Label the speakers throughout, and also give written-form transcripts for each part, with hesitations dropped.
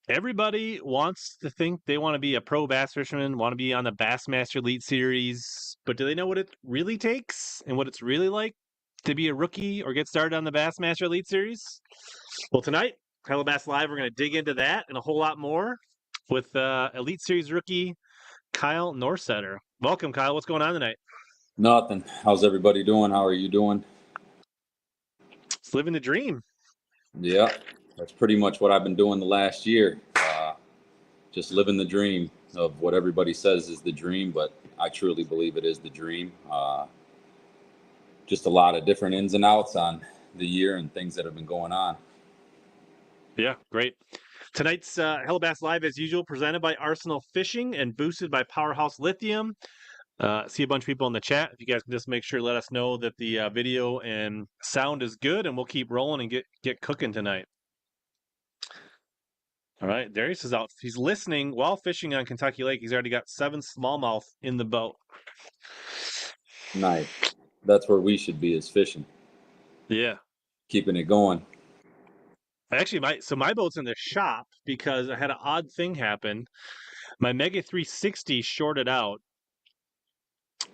Speaker 1: Everybody wants to think they want to be a pro bass fisherman, want to be on the Bassmaster Elite Series, but do they know what it really takes and what it's really like to be a rookie or get started on the Bassmaster Elite Series? Well, tonight, HellaBass Live, we're going to dig into that and a whole lot more with Elite Series rookie Kyle Norsetter. Welcome, Kyle. What's going on tonight?
Speaker 2: Nothing. How's everybody doing? How are you doing?
Speaker 1: It's living the dream.
Speaker 2: Yeah, that's pretty much what I've been doing the last year. Just living the dream of what everybody says is the dream, but I truly believe it is the dream. Just a lot of different ins and outs on the year and things that have been going on.
Speaker 1: Yeah, great. Tonight's HellaBass Live, as usual, presented by Arsenal Fishing and boosted by Powerhouse Lithium. See a bunch of people in the chat. If you guys can just make sure, let us know that the video and sound is good, and we'll keep rolling and get cooking tonight. All right, Darius is out. He's listening while fishing on Kentucky Lake. He's already got 7 smallmouth in the boat.
Speaker 2: Nice. That's where we should be, is fishing.
Speaker 1: Yeah.
Speaker 2: Keeping it going.
Speaker 1: Actually, my boat's in the shop because I had an odd thing happen. My Mega 360 shorted out,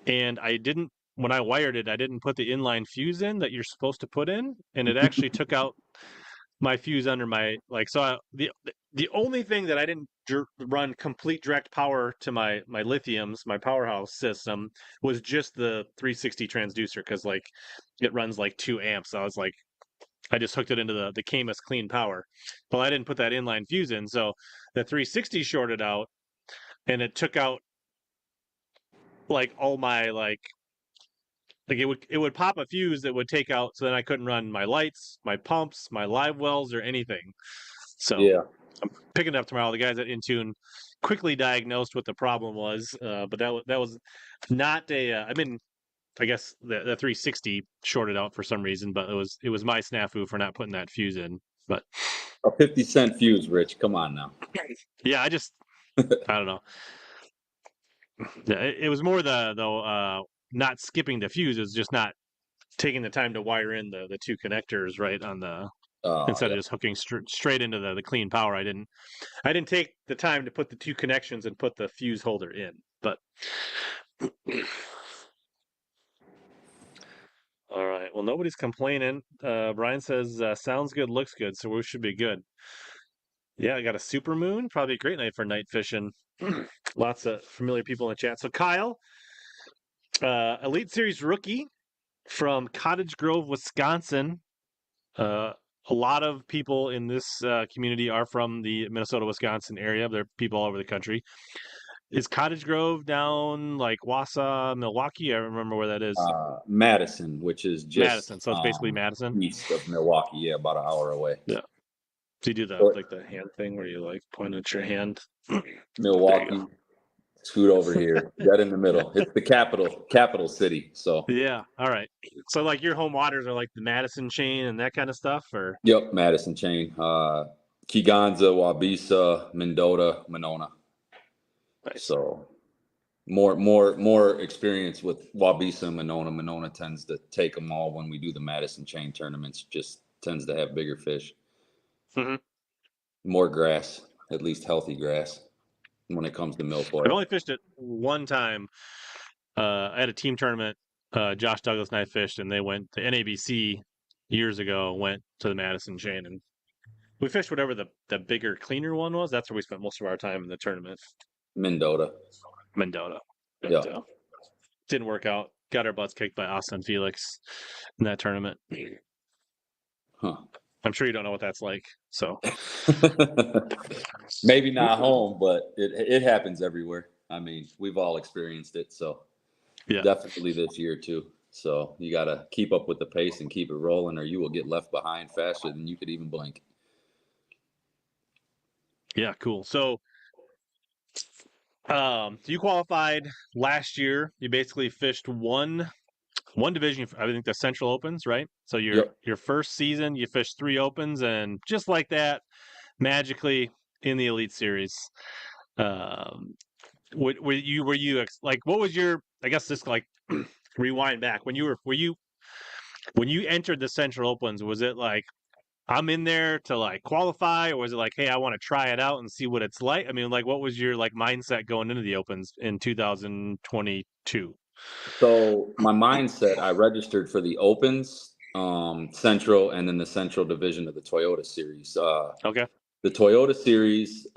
Speaker 1: and when I wired it, I didn't put the inline fuse in that you're supposed to put in, and it actually took out my fuse under my the only thing that I didn't run complete direct power to my lithiums, my powerhouse system, was just the 360 transducer, because it runs like 2 amps. So I just hooked it into the Camus clean power. Well, I didn't put that inline fuse in, so the 360 shorted out, and it took out all my it would pop a fuse that would take out, so then I couldn't run my lights, my pumps, my live wells, or anything. So
Speaker 2: Yeah.
Speaker 1: I'm picking it up tomorrow. The guys at Intune quickly diagnosed what the problem was, but that was not a. I guess the 360 shorted out for some reason, but it was my snafu for not putting that fuse in. But
Speaker 2: A 50-cent fuse, Rich. Come on now.
Speaker 1: yeah, I don't know. It was more not skipping the fuse. It was just not taking the time to wire in the 2 connectors right on the instead
Speaker 2: Yeah.
Speaker 1: of just hooking straight into the clean power. I didn't take the time to put the 2 connections and put the fuse holder in. But all right, well, nobody's complaining. Brian says sounds good, looks good, so we should be good. Yeah, I got a super moon. Probably a great night for night fishing. Lots of familiar people in the chat. So Kyle, Elite Series rookie from Cottage Grove, Wisconsin. A lot of people in this community are from the Minnesota, Wisconsin area. There are people all over the country. Is Cottage Grove down like Wausau, Milwaukee? I remember where that is.
Speaker 2: Madison, which is just
Speaker 1: Madison. So it's basically Madison.
Speaker 2: east of Milwaukee. Yeah, about an hour away.
Speaker 1: Yeah. So you do the hand thing where you point at your hand.
Speaker 2: Milwaukee, scoot over here, right in the middle. It's the capital city. So
Speaker 1: yeah, all right. So your home waters are like the Madison chain and that kind of stuff, or
Speaker 2: yep, Madison chain, Kegonsa, Wabisa, Mendota, Monona.
Speaker 1: nice.
Speaker 2: So more experience with Wabisa and Monona. Monona tends to take them all when we do the Madison chain tournaments. Just tends to have bigger fish, more grass, at least healthy grass. When it comes to milfoil,
Speaker 1: I've only fished it one time. I had a team tournament. Josh Douglas and I fished, and they went to NABC years ago. Went to the Madison chain, and we fished whatever the bigger, cleaner one was. That's where we spent most of our time in the tournament.
Speaker 2: Mendota.
Speaker 1: Yeah. Didn't work out. Got our butts kicked by Austin Felix in that tournament.
Speaker 2: Huh.
Speaker 1: I'm sure you don't know what that's like. So
Speaker 2: maybe not home, but it happens everywhere. I mean, we've all experienced it. So
Speaker 1: yeah,
Speaker 2: definitely this year too. So you got to keep up with the pace and keep it rolling, or you will get left behind faster than you could even blink.
Speaker 1: Yeah, cool. So you qualified last year. You basically fished one division. I think the Central Opens, right? So your first season, you fished 3 Opens, and just like that, magically in the Elite Series. What were you what was your, I guess, this rewind back when you entered the Central Opens? Was it I'm in there to like qualify, or was it like, hey, I want to try it out and see what it's like? I mean, like, what was your like mindset going into the Opens in 2022?
Speaker 2: So my mindset, I registered for the Opens, Central, and then the Central Division of the Toyota Series.
Speaker 1: Okay.
Speaker 2: The Toyota Series,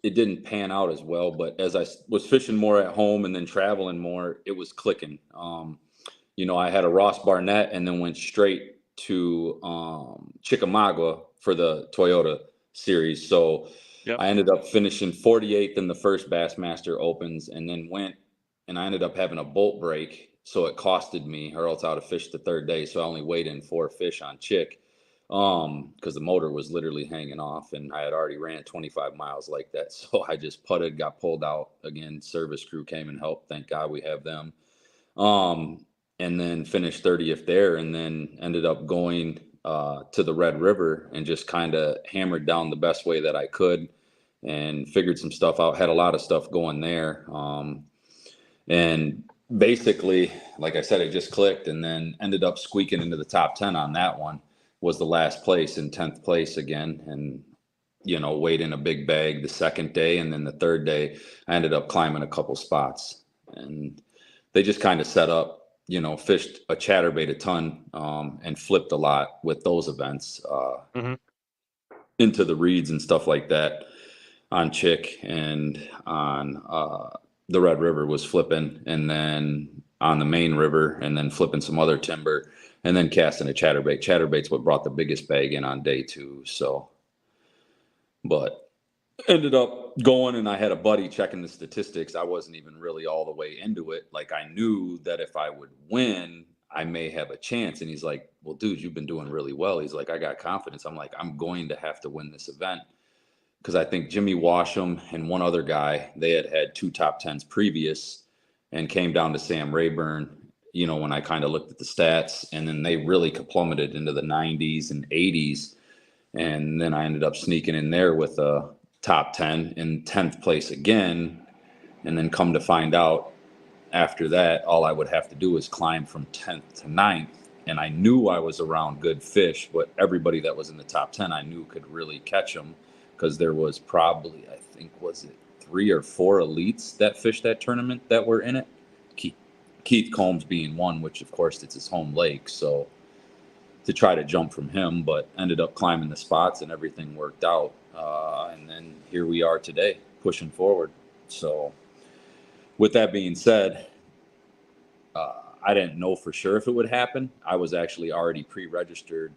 Speaker 2: it didn't pan out as well, but as was fishing more at home and then traveling more, it was clicking. I had a Ross Barnett and then went straight to Chickamauga for the Toyota Series. So
Speaker 1: Yep.
Speaker 2: I ended up finishing 48th in the first Bassmaster Opens, and then went and I ended up having a bolt break. So it costed me, or else I would have fished the third day. So I only weighed in 4 fish on Chick, because the motor was literally hanging off, and I had already ran 25 miles like that. So I just putted, got pulled out again. Service crew came and helped. Thank God we have them. Um, and then finished 30th there, and then ended up going to the Red River and just kind of hammered down the best way that I could and figured some stuff out. Had a lot of stuff going there. And basically, like I said, it just clicked, and then ended up squeaking into the top 10 on that one. Was the last place in 10th place again. And, weighed in a big bag the second day. And then the third day, I ended up climbing a couple spots. And they just kind of set up, fished a chatterbait a ton, and flipped a lot with those events
Speaker 1: Mm-hmm.
Speaker 2: into the reeds and stuff like that on Chick, and on the Red River was flipping, and then on the main river, and then flipping some other timber, and then casting a chatterbait. Chatterbait's what brought the biggest bag in on day 2. So, but ended up going, and I had a buddy checking the statistics. I wasn't even really all the way into it. Like, I knew that if I would win, I may have a chance. And he's like, well, dude, you've been doing really well. He's like, I got confidence. I'm like, I'm going to have to win this event. Because I think Jimmy Washam and one other guy, they had 2 top 10s previous, and came down to Sam Rayburn, when I kind of looked at the stats, and then they really plummeted into the 90s and 80s. And then I ended up sneaking in there with a top 10 in 10th place again. And then come to find out, after that, all I would have to do was climb from 10th to 9th. And I knew I was around good fish, but everybody that was in the top 10, I knew could really catch them, because there was probably, I think, was it 3 or 4 elites that fished that tournament that were in it? Keith Combs being one, which of course it's his home lake. So to try to jump from him, but ended up climbing the spots and everything worked out. And then here we are today, pushing forward. So with that being said, I didn't know for sure if it would happen. I was actually already pre-registered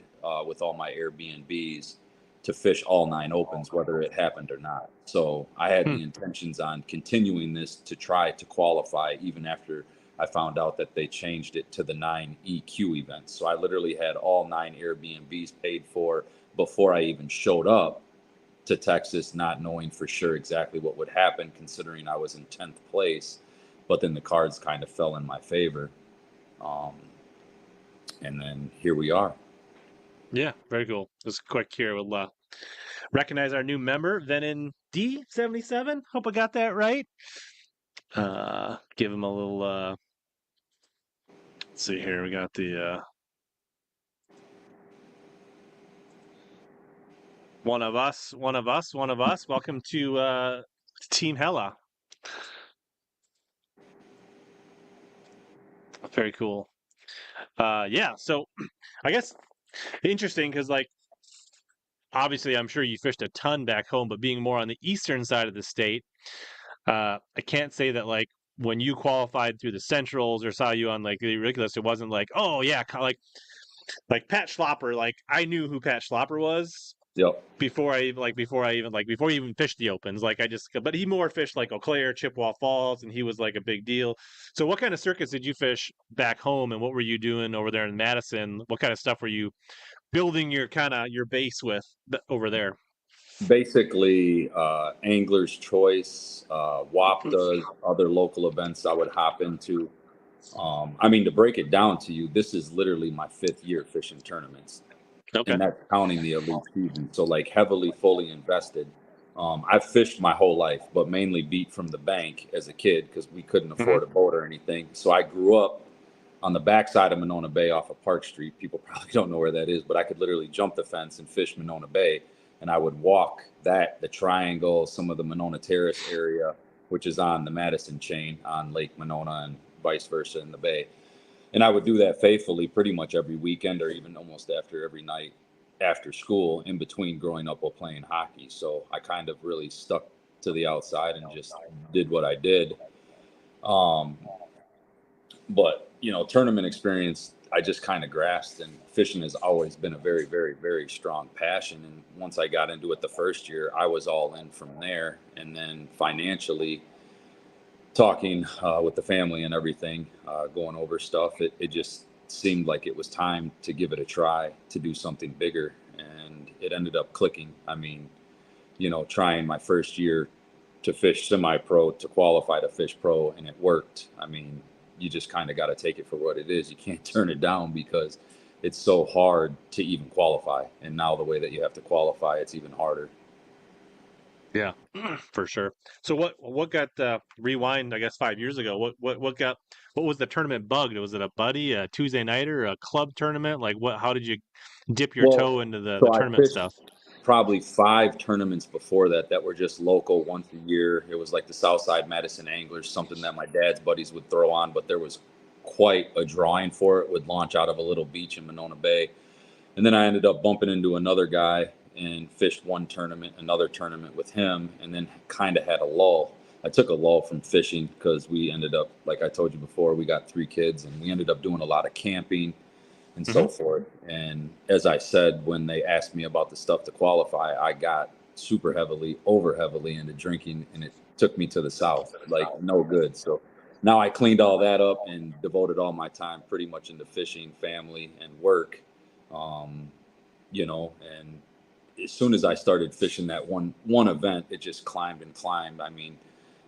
Speaker 2: with all my Airbnbs to fish all 9 opens, whether it happened or not. So I had
Speaker 1: Hmm.
Speaker 2: the intentions on continuing this to try to qualify, even after I found out that they changed it to the 9 EQ events. So I literally had all 9 Airbnbs paid for before I even showed up to Texas, not knowing for sure exactly what would happen, considering I was in 10th place. But then the cards kind of fell in my favor. Um, and then here we are.
Speaker 1: Yeah, very cool. Just quick here. We'll recognize our new member, then in D77. Hope I got that right. Give him a little. Let's see here. We got the one of us, one of us, one of us. Welcome to Team Hella. Very cool. Yeah. So I guess interesting because like obviously I'm sure you fished a ton back home, but being more on the eastern side of the state, I can't say that like when you qualified through the centrals or saw you on like the ridiculous, it wasn't like, oh yeah, like Pat Schlopper. Like I knew who Pat Schlopper was
Speaker 2: Yep.
Speaker 1: before he even fished the opens. Like I just, but he more fished like Eau Claire, Chippewa Falls, and he was like a big deal. So what kind of circuits did you fish back home, and what were you doing over there in Madison? What kind of stuff were you building your kind of your base with over there?
Speaker 2: Basically, Angler's Choice, WAPTA, other local events I would hop into. I mean, to break it down to you, this is literally my 5th year fishing tournaments,
Speaker 1: Okay.
Speaker 2: and that's counting the elite season. So, like, heavily, fully invested. I've fished my whole life, but mainly beat from the bank as a kid because we couldn't
Speaker 1: Hmm.
Speaker 2: afford a boat or anything. So I grew up on the backside of Monona Bay off of Park Street. People probably don't know where that is, but I could literally jump the fence and fish Monona Bay. And I would walk the triangle, some of the Monona Terrace area, which is on the Madison chain on Lake Monona and vice versa in the Bay. And I would do that faithfully pretty much every weekend or even almost after every night after school in between growing up while playing hockey. So I kind of really stuck to the outside and just did what I did. Um, but tournament experience, I just kind of grasped, and fishing has always been a very, very, very strong passion. And once I got into it the first year, I was all in from there. And then financially, talking with the family and everything, going over stuff, it just seemed like it was time to give it a try, to do something bigger. And it ended up clicking. I mean, trying my first year to fish semi-pro to qualify to fish pro, and it worked. I mean, you just kind of got to take it for what it is. You can't turn it down because it's so hard to even qualify. And now the way that you have to qualify, it's even harder.
Speaker 1: Yeah, for sure. So what got rewind? I guess 5 years ago. What was the tournament bug? Was it a buddy, a Tuesday nighter, a club tournament? Like what? How did you dip your
Speaker 2: Well,
Speaker 1: toe into the
Speaker 2: so I
Speaker 1: tournament
Speaker 2: fished
Speaker 1: stuff?
Speaker 2: probably 5 tournaments before that were just local once a year. It was like the Southside Madison Anglers, something that my dad's buddies would throw on, but there was quite a drawing for it. Would launch out of a little beach in Monona Bay. And then I ended up bumping into another guy and fished one tournament, another tournament with him, and then kind of had a lull. I took a lull from fishing because we ended up, like I told you before, we got 3 kids and we ended up doing a lot of camping and
Speaker 1: Hmm.
Speaker 2: so forth. And as I said, when they asked me about the stuff to qualify, I got over heavily into drinking, and it took me to the south, like no good. So now I cleaned all that up and devoted all my time pretty much into fishing, family, and work. Um, and as soon as I started fishing that one event, it just climbed and climbed. I mean,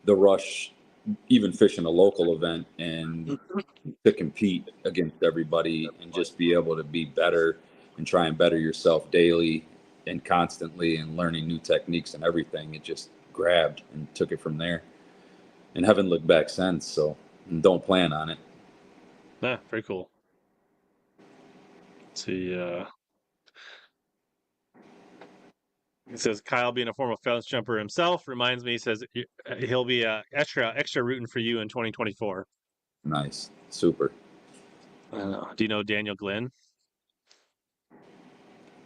Speaker 2: the rush, even fishing a local event and to compete against everybody and just be able to be better and try and better yourself daily and constantly and learning new techniques and everything, it just grabbed and took it from there and haven't looked back since. So don't plan on it.
Speaker 1: Yeah, very cool. Let's see, it says Kyle, being a former fence jumper himself, reminds me. He says he'll be extra rooting for you in 2024.
Speaker 2: Nice. Super.
Speaker 1: I don't know. Do you know Daniel Glenn?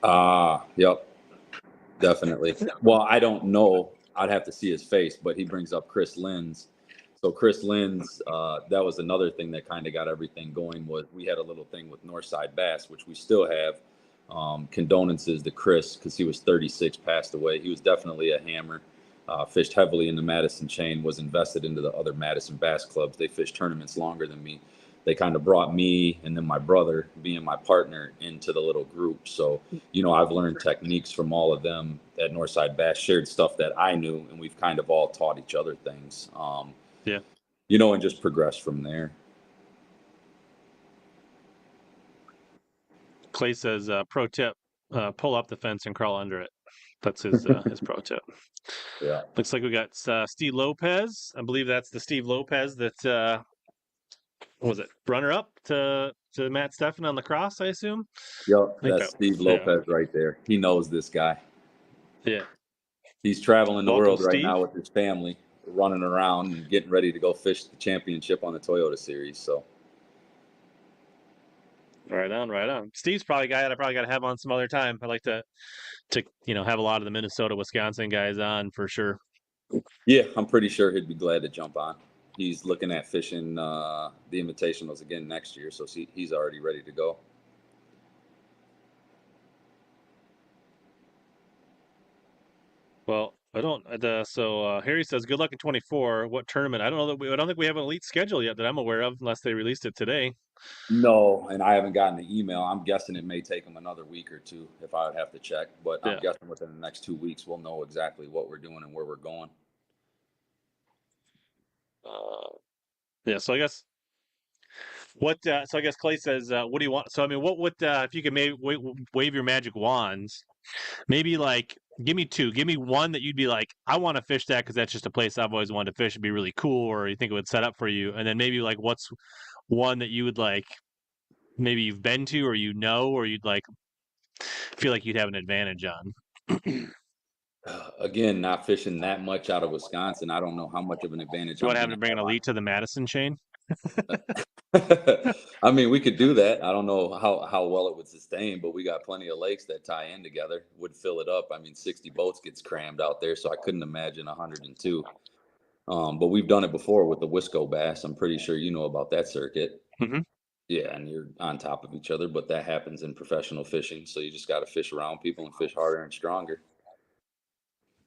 Speaker 2: Yep. Definitely. Well, I don't know. I'd have to see his face, but he brings up Chris Lynn's. So Chris Lynn's, that was another thing that kind of got everything going. Was we had a little thing with Northside Bass, which we still have. Condolences to Chris because he was 36, passed away. He was definitely a hammer. Fished heavily in the Madison chain, was invested into the other Madison Bass clubs. They fished tournaments longer than me. They kind of brought me and then my brother, being my partner, into the little group. So, I've learned techniques from all of them at Northside Bass, shared stuff that I knew, and we've kind of all taught each other things,
Speaker 1: Yeah.
Speaker 2: and just progressed from there.
Speaker 1: Clay says, pro tip, pull up the fence and crawl under it. That's his pro tip.
Speaker 2: Yeah.
Speaker 1: Looks like we got Steve Lopez. I believe that's the Steve Lopez that was it runner up to Matt Steffen on the cross. I assume.
Speaker 2: Yep.
Speaker 1: I think
Speaker 2: That's
Speaker 1: that.
Speaker 2: Steve
Speaker 1: Yeah.
Speaker 2: Lopez right there. He knows this guy.
Speaker 1: Yeah.
Speaker 2: He's traveling the
Speaker 1: Welcome,
Speaker 2: world right
Speaker 1: Steve.
Speaker 2: now with his family, running around and getting ready to go fish the championship on the Toyota Series. So,
Speaker 1: Right on, right on. Steve's probably a guy that I probably got to have on some other time. I like to have a lot of the Minnesota, Wisconsin guys on for sure.
Speaker 2: yeah, I'm pretty sure he'd be glad to jump on. He's looking at fishing the invitationals again next year, so he's already ready to go.
Speaker 1: Well, I don't. Harry says, "Good luck in 24. What tournament? I don't know I don't think we have an elite schedule yet that I'm aware of, unless they released it today."
Speaker 2: No, and I haven't gotten the email. I'm guessing it may take him another week or two if I would have to check, but I'm
Speaker 1: Yeah.
Speaker 2: guessing within the next 2 weeks we'll know exactly what we're doing and where we're going.
Speaker 1: Uh, yeah. So I guess what. So I guess Clay says, "What do you want?" So I mean, what would if you could maybe wave your magic wands? Maybe like Give me two. Give me one that you'd be like, I want to fish that because that's just a place I've always wanted to fish. It'd be really cool, or you think it would set up for you. And then maybe like, what's one that you would like? Maybe you've been to, or or you'd like feel like you'd have an advantage on.
Speaker 2: Again, not fishing that much out of Wisconsin. I don't know how much of an advantage
Speaker 1: What
Speaker 2: I'm
Speaker 1: happened
Speaker 2: gonna
Speaker 1: to bring an elite to the Madison chain?
Speaker 2: have. I mean, we could do that. I don't know how well it would sustain, but we got plenty of lakes that tie in together. Would fill it up. I mean, 60 boats gets crammed out there, so I couldn't imagine 102. But we've done it before with the Wisco bass. I'm pretty sure you know about that circuit.
Speaker 1: Hmm.
Speaker 2: Yeah, and you're on top of each other, but that happens in professional fishing. So you just got to fish around people and fish harder and stronger.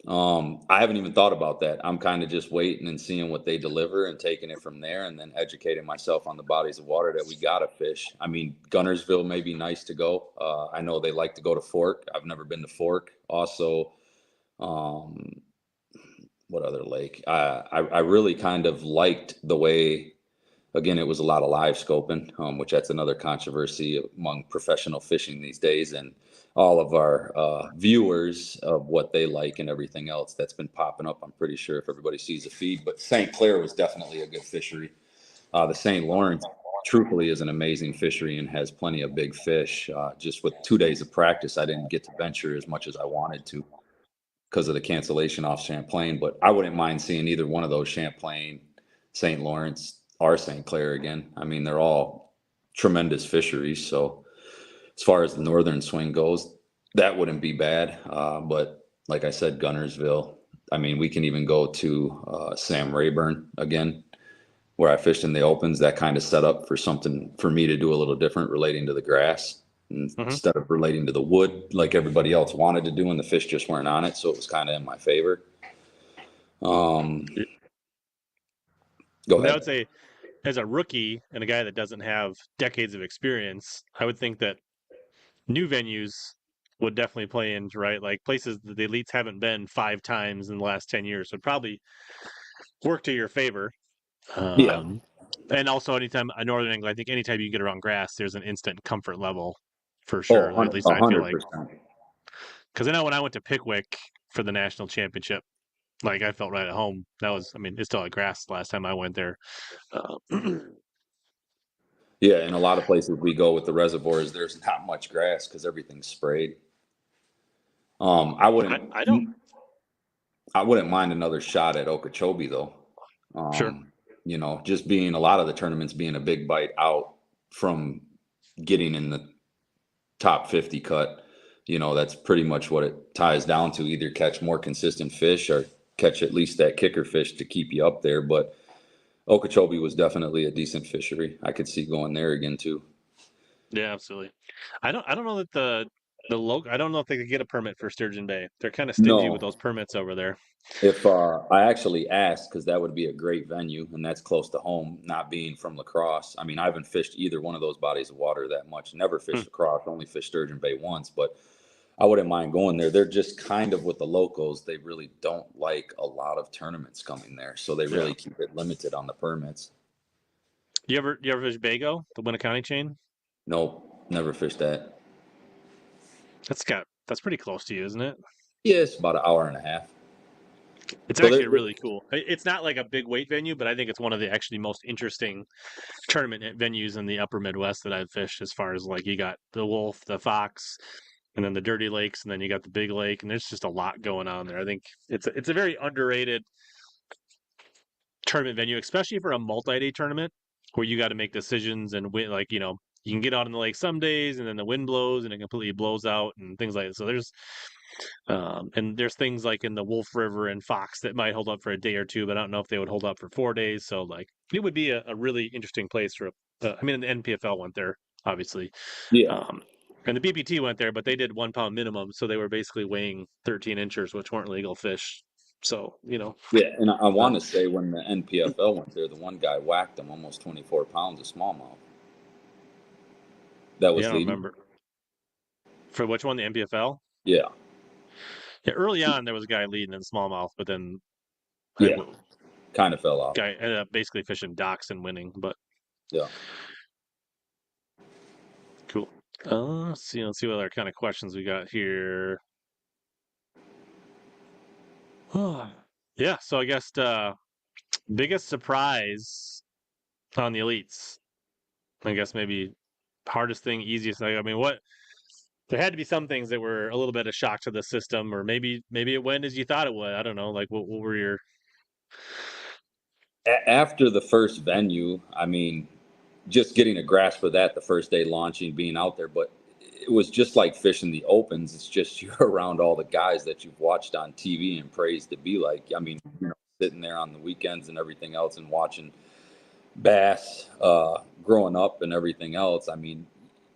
Speaker 2: I haven't even thought about that. I'm kind of just waiting and seeing what they deliver and taking it from there and then educating myself on the bodies of water that we got to fish. I mean, Gunnersville may be nice to go. I know they like to go to Fork. I've never been to Fork. Also, um, what other lake? I really kind of liked the way, again, it was a lot of live scoping, which that's another controversy among professional fishing these days, and all of our viewers of what they like and everything else that's been popping up. I'm pretty sure if everybody sees the feed, but St. Clair was definitely a good fishery. The St. Lawrence, truthfully, is an amazing fishery and has plenty of big fish. Just with 2 days of practice, I didn't get to venture as much as I wanted to because of the cancellation off Champlain. But I wouldn't mind seeing either one of those, Champlain, St. Lawrence, or St. Clair again. I mean, they're all tremendous fisheries. So as far as the northern swing goes, that wouldn't be bad. But like I said, Gunnersville. I mean, we can even go to Sam Rayburn again, where I fished in the opens. That kind of set up for something for me to do a little different relating to the grass
Speaker 1: Hmm.
Speaker 2: instead of relating to the wood like everybody else wanted to do, and the fish just weren't on it. So it was kind of in my favor. Um, Go
Speaker 1: I
Speaker 2: ahead.
Speaker 1: would say, as a rookie and a guy that doesn't have decades of experience, I would think that new venues would definitely play into right, like places that the elites haven't been 5 times in the last 10 years would probably work to your favor.
Speaker 2: Yeah.
Speaker 1: Um, and also, anytime a northern angle, I think anytime you get around grass, there's an instant comfort level for
Speaker 2: Oh,
Speaker 1: sure. At least
Speaker 2: a
Speaker 1: I feel
Speaker 2: hundred
Speaker 1: like
Speaker 2: percent.
Speaker 1: because I know when I went to Pickwick for the national championship, like I felt right at home. That was, I mean, it's still at grass last time I went there. Uh,
Speaker 2: Yeah, in a lot of places we go with the reservoirs, there's not much grass because everything's sprayed. Um, I wouldn't,
Speaker 1: I don't.
Speaker 2: I wouldn't mind another shot at Okeechobee though.
Speaker 1: Sure.
Speaker 2: Um, just being a lot of the tournaments being a big bite out from getting in the top 50 cut. That's pretty much what it ties down to. Either catch more consistent fish or catch at least that kicker fish to keep you up there. But Okeechobee was definitely a decent fishery. I could see going there again too.
Speaker 1: Yeah, absolutely. I don't know that the local. I don't know if they could get a permit for Sturgeon Bay. They're kind of stingy with
Speaker 2: No,
Speaker 1: those permits over there.
Speaker 2: if I actually asked, because that would be a great venue, and that's close to home, not being from Lacrosse. I mean, I haven't fished either one of those bodies of water that much. Never
Speaker 1: Hmm.
Speaker 2: fished Lacrosse, only fished Sturgeon Bay once, but I wouldn't mind going there. They're just kind of with the locals. They really don't like a lot of tournaments coming there, so they
Speaker 1: Yeah.
Speaker 2: really keep it limited on the permits.
Speaker 1: You ever fish Bago, the Winneconne chain?
Speaker 2: Nope, never fished that.
Speaker 1: That's pretty close to you, isn't it?
Speaker 2: Yeah, it's about an hour and a half.
Speaker 1: It's
Speaker 2: So
Speaker 1: actually
Speaker 2: there,
Speaker 1: really cool. It's not like a big weight venue, but I think it's one of the actually most interesting tournament venues in the upper Midwest that I've fished as far as like you got the Wolf, the Fox, and then the Dirty Lakes, and then you got the Big Lake, and there's just a lot going on there. I think it's a very underrated tournament venue, especially for a multi-day tournament where you got to make decisions and win. Like you can get out on the lake some days, and then the wind blows and it completely blows out and things like that. So there's things like in the Wolf River and Fox that might hold up for a day or two, but I don't know if they would hold up for 4 days. So like it would be a really interesting place for. I mean, the NPFL went there obviously,
Speaker 2: yeah,
Speaker 1: um, and the BPT went there, but they did 1 pound minimum, so they were basically weighing 13 inchers, which weren't legal fish. So
Speaker 2: yeah, and I
Speaker 1: uh,
Speaker 2: want to say when the NPFL went there, the one guy whacked him almost 24 pounds of smallmouth. That
Speaker 1: yeah, I
Speaker 2: was
Speaker 1: don't
Speaker 2: leading.
Speaker 1: remember for which one, the NPFL.
Speaker 2: Yeah,
Speaker 1: Yeah, early on there was a guy leading in smallmouth, but then I
Speaker 2: yeah, kind of fell off.
Speaker 1: guy ended up basically fishing docks and winning. But
Speaker 2: Yeah.
Speaker 1: cool. Let's see what other kind of questions we got here. Yeah, so I guess biggest surprise on the elites. I guess maybe hardest thing, easiest thing. I mean, what there had to be some things that were a little bit of shock to the system, or maybe it went as you thought it would. I don't know. Like, what were your
Speaker 2: After the first venue, I mean, just getting a grasp of that the first day launching, being out there, but it was just like fishing the opens. It's just you're around all the guys that you've watched on TV and praised to be like. I mean, sitting there on the weekends and everything else and watching bass growing up and everything else. I mean,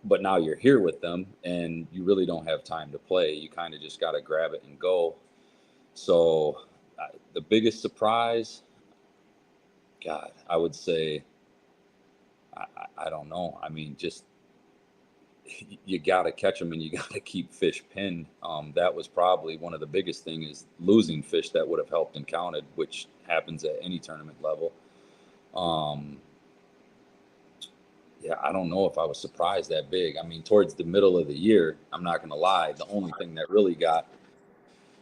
Speaker 2: but now you're here with them and you really don't have time to play. You kind of just got to grab it and go. So the biggest surprise, God, I would say, I don't know. I mean, just you got to catch them and you got to keep fish pinned. That was probably one of the biggest thing is losing fish that would have helped and counted, which happens at any tournament level. Um, yeah, I don't know if I was surprised that big. I mean, towards the middle of the year, I'm not going to lie, the only thing that really got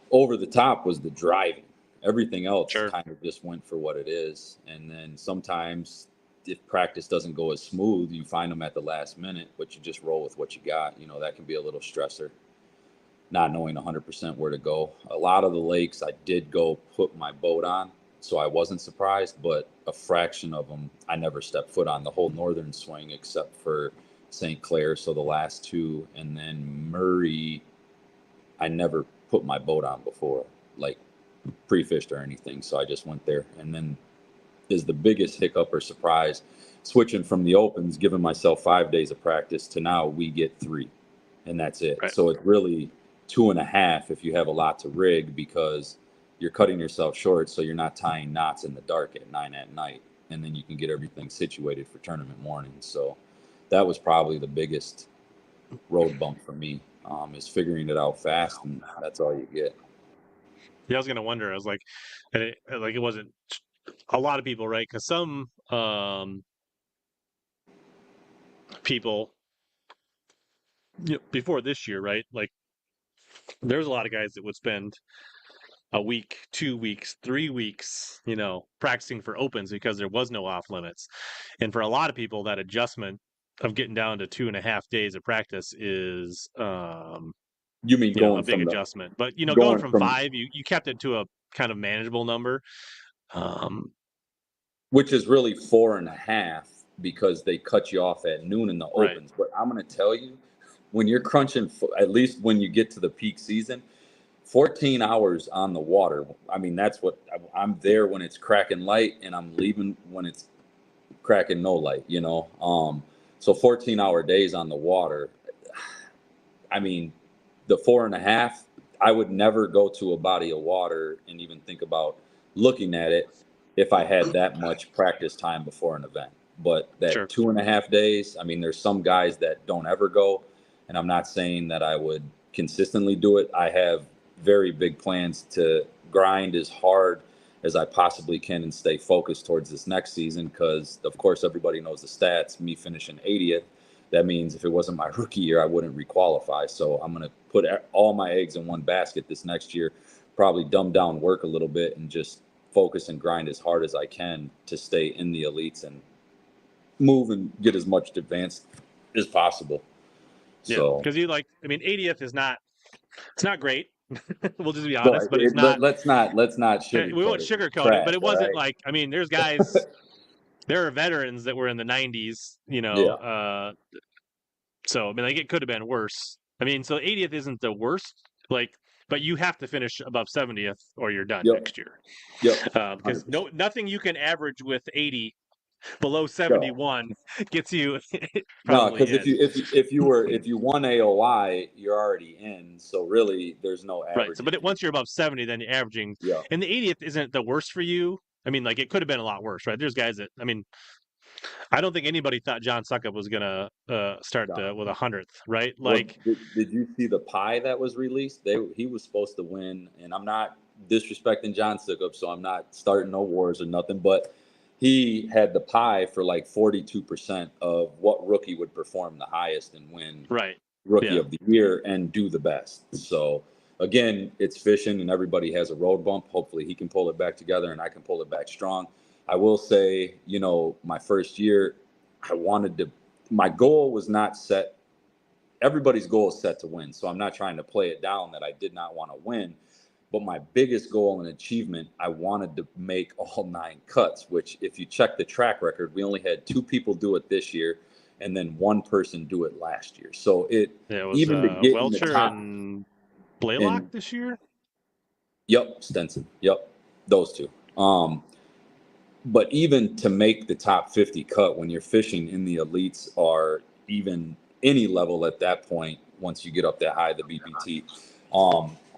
Speaker 2: over the top was the driving. Everything else
Speaker 1: sure?
Speaker 2: kind of just went for what it is. And then sometimes if practice doesn't go as smooth, you find them at the last minute, but you just roll with what you got. You know, that can be a little stressor, not knowing 100% where to go. A lot of the lakes I did go put my boat on, so I wasn't surprised, but a fraction of them I never stepped foot on the whole northern swing except for St. Clair, so the last two, and then Murray I never put my boat on before, like pre-fished or anything, so I just went there. And then is the biggest hiccup or surprise switching from the opens, giving myself 5 days of practice to now we get 3 and that's it.
Speaker 1: Right.
Speaker 2: So it's really 2.5 if you have a lot to rig because you're cutting yourself short. So you're not tying knots in the dark at 9 at night. And then you can get everything situated for tournament morning. So that was probably the biggest road bump for me, is figuring it out fast. And that's all you get.
Speaker 1: Yeah, I was gonna wonder. I was like, and like it wasn't a lot of people, right? Because some people before this year, right? Like there's a lot of guys that would spend a week, 2 weeks, 3 weeks, practicing for opens because there was no off limits. And for a lot of people, that adjustment of getting down to 2.5 days of practice is,
Speaker 2: You mean
Speaker 1: a
Speaker 2: going
Speaker 1: big
Speaker 2: from the
Speaker 1: adjustment. But going
Speaker 2: going
Speaker 1: from
Speaker 2: from
Speaker 1: 5, you kept it to a kind of manageable number. Um,
Speaker 2: which is really 4.5 because they cut you off at noon in the
Speaker 1: right,
Speaker 2: opens. But I'm going to tell you, when you're crunching, at least when you get to the peak season, 14 hours on the water. I mean, that's what I'm there when it's cracking light and I'm leaving when it's cracking no light, so 14-hour days on the water. I mean, the 4.5, I would never go to a body of water and even think about looking at it if I had that much practice time before an event. But that
Speaker 1: sure.
Speaker 2: 2.5 days, I mean, there's some guys that don't ever go, and I'm not saying that I would consistently do it. I have very big plans to grind as hard as I possibly can and stay focused towards this next season because, of course, everybody knows the stats. Me finishing 80th, that means if it wasn't my rookie year, I wouldn't requalify. So I'm going to put all my eggs in one basket this next year, probably dumb down work a little bit and just focus and grind as hard as I can to stay in the elites and move and get as much advanced as possible.
Speaker 1: Yeah,
Speaker 2: So,
Speaker 1: because I mean, 80th is not, it's not great. We'll just be
Speaker 2: well,
Speaker 1: honest, but it's not.
Speaker 2: let's not
Speaker 1: We won't
Speaker 2: sugarcoat it. It's
Speaker 1: sugarcoat it, but
Speaker 2: trash,
Speaker 1: it
Speaker 2: all
Speaker 1: wasn't
Speaker 2: right?
Speaker 1: like, I mean, there's guys, there are veterans that were in the 90s,
Speaker 2: Yeah.
Speaker 1: so I mean, like it could have been worse. I mean, so 80th isn't the worst, like, but you have to finish above 70th or you're done
Speaker 2: Yep.
Speaker 1: next year.
Speaker 2: Yep.
Speaker 1: Because
Speaker 2: 100%.
Speaker 1: nothing you can average with 80 below
Speaker 2: No.
Speaker 1: 71 gets you
Speaker 2: No,
Speaker 1: probably
Speaker 2: because if
Speaker 1: in.
Speaker 2: you won AOI, you're already in. So really, there's no
Speaker 1: Right. So,
Speaker 2: averaging.
Speaker 1: but once you're above 70, then you're averaging,
Speaker 2: Yeah.
Speaker 1: and the 80th isn't the worst for you. I mean, like it could have been a lot worse, right? There's guys that, I mean, I don't think anybody thought John Suckup was gonna start
Speaker 2: No.
Speaker 1: with 100th, right?
Speaker 2: What
Speaker 1: Like,
Speaker 2: did you see the pie that was released? He was supposed to win, and I'm not disrespecting John Suckup, so I'm not starting no wars or nothing. But he had the pie for like 42% of what rookie would perform the highest and win
Speaker 1: right.
Speaker 2: rookie
Speaker 1: Yeah.
Speaker 2: of the year and do the best. So again, it's fishing and everybody has a road bump. Hopefully he can pull it back together and I can pull it back strong. I will say, my first year, I wanted to, my goal was not set. Everybody's goal is set to win. So I'm not trying to play it down that I did not want to win. But my biggest goal and achievement, I wanted to make all 9 cuts, which if you check the track record, we only had 2 people do it this year and then 1 person do it last year. So
Speaker 1: Yeah, it was
Speaker 2: even to get in the
Speaker 1: Welcher
Speaker 2: top
Speaker 1: and Blaylock
Speaker 2: and
Speaker 1: this year.
Speaker 2: yep, Stenson. Yep. Those two. But even to make the top 50 cut when you're fishing in the elites or even any level at that point, once you get up that high, the BPT,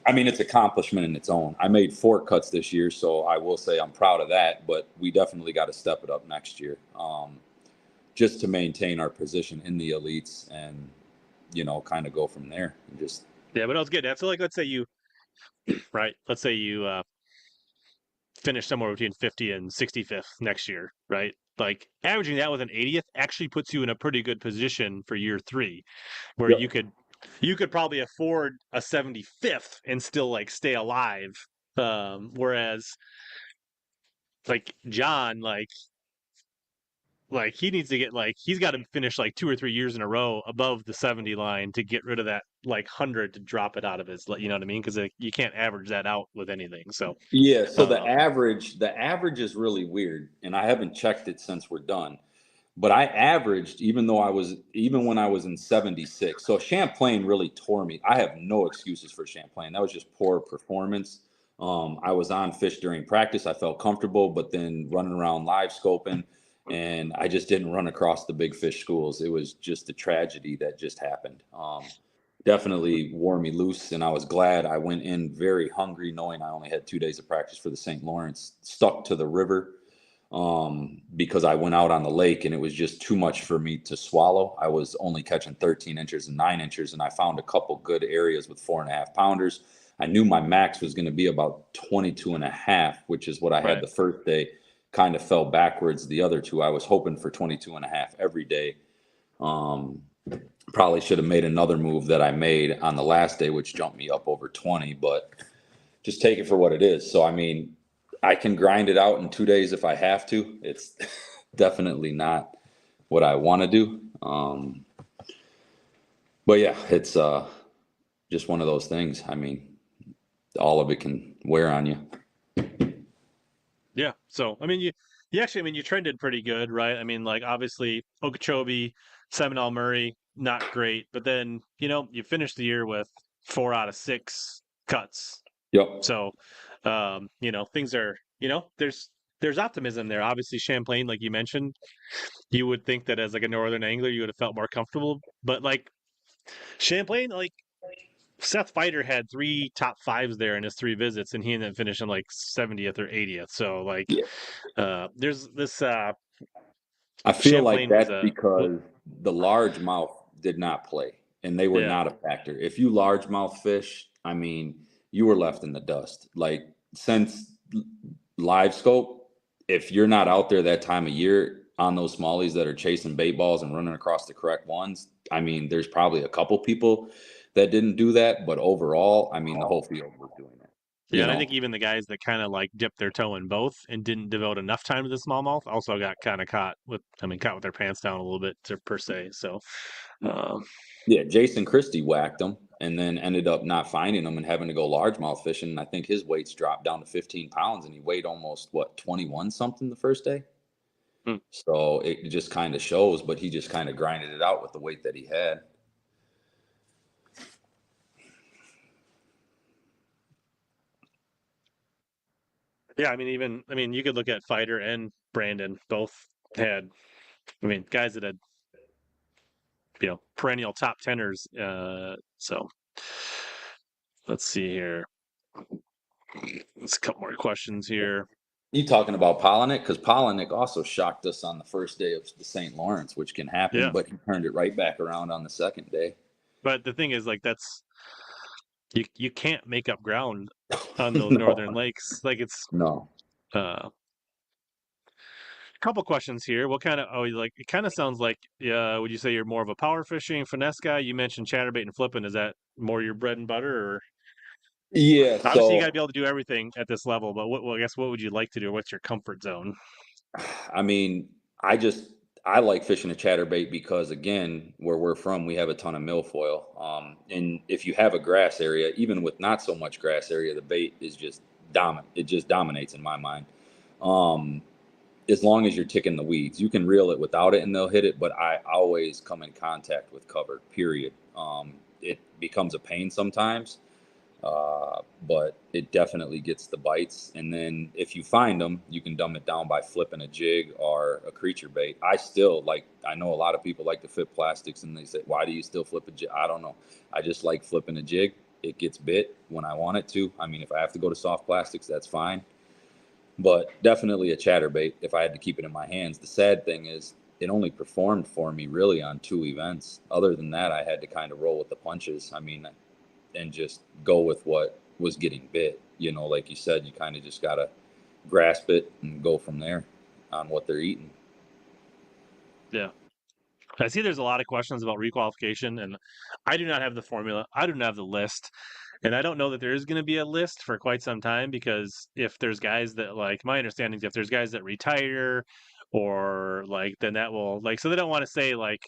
Speaker 2: I mean, it's accomplishment in its own. I made 4 cuts this year, so I will say I'm proud of that, but we definitely got to step it up next year, just to maintain our position in the elites and, kind of go from there and just,
Speaker 1: Yeah, but I was getting at. So like, let's say you right, let's say you finish somewhere between 50 and 65th next year, right? Like averaging that with an 80th actually puts you in a pretty good position for year 3, where
Speaker 2: yep.
Speaker 1: you could probably afford a 75th and still like stay alive. Whereas like John, like he needs to get like he's got to finish like 2 or 3 years in a row above the 70 line to get rid of that like 100 to drop it out of his, you know what I mean? Because you can't average that out with anything. So
Speaker 2: Yeah, so the
Speaker 1: um,
Speaker 2: average, the average is really weird, and I haven't checked it since we're done. But I averaged, even when I was in 76. So Champlain really tore me. I have no excuses for Champlain. That was just poor performance. I was on fish during practice. I felt comfortable, but then running around live scoping, and I just didn't run across the big fish schools. It was just a tragedy that just happened. Definitely wore me loose, and I was glad I went in very hungry, knowing I only had 2 days of practice for the St. Lawrence. Stuck to the river, because I went out on the lake and it was just too much for me to swallow. I was only catching 13 inches and 9 inches, and I found a couple good areas with 4.5 pounders. I knew my max was going to be about 22 and a half, which is what I had
Speaker 1: right.
Speaker 2: the first day. Kind of fell backwards the other two. I was hoping for 22 and a half every day. Um, Probably should have made another move that I made on the last day, which jumped me up over 20, but just take it for what it is. So, I mean, I can grind it out in 2 days if I have to. It's definitely not what I want to do. But yeah, it's just one of those things. I mean, all of it can wear on you.
Speaker 1: Yeah. So I mean, you actually, I mean, you trended pretty good, right? I mean, like obviously Okeechobee, Seminole, Murray, not great, but then you finished the year with 4 out of 6 cuts.
Speaker 2: Yep.
Speaker 1: So, things are, there's optimism there. Obviously, Champlain, like you mentioned, you would think that as like a northern angler, you would have felt more comfortable, but like Champlain, like Seth Feider had 3 top 5s there in his 3 visits, and he ended up finishing like 70th or 80th. So like,
Speaker 2: Yeah.
Speaker 1: there's this
Speaker 2: I feel like
Speaker 1: Champlain was
Speaker 2: that's
Speaker 1: a well,
Speaker 2: because the largemouth did not play and they were
Speaker 1: yeah,
Speaker 2: not a factor. If you largemouth fish, I mean, you were left in the dust. Like since live scope, if you're not out there that time of year on those smallies that are chasing bait balls and running across the correct ones, I mean, there's probably a couple people that didn't do that, but overall, I mean, the whole field was doing it.
Speaker 1: yeah,
Speaker 2: You
Speaker 1: and I
Speaker 2: know,
Speaker 1: think even the guys that kind of like dipped their toe in both and didn't devote enough time to the smallmouth also got kind of caught with their pants down a little bit per se. So, um,
Speaker 2: yeah, Jason Christie whacked them and then ended up not finding them and having to go largemouth fishing. And I think his weights dropped down to 15 pounds and he weighed almost, what, 21 something the first day.
Speaker 1: hmm.
Speaker 2: So it just kind of shows, but he just kind of grinded it out with the weight that he had.
Speaker 1: Yeah, I mean, you could look at Fighter and Brandon both had, I mean, guys that had perennial top teners. So let's see here. Let's a couple more questions here.
Speaker 2: You talking about Polinick? Because Polinick also shocked us on the first day of the St. Lawrence, which can happen,
Speaker 1: Yeah,
Speaker 2: but he turned it right back around on the second day.
Speaker 1: but the thing is, like, that's you can't make up ground on those
Speaker 2: No,
Speaker 1: northern lakes. Like it's
Speaker 2: no.
Speaker 1: a couple questions here. What kind of like it kind of sounds like would you say you're more of a power fishing finesse guy? You mentioned chatterbait and flipping. Is that more your bread and butter or
Speaker 2: Yeah,
Speaker 1: Obviously, you got to
Speaker 2: so
Speaker 1: be able to do everything at this level. But I guess what would you like to do? What's your comfort zone?
Speaker 2: I mean, I just I like fishing a chatterbait because again, where we're from, we have a ton of milfoil. And if you have a grass area, even with not so much grass area, the bait is just dominant. It just dominates in my mind. Um, as long as you're ticking the weeds, you can reel it without it and they'll hit it. But I always come in contact with cover. Period. It becomes a pain sometimes, but it definitely gets the bites. And then if you find them, you can dumb it down by flipping a jig or a creature bait. I still like, I know a lot of people like to flip plastics and they say, why do you still flip a jig? I don't know. I just like flipping a jig. It gets bit when I want it to. I mean, if I have to go to soft plastics, that's fine. But definitely a chatterbait if I had to keep it in my hands. The sad thing is, it only performed for me really on 2 events. Other than that, I had to kind of roll with the punches. I mean, and just go with what was getting bit. You know, like you said, you kind of just got to grasp it and go from there on what they're eating.
Speaker 1: Yeah. I see there's a lot of questions about requalification, and I do not have the formula. I do not have the list. And I don't know that there is going to be a list for quite some time because if there's guys that like, my understanding is if there's guys that retire or like, then that will like, so they don't want to say like,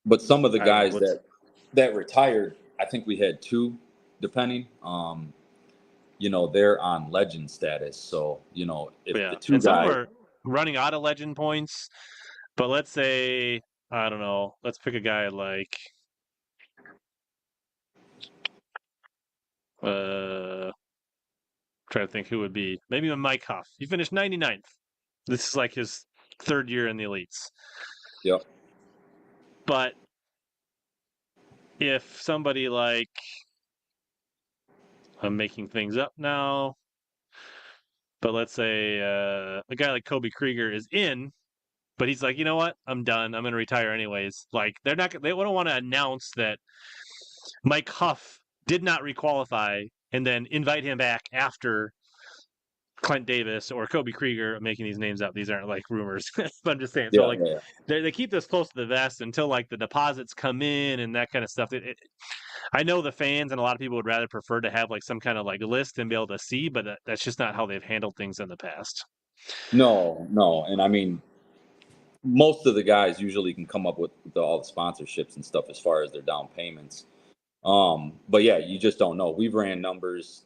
Speaker 2: But some of the
Speaker 1: I don't know,
Speaker 2: guys
Speaker 1: what's,
Speaker 2: that retired, I think we had two, depending. You know, they're on legend status. So, you know, if the
Speaker 1: yeah.
Speaker 2: two
Speaker 1: And some of them
Speaker 2: guys,
Speaker 1: are running out of legend points, but let's say, I don't know, let's pick a guy like, trying to think who would be maybe a Mike Huff. He finished 99th. This is like his third year in the elites.
Speaker 2: yep,
Speaker 1: But if somebody like, I'm making things up now, but let's say a guy like Kobe Krieger is in, but he's like, you know what, I'm done. I'm going to retire anyways. Like they don't want to announce that Mike Huff did not requalify and then invite him back after Clint Davis or Kobe Krieger. I'm making these names up. These aren't like rumors, but I'm just saying. So
Speaker 2: yeah,
Speaker 1: like
Speaker 2: yeah.
Speaker 1: they keep this close to the vest until like the deposits come in and that kind of stuff. I know the fans and a lot of people would rather prefer to have like some kind of like list and be able to see, but that's just not how they've handled things in the past.
Speaker 2: No, no. And I mean, most of the guys usually can come up with all the sponsorships and stuff as far as their down payments. But yeah, you just don't know. We've ran numbers,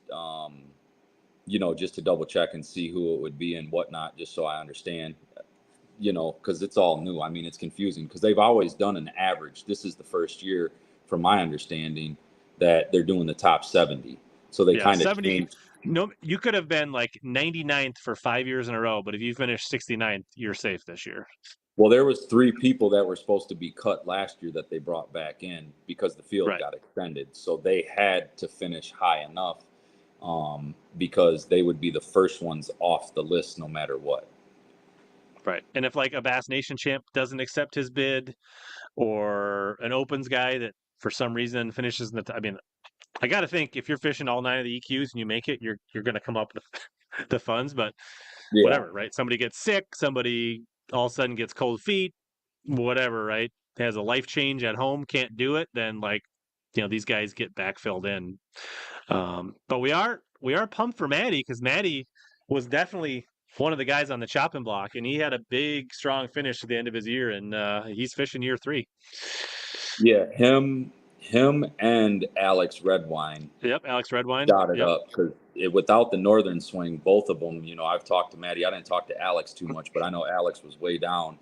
Speaker 2: you know, just to double check and see who it would be and whatnot, just so I understand, you know, because it's all new. I mean, it's confusing because they've always done an average. This is the first year, from my understanding, that they're doing the top 70. So they
Speaker 1: Yeah,
Speaker 2: kind of
Speaker 1: 70.
Speaker 2: changed.
Speaker 1: No, you could have been like 99th for 5 years in a row, but if you finish 69th, you're safe this year.
Speaker 2: Well, there was three people that were supposed to be cut last year that they brought back in because the field
Speaker 1: Right.
Speaker 2: got extended. So they had to finish high enough, because they would be the first ones off the list no matter what.
Speaker 1: Right. And if like a Bass Nation champ doesn't accept his bid or an opens guy that for some reason finishes in I mean, I got to think if you're fishing all nine of the EQs and you make it, you're going to come up with the funds, but
Speaker 2: Yeah.
Speaker 1: whatever, right? Somebody gets sick, somebody all of a sudden gets cold feet, whatever, right? Has a life change at home, can't do it, then like, these guys get backfilled in. But we are pumped for Maddie because Maddie was definitely one of the guys on the chopping block, and he had a big, strong finish at the end of his year, and he's fishing year three.
Speaker 2: Yeah. Him and Alex Redwine
Speaker 1: Yep, Alex Redwine.
Speaker 2: shot it
Speaker 1: Yep.
Speaker 2: up because without the northern swing, both of them, you know, I've talked to Maddie. I didn't talk to Alex too much, but I know Alex was way down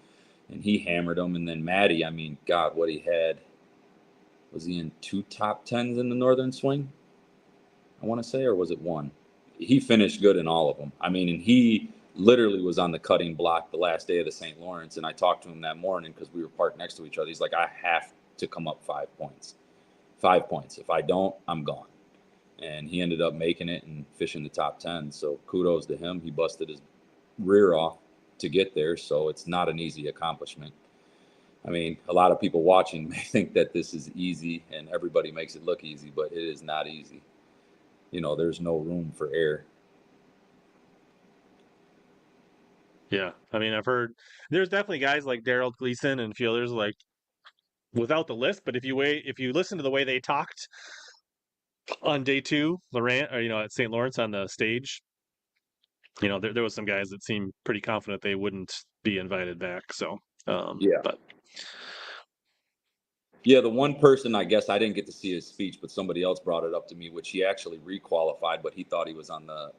Speaker 2: and he hammered them. And then Maddie, I mean, God, what he had, was he in two top tens in the northern swing? I want to say, or was it one? He finished good in all of them. I mean, and he literally was on the cutting block the last day of the St. Lawrence. And I talked to him that morning because we were parked next to each other. He's like, I have to come up 5 points. 5 points. If I don't, I'm gone. And he ended up making it and fishing the top 10. So kudos to him. He busted his rear off to get there. So it's not an easy accomplishment. I mean, a lot of people watching may think that this is easy and everybody makes it look easy, but it is not easy. You know, there's no room for error.
Speaker 1: Yeah. I mean, I've heard there's definitely guys like Daryl Gleason and a few others like without the list, but if you listen to the way they talked on day two, Laurent, or at St. Lawrence on the stage, there was some guys that seemed pretty confident they wouldn't be invited back. So,
Speaker 2: Yeah.
Speaker 1: but
Speaker 2: Yeah, the one person, I guess I didn't get to see his speech, but somebody else brought it up to me, which he actually requalified, but he thought he was on the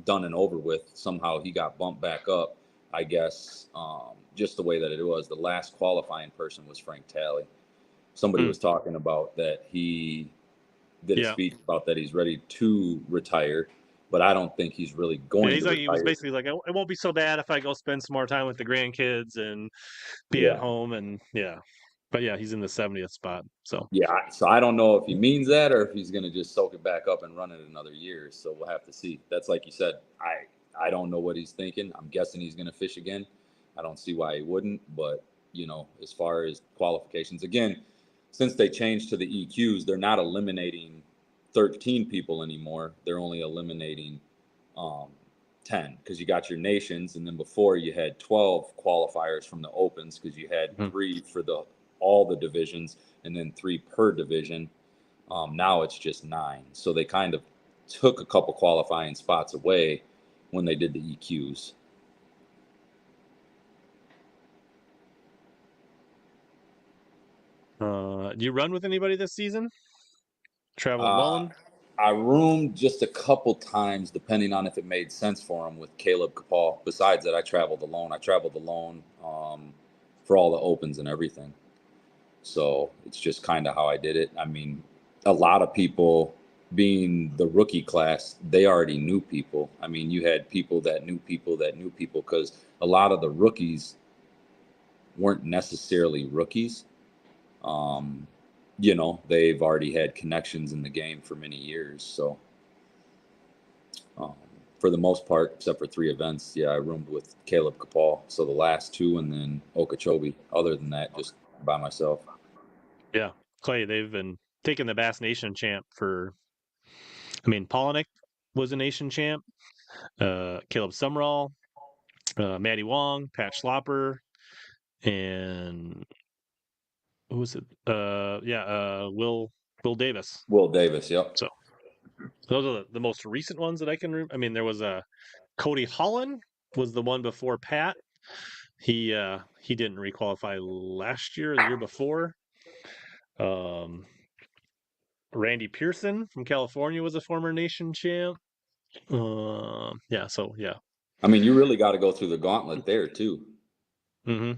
Speaker 2: done and over with. Somehow he got bumped back up, I guess. Just the way that it was. The last qualifying person was Frank Talley. Somebody was talking about that he did a
Speaker 1: yeah.
Speaker 2: speech about that he's ready to retire, but I don't think he's really
Speaker 1: Yeah,
Speaker 2: going
Speaker 1: he's
Speaker 2: to
Speaker 1: like, he was
Speaker 2: retire.
Speaker 1: basically like, it won't be so bad if I go spend some more time with the grandkids and be at
Speaker 2: Yeah.
Speaker 1: home. And yeah, but yeah, he's in the 70th spot. So,
Speaker 2: Yeah, so I don't know if he means that or if he's going to just soak it back up and run it another year. So we'll have to see. That's like you said. I don't know what he's thinking. I'm guessing he's going to fish again. I don't see why he wouldn't. But as far as qualifications, again, since they changed to the EQs, they're not eliminating 13 people anymore. They're only eliminating um, 10 because you got your nations, and then before you had 12 qualifiers from the opens because you had
Speaker 1: mhm.
Speaker 2: 3 for all the divisions and then 3 per division. Now it's just 9, so they kind of took a couple qualifying spots away when they did the EQs.
Speaker 1: Do you run with anybody this season? Travel
Speaker 2: Uh,
Speaker 1: alone?
Speaker 2: I roomed just a couple times, depending on if it made sense for him with Caleb Kapal. Besides that, I traveled alone. For all the opens and everything. So it's just kind of how I did it. I mean, a lot of people being the rookie class, they already knew people. I mean, you had people that knew people that knew people because a lot of the rookies weren't necessarily rookies. Um, they've already had connections in the game for many years. So um, for the most part, except for 3 events, yeah, I roomed with Caleb Kapal. So the last 2 and then Okeechobee. Other than that, just by myself.
Speaker 1: Yeah. Clay, they've been taking the Bass Nation champ I mean, Polinick was a nation champ, Caleb Sumrall, Matty Wong, Pat Schlopper, and who was it? Will Davis.
Speaker 2: Will Davis, yep.
Speaker 1: So those are the most recent ones that I can remember. I mean, there was Cody Holland was the one before Pat. He didn't requalify last year or the year before. Um, Randy Pearson from California was a former nation champ. Yeah, so yeah.
Speaker 2: I mean, you really got to go through the gauntlet there too.
Speaker 1: Hmm.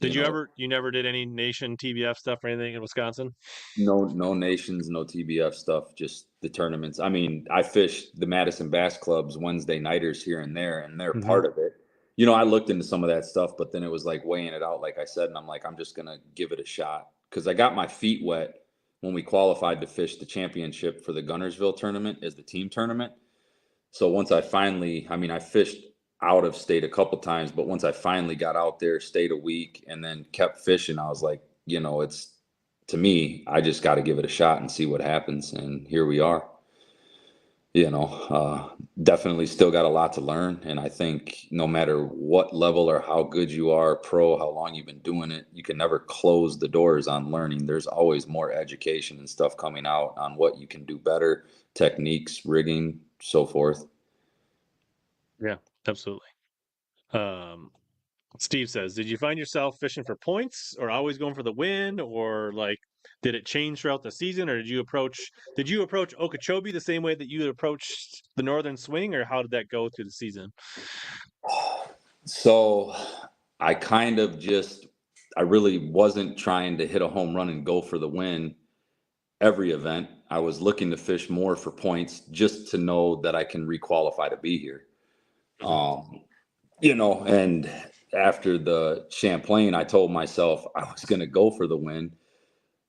Speaker 2: You know,
Speaker 1: You never did any nation TBF stuff or anything in Wisconsin?
Speaker 2: no nations, no TBF stuff, just the tournaments. I mean, I fished the Madison Bass Club's Wednesday nighters here and there, and they're
Speaker 1: Hmm.
Speaker 2: part of it. I looked into some of that stuff, but then it was like weighing it out, like I said, and I'm like, I'm just gonna give it a shot because I got my feet wet when we qualified to fish the championship for the Gunnersville tournament as the team tournament. So once I fished out of state a couple times, but once I finally got out there, stayed a week, and then kept fishing, I was like, it's to me, I just got to give it a shot and see what happens. And here we are. Definitely still got a lot to learn. And I think no matter what level or how good you are, pro, how long you've been doing it, you can never close the doors on learning. There's always more education and stuff coming out on what you can do better, techniques, rigging, so forth.
Speaker 1: Yeah, absolutely. Um, Steve says, did you find yourself fishing for points or always going for the win, or like did it change throughout the season, or did you approach Okeechobee the same way that you approached the Northern Swing, or how did that go through the season?
Speaker 2: So I kind of I really wasn't trying to hit a home run and go for the win every event. I was looking to fish more for points just to know that I can requalify to be here.
Speaker 1: Mhm.
Speaker 2: Um, and after the Champlain, I told myself I was going to go for the win.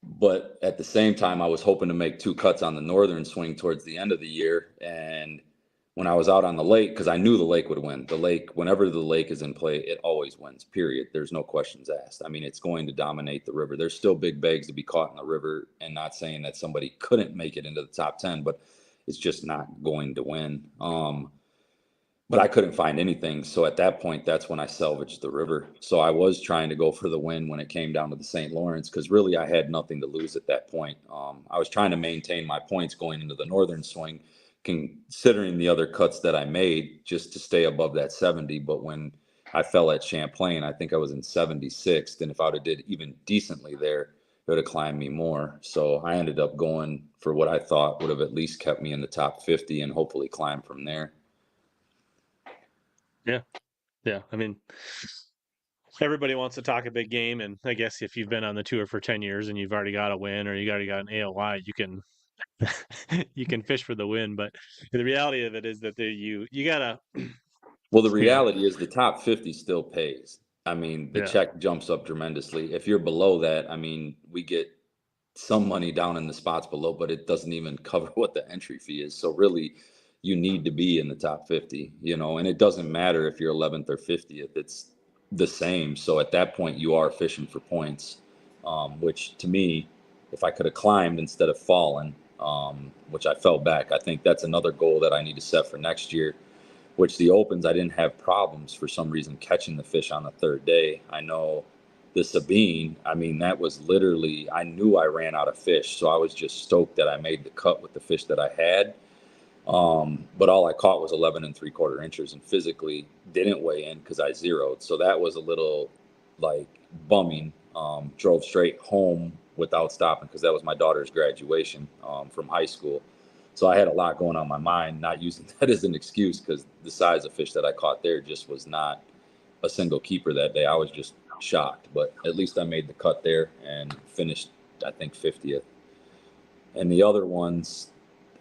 Speaker 2: But at the same time, I was hoping to make 2 cuts on the northern swing towards the end of the year. And when I was out on the lake, because I knew the lake would win. The lake, whenever the lake is in play, it always wins, period. There's no questions asked. I mean, it's going to dominate the river. There's still big bags to be caught in the river, and not saying that somebody couldn't make it into the top 10, but it's just not going to win. but I couldn't find anything. So at that point, that's when I salvaged the river. So I was trying to go for the win when it came down to the St. Lawrence, because really I had nothing to lose at that point. I was trying to maintain my points going into the northern swing, considering the other cuts that I made just to stay above that 70. But when I fell at Champlain, I think I was in 76th. And if I would have did even decently there, it would have climbed me more. So I ended up going for what I thought would have at least kept me in the top 50 and hopefully climb from there.
Speaker 1: Yeah. Yeah. I mean, everybody wants to talk a big game, and I guess if you've been on the tour for 10 years and you've already got a win or you already got an AOY, you can you can fish for the win. But the reality of it is that you gotta,
Speaker 2: Well, the
Speaker 1: you know,
Speaker 2: reality is the top 50 still pays. I mean, the
Speaker 1: yeah,
Speaker 2: check jumps up tremendously. If you're below that, I mean, we get some money down in the spots below, but it doesn't even cover what the entry fee is. So really, you need to be in the top 50, and it doesn't matter if you're 11th or 50th, it's the same. So at that point, you are fishing for points, which to me, if I could have climbed instead of fallen, which I fell back, I think that's another goal that I need to set for next year, which the opens, I didn't have problems for some reason catching the fish on the third day. I know the Sabine, I mean, that was literally, I knew I ran out of fish. So I was just stoked that I made the cut with the fish that I had. But all I caught was 11 3/4 inches and physically didn't weigh in because I zeroed. So that was a little like bumming. Drove straight home without stopping because that was my daughter's graduation from high school. So I had a lot going on in my mind, not using that as an excuse because the size of fish that I caught there just was not a single keeper that day. I was just shocked, but at least I made the cut there and finished, I think, 50th. And the other ones,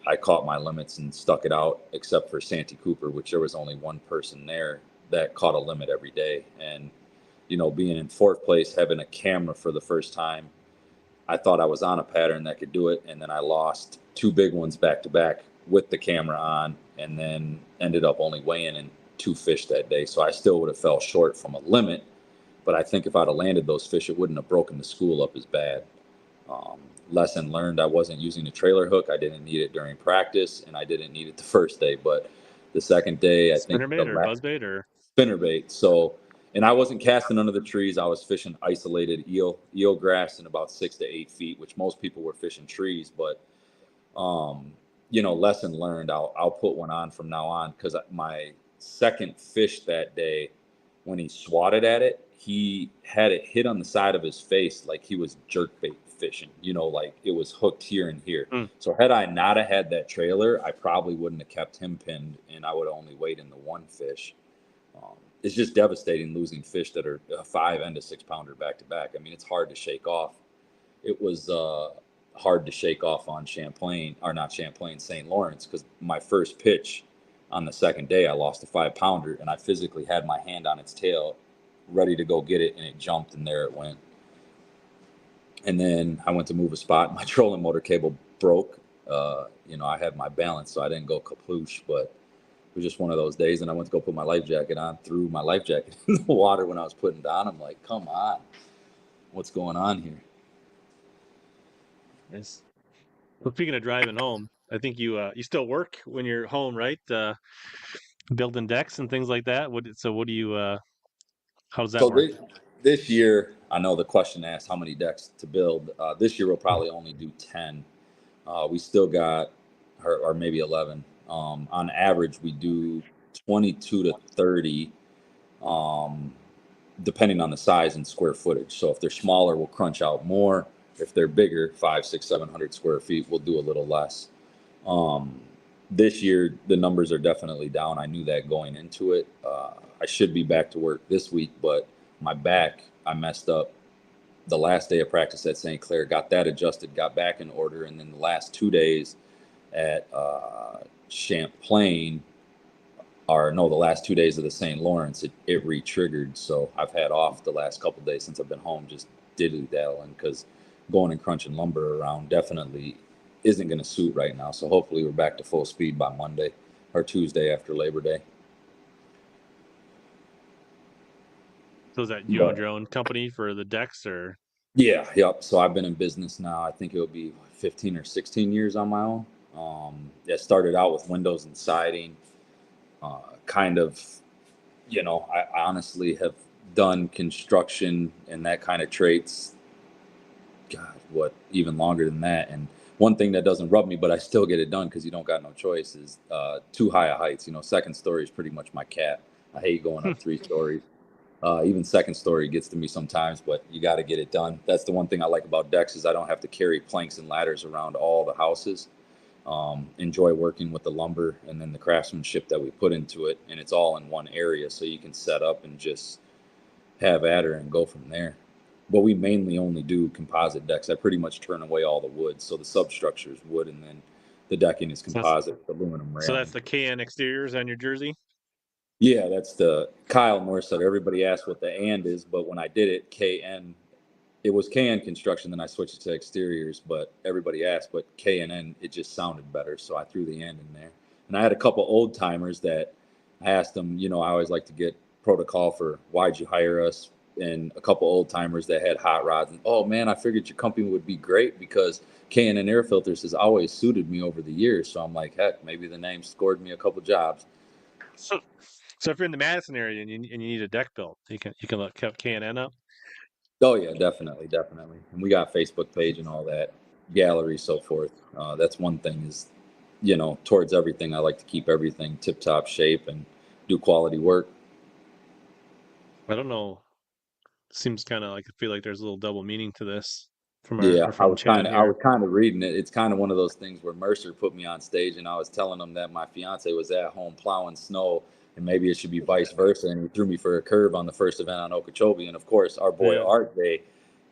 Speaker 2: I caught my limits and stuck it out, except for Santee Cooper, which there was only one person there that caught a limit every day. And, being in fourth place, having a camera for the first time, I thought I was on a pattern that could do it. And then I lost two big ones back to back with the camera on, and then ended up only weighing in two fish that day. So I still would have fell short from a limit. But I think if I'd have landed those fish, it wouldn't have broken the school up as bad. Um, Lesson learned, I wasn't using a trailer hook. I didn't need it during practice, and I didn't need it the first day. But the second day, I think the
Speaker 1: spinnerbait or
Speaker 2: last
Speaker 1: buzzbait or
Speaker 2: spinnerbait. So, and I wasn't casting under the trees. I was fishing isolated eel grass in about 6 to 8 feet, which most people were fishing trees. But lesson learned. I'll put one on from now on because my second fish that day, when he swatted at it, he had it hit on the side of his face like he was jerkbait fishing. Like it was hooked here and here.
Speaker 1: mm,
Speaker 2: So had I not have had that trailer, I probably wouldn't have kept him pinned, and I would have only weighed in the one fish. It's just devastating losing fish that are a 5 and a 6 pounder back to back. I mean, it's hard to shake off. It was hard to shake off on Champlain, or not Champlain, St. Lawrence, because my first pitch on the second day, I lost a 5 pounder, and I physically had my hand on its tail, ready to go get it, and it jumped, and there it went. And then I went to move a spot. My trolling motor cable broke. I had my balance, so I didn't go kaploosh, but it was just one of those days. And I went to go put my life jacket on, threw my life jacket in the water when I was putting down. I'm like, come on, what's going on here?
Speaker 1: nice. Well, speaking of driving home, I think you still work when you're home, right? Building decks and things like that. What do you how does that
Speaker 2: So
Speaker 1: work?
Speaker 2: this year, I know the question asked how many decks to build. This year, we'll probably only do 10. We still got, or maybe 11. On average, we do 22 to 30, um, depending on the size and square footage. So if they're smaller, we'll crunch out more. If they're bigger, 5, 6, 700 square feet, we'll do a little less. Um, this year, the numbers are definitely down. I knew that going into it. I should be back to work this week, but my back, I messed up the last day of practice at St. Clair, got that adjusted, got back in order. And then the last 2 days at Champlain, or no, the last 2 days of the St. Lawrence, it re-triggered. So I've had off the last couple of days since I've been home, just diddly-daddling, because going and crunching lumber around definitely isn't going to suit right now. So hopefully we're back to full speed by Monday or Tuesday after Labor Day.
Speaker 1: So is that you own
Speaker 2: But
Speaker 1: your own company for the decks or
Speaker 2: yeah, yep. So I've been in business now. I think it'll be 15 or 16 years on my own. It started out with windows and siding. Kind of, I honestly have done construction and that kind of traits, God, what, even longer than that. And one thing that doesn't rub me, but I still get it done because you don't got no choice, is too high a heights. Second story is pretty much my cat. I hate going up 3 stories. Even second story gets to me sometimes, but you got to get it done. That's the one thing I like about decks, is I don't have to carry planks and ladders around all the houses. Enjoy working with the lumber and then the craftsmanship that we put into it, and it's all in one area, so you can set up and just have at her and go from there. But we mainly only do composite decks. I pretty much turn away all the wood, so the substructure is wood, and then the decking is
Speaker 1: So that's
Speaker 2: composite with aluminum
Speaker 1: so
Speaker 2: railing.
Speaker 1: that's the KN exteriors on your jersey.
Speaker 2: Yeah, that's the Kyle Norsetter. Everybody asks what the and is, but when I did it, KN, it was KN construction. Then I switched it to exteriors, but everybody asked, but KNN, it just sounded better, so I threw the and in there. And I had a couple old timers that I asked them. I always like to get protocol for why'd you hire us, and a couple old timers that had hot rods. And oh man, I figured your company would be great because KNN air filters has always suited me over the years. So I'm like, heck, maybe the name scored me a couple jobs.
Speaker 1: So so if you're in the Madison area and you need a deck built, you can look up KN up.
Speaker 2: Oh yeah, definitely, definitely. And we got Facebook page and all that, gallery, so forth. That's one thing is, towards everything, I like to keep everything tip top shape and do quality work.
Speaker 1: I don't know. Seems kind of like I feel like there's a little double meaning to this from
Speaker 2: Yeah,
Speaker 1: our friend Chad
Speaker 2: I
Speaker 1: here.
Speaker 2: was kind of reading it. It's kind of one of those things where Mercer put me on stage, and I was telling him that my fiance was at home plowing snow, and maybe it should be vice versa. And he threw me for a curve on the first event on Okeechobee. And of course, our boy
Speaker 1: Yeah.
Speaker 2: RJ,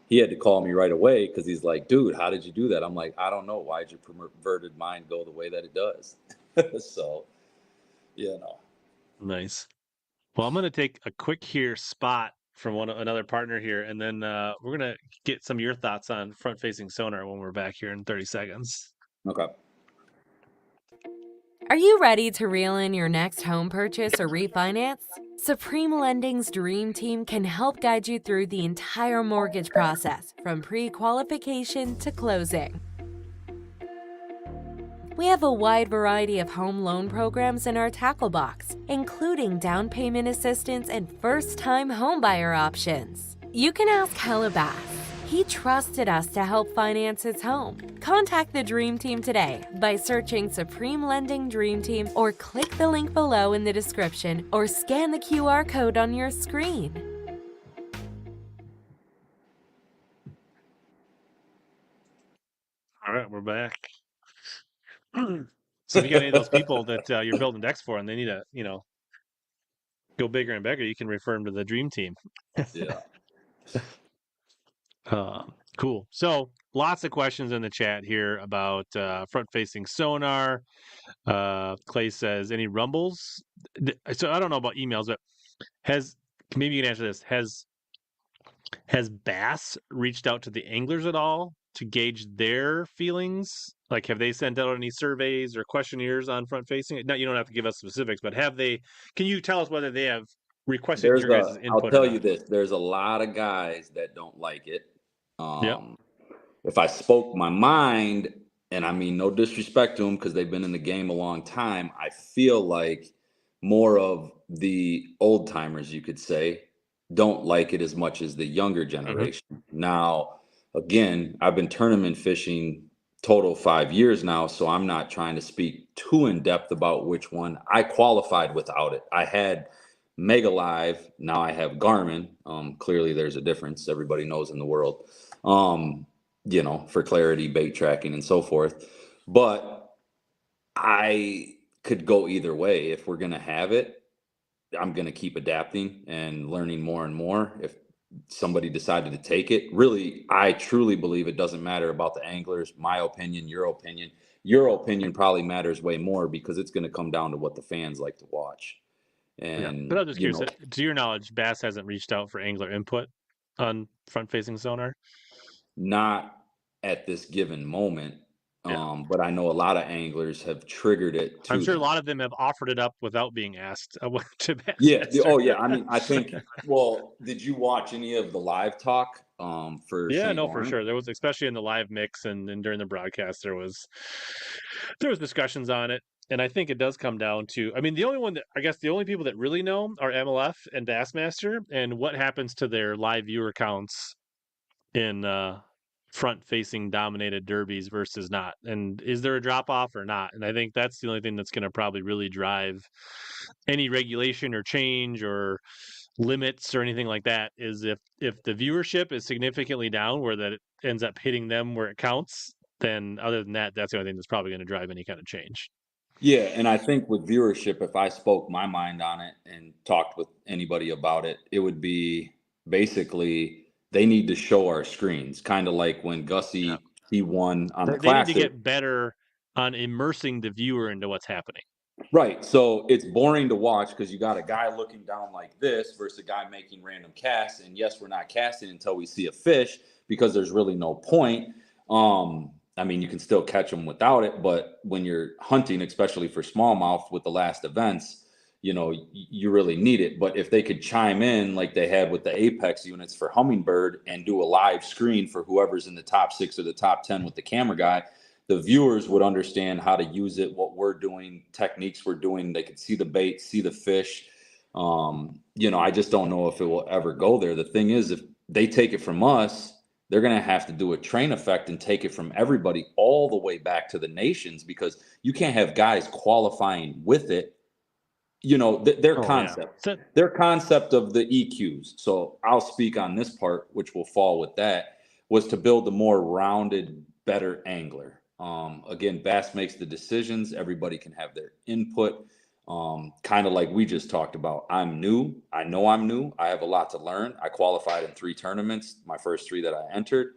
Speaker 2: he had to call me right away because he's like, "Dude, how did you do that?" I'm like, "I don't know. Why'd your perverted mind go the way that it does?" So, you know,
Speaker 1: Nice. Well, I'm gonna take a quick here spot from another partner here, and then we're gonna get some of your thoughts on front-facing sonar when we're back here in 30 seconds.
Speaker 2: okay.
Speaker 3: Are you ready to reel in your next home purchase or refinance? Supreme Lending's Dream Team can help guide you through the entire mortgage process, from pre-qualification to closing. We have a wide variety of home loan programs in our tackle box, including down payment assistance and first-time homebuyer options. You can ask HellaBass. He trusted us to help finance his home. Contact the Dream Team today by searching Supreme Lending Dream Team, or click the link below in the description, or scan the QR code on your screen.
Speaker 1: All right, we're back. So if you got any of those people that you're building decks for, and they need to, go bigger and bigger, you can refer them to the Dream Team.
Speaker 2: Yeah.
Speaker 1: Uh, cool. So lots of questions in the chat here about front-facing sonar. Clay says, any rumbles? So I don't know about emails, but has maybe you can answer this. Has Bass reached out to the anglers at all to gauge their feelings? Like, have they sent out any surveys or questionnaires on front facing? No, you don't have to give us specifics, but have they? Can you tell us whether they have requested your guys'
Speaker 2: I'll
Speaker 1: input or
Speaker 2: tell you
Speaker 1: not?
Speaker 2: this, there's a lot of guys that don't like it.
Speaker 1: Yep.
Speaker 2: Um, if I spoke my mind, and I mean no disrespect to them because they've been in the game a long time, I feel like more of the old timers, you could say, don't like it as much as the younger
Speaker 1: Hmm.
Speaker 2: generation. Now, again, I've been tournament fishing total 5 years now, so I'm not trying to speak too in depth about which one. I qualified without it. I had Mega Live, now I have Garmin. Clearly, there's a difference. Everybody knows in the world. Um, for clarity, bait tracking, and so forth. But I could go either way. If we're going to have it, I'm going to keep adapting and learning more and more. If somebody decided to take it, really, I truly believe it doesn't matter about the anglers, my opinion, your opinion. Your opinion probably matters way more because it's going to come down to what the fans like to watch.
Speaker 1: Yeah. But
Speaker 2: And,
Speaker 1: I'm just curious. To your knowledge, Bass hasn't reached out for angler input on front facing sonar.
Speaker 2: not at this given moment.
Speaker 1: Yeah.
Speaker 2: But I know a lot of anglers have triggered it
Speaker 1: I'm
Speaker 2: to
Speaker 1: sure a
Speaker 2: them.
Speaker 1: lot of them have offered it up without being asked to
Speaker 2: Yeah.
Speaker 1: Bassmaster.
Speaker 2: Oh, yeah. I mean, I think. Well, did you watch any of the live talk for
Speaker 1: Yeah,
Speaker 2: St.
Speaker 1: no, for
Speaker 2: Lawrence?
Speaker 1: sure. There was, especially in the live mix and during the broadcast, there was discussions on it. and I think it does come down to, I mean, the only people that really know are MLF and Bassmaster, and what happens to their live viewer counts in front-facing dominated derbies versus not, and is there a drop-off or not? And I think that's the only thing that's going to probably really drive any regulation or change or limits or anything like that. Is if the viewership is significantly down, where that it ends up hitting them where it counts, then other than that, that's the only thing that's probably going to drive any kind of change.
Speaker 2: Yeah, and I think with viewership, if I spoke my mind on it and talked with anybody about it, it would be basically they need to show our screens, kind of like when
Speaker 1: Yeah.
Speaker 2: Gussie he won on the
Speaker 1: They need to
Speaker 2: Classic.
Speaker 1: get better on immersing the viewer into what's happening.
Speaker 2: Right. So it's boring to watch because you got a guy looking down like this versus a guy making random casts. And yes, we're not casting until we see a fish because there's really no point. I mean, you can still catch them without it, but when you're hunting, especially for smallmouth with the last events, you know, you really need it. But if they could chime in like they had with the Apex units for Hummingbird and do a live screen for whoever's in the top 6 or the top 10 with the camera guy, the viewers would understand how to use it, what we're doing, techniques we're doing. They could see the bait, see the fish. You know, I just don't know if it will ever go there. The thing is, if they take it from us, they're going to have to do a train effect and take it from everybody all the way back to the nations, because you can't have guys qualifying with it. You know, their concept,
Speaker 1: So,
Speaker 2: their concept of the EQs. So I'll speak on this part, which will fall with that, was to build a more rounded, better angler. Again, Bass makes the decisions. Everybody can have their input. Kind of like we just talked about. I'm new. I know I'm new. I have a lot to learn. I qualified in 3 tournaments, my first 3 that I entered.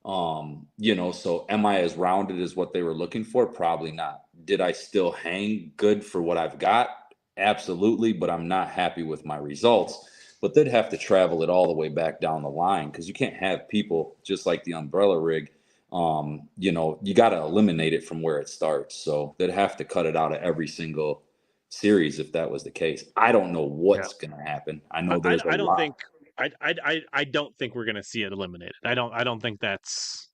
Speaker 2: You know, so am I as rounded as what they were looking for? Probably not. Did I still hang good for what I've got? Absolutely, but I'm not happy with my results. But they'd have to travel it all the way back down the line, because you can't have people just like the umbrella rig. You know, you got to eliminate it from where it starts. So they'd have to cut it out of every single series if that was the case. I don't know what's going to happen. I know there's a
Speaker 1: I don't
Speaker 2: lot.
Speaker 1: think I don't think we're going to see it eliminated. I don't think that's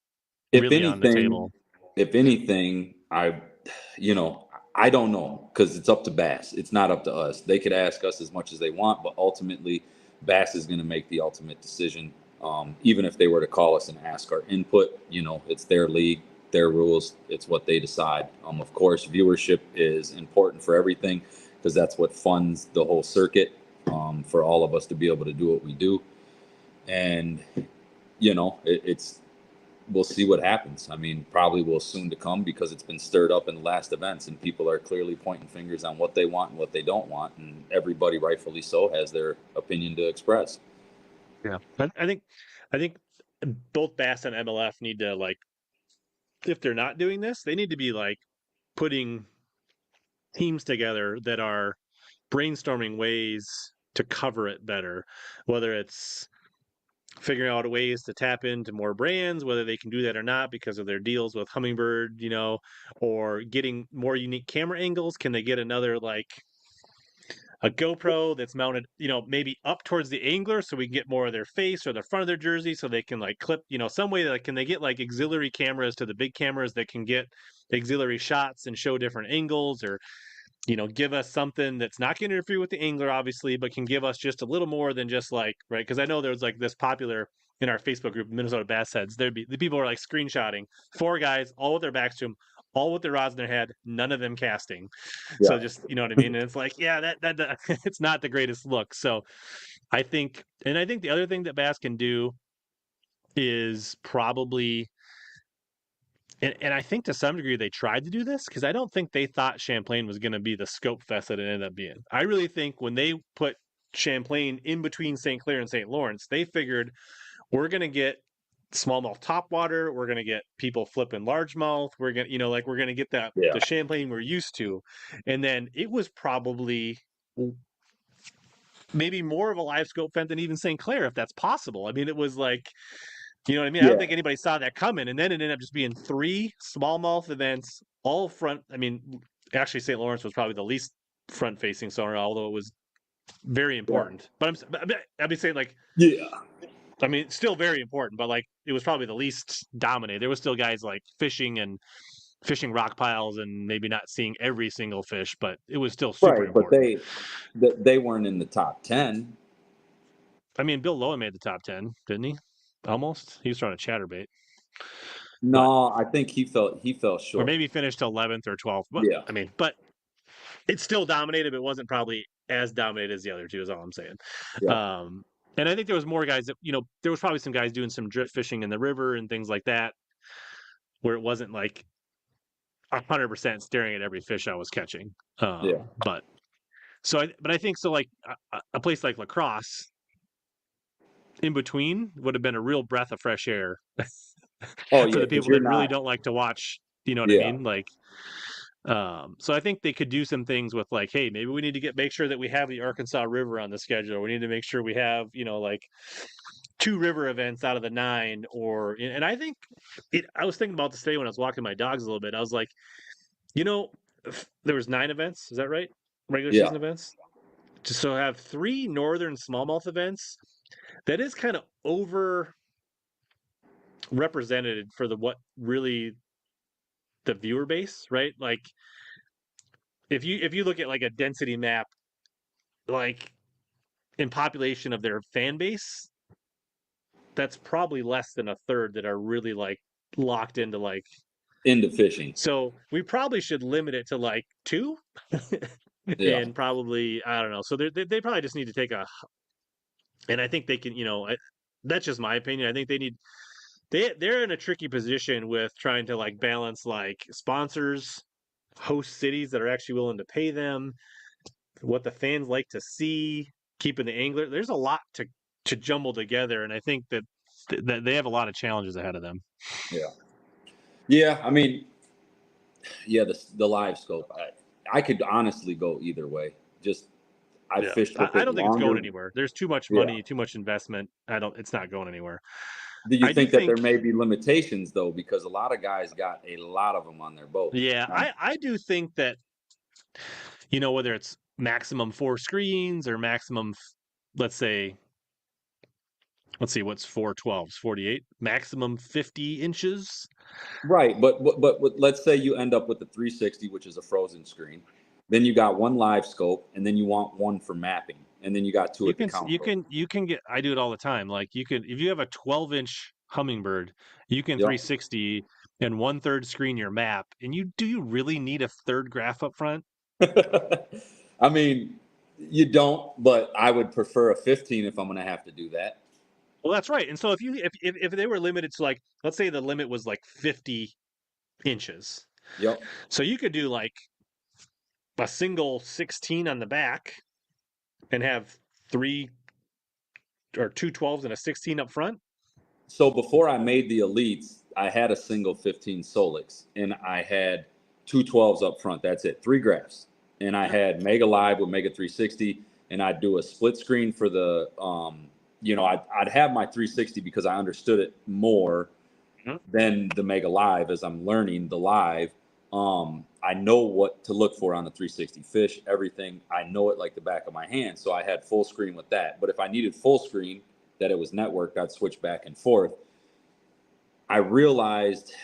Speaker 2: If
Speaker 1: really on the
Speaker 2: anything,
Speaker 1: table.
Speaker 2: if anything, you know, I don't know, because it's up to Bass. It's not up to us. They could ask us as much as they want, but ultimately, Bass is going to make the ultimate decision. Even if they were to call us and ask our input, you know, it's their league, their rules. It's what they decide. Of course, viewership is important for everything, because that's what funds the whole circuit, for all of us to be able to do what we do. And, you know, it's we'll see what happens. I mean, probably will soon to come, because it's been stirred up in the last events, and people are clearly pointing fingers on what they want and what they don't want, and everybody, rightfully so, has their opinion to express.
Speaker 1: Yeah, I think both Bass and MLF need to, like, if they're not doing this, they need to be like putting teams together that are brainstorming ways to cover it better, whether it's figuring out ways to tap into more brands, whether they can do that or not because of their deals with Hummingbird, you know, or getting more unique camera angles. Can they get another, like, a GoPro that's mounted, you know, maybe up towards the angler so we can get more of their face or the front of their jersey, so they can like clip, you know, some way that, like, can they get like auxiliary cameras to the big cameras that can get auxiliary shots and show different angles, or, you know, give us something that's not going to interfere with the angler, obviously, but can give us just a little more than just like, right? Because I know there's like this popular in our Facebook group, Minnesota Bass Heads. There'd be the people are like screenshotting 4 guys, all with their backs to them, all with their rods in their head, none of them casting.
Speaker 2: Yeah.
Speaker 1: So just, you know what I mean? And it's like, yeah, that it's not the greatest look. So I think the other thing that Bass can do is probably, and I think to some degree they tried to do this, because I don't think they thought Champlain was going to be the scope fest that it ended up being. I really think when they put Champlain in between St. Clair and St. Lawrence, they figured we're going to get smallmouth topwater, we're going to get people flipping largemouth, we're going to, you know, like, we're going to get that
Speaker 2: Yeah.
Speaker 1: the Champlain we're used to. And then it was probably maybe more of a live scope fence than even St. Clair, if that's possible. I mean, it was like, you know what I mean? I don't
Speaker 2: Yeah.
Speaker 1: think anybody saw that coming. And then it ended up just being 3 smallmouth events, all front. I mean, actually, St. Lawrence was probably the least front facing sonar, although it was very
Speaker 2: Yeah.
Speaker 1: important. But I'd be saying, like,
Speaker 2: Yeah.
Speaker 1: I mean, still very important, but like, it was probably the least dominated. There was still guys like fishing and fishing rock piles and maybe not seeing every single fish, but it was still super
Speaker 2: Right, but
Speaker 1: important.
Speaker 2: they weren't in the top 10.
Speaker 1: I mean, Bill Lowen made the top 10, didn't he? Almost. He was trying to chatterbait, but
Speaker 2: No, I think he fell
Speaker 1: or
Speaker 2: short.
Speaker 1: maybe finished 11th or 12th. But
Speaker 2: Yeah,
Speaker 1: I mean, but it still dominated, but wasn't probably as dominated as the other two. Is all I'm saying.
Speaker 2: yeah,
Speaker 1: Um, and I think there was more guys that there was probably some guys doing some drift fishing in the river and things like that, where it wasn't like 100% staring at every fish I was catching.
Speaker 2: yeah.
Speaker 1: But but I think so. Like a place like La Crosse, in between would have been a real breath of fresh air
Speaker 2: Oh
Speaker 1: for
Speaker 2: yeah,
Speaker 1: the
Speaker 2: because
Speaker 1: people
Speaker 2: you're
Speaker 1: that really
Speaker 2: not.
Speaker 1: don't like to watch. You know what I
Speaker 2: Yeah,
Speaker 1: mean? Like, so I think they could do some things with like, hey, maybe we need to make sure that we have the Arkansas River on the schedule. We need to make sure we have, like 2 river events out of the 9, and I think I was thinking about this today when I was walking my dogs a little bit. I was like, there was 9 events. Is that right? Regular
Speaker 2: yeah.
Speaker 1: season events. So have 3 northern smallmouth events. That is kind of over represented for what really the viewer base, right? Like if you look at like a density map, like in population of their fan base, that's probably less than a third that are really like locked into like.
Speaker 2: Into fishing.
Speaker 1: So we probably should limit it to like 2,
Speaker 2: Yeah,
Speaker 1: and probably I don't know. So they probably just need to take and I think they can. That's just my opinion. I think they're in a tricky position with trying to like balance like sponsors, host cities that are actually willing to pay them, what the fans like to see, keeping the angler. There's a lot to jumble together, and I think that they have a lot of challenges ahead of them.
Speaker 2: yeah, yeah. I mean, yeah. The live scope. I could honestly go either way. Just I
Speaker 1: Yeah,
Speaker 2: fished with
Speaker 1: I
Speaker 2: it
Speaker 1: don't think it's going
Speaker 2: longer.
Speaker 1: anywhere. There's too much
Speaker 2: Yeah.
Speaker 1: money, too much investment. It's not going anywher.
Speaker 2: Do you
Speaker 1: I do
Speaker 2: think that there
Speaker 1: think,
Speaker 2: may be limitations though? Because a lot of guys got a lot of them on their boats.
Speaker 1: yeah, I do think that whether it's maximum 4 screens or maximum, let's say, let's see, what's 4 12s, 48, maximum 50 inches.
Speaker 2: Right, but let's say you end up with the 360, which is a frozen screen. Then you got one live scope, and then you want one for mapping, and then you got 2
Speaker 1: You
Speaker 2: at the
Speaker 1: can
Speaker 2: console.
Speaker 1: you can get. I do it all the time. Like you can, if you have a 12-inch hummingbird, you can
Speaker 2: Yep.
Speaker 1: 360 and 1/3 screen your map. And do you really need a third graph up front?
Speaker 2: I mean, you don't, but I would prefer a 15 if I'm going to have to do that.
Speaker 1: Well, that's right. And so if they were limited to like, let's say the limit was like 50 inches,
Speaker 2: Yep.
Speaker 1: so you could do like a single 16 on the back and have 3 or 2 12s and a 16 up front.
Speaker 2: So before I made the elites, I had a single 15 Solix, and I had 2 12s up front. That's it, 3 graphs. And I had Mega Live with Mega 360, and I'd do a split screen for the, I'd have my 360 because I understood it more
Speaker 1: Mhm.
Speaker 2: than the Mega Live as I'm learning the live. I know what to look for on the 360 fish, everything. I know it like the back of my hand. So I had full screen with that. But if I needed full screen, that it was networked, I'd switch back and forth. I realized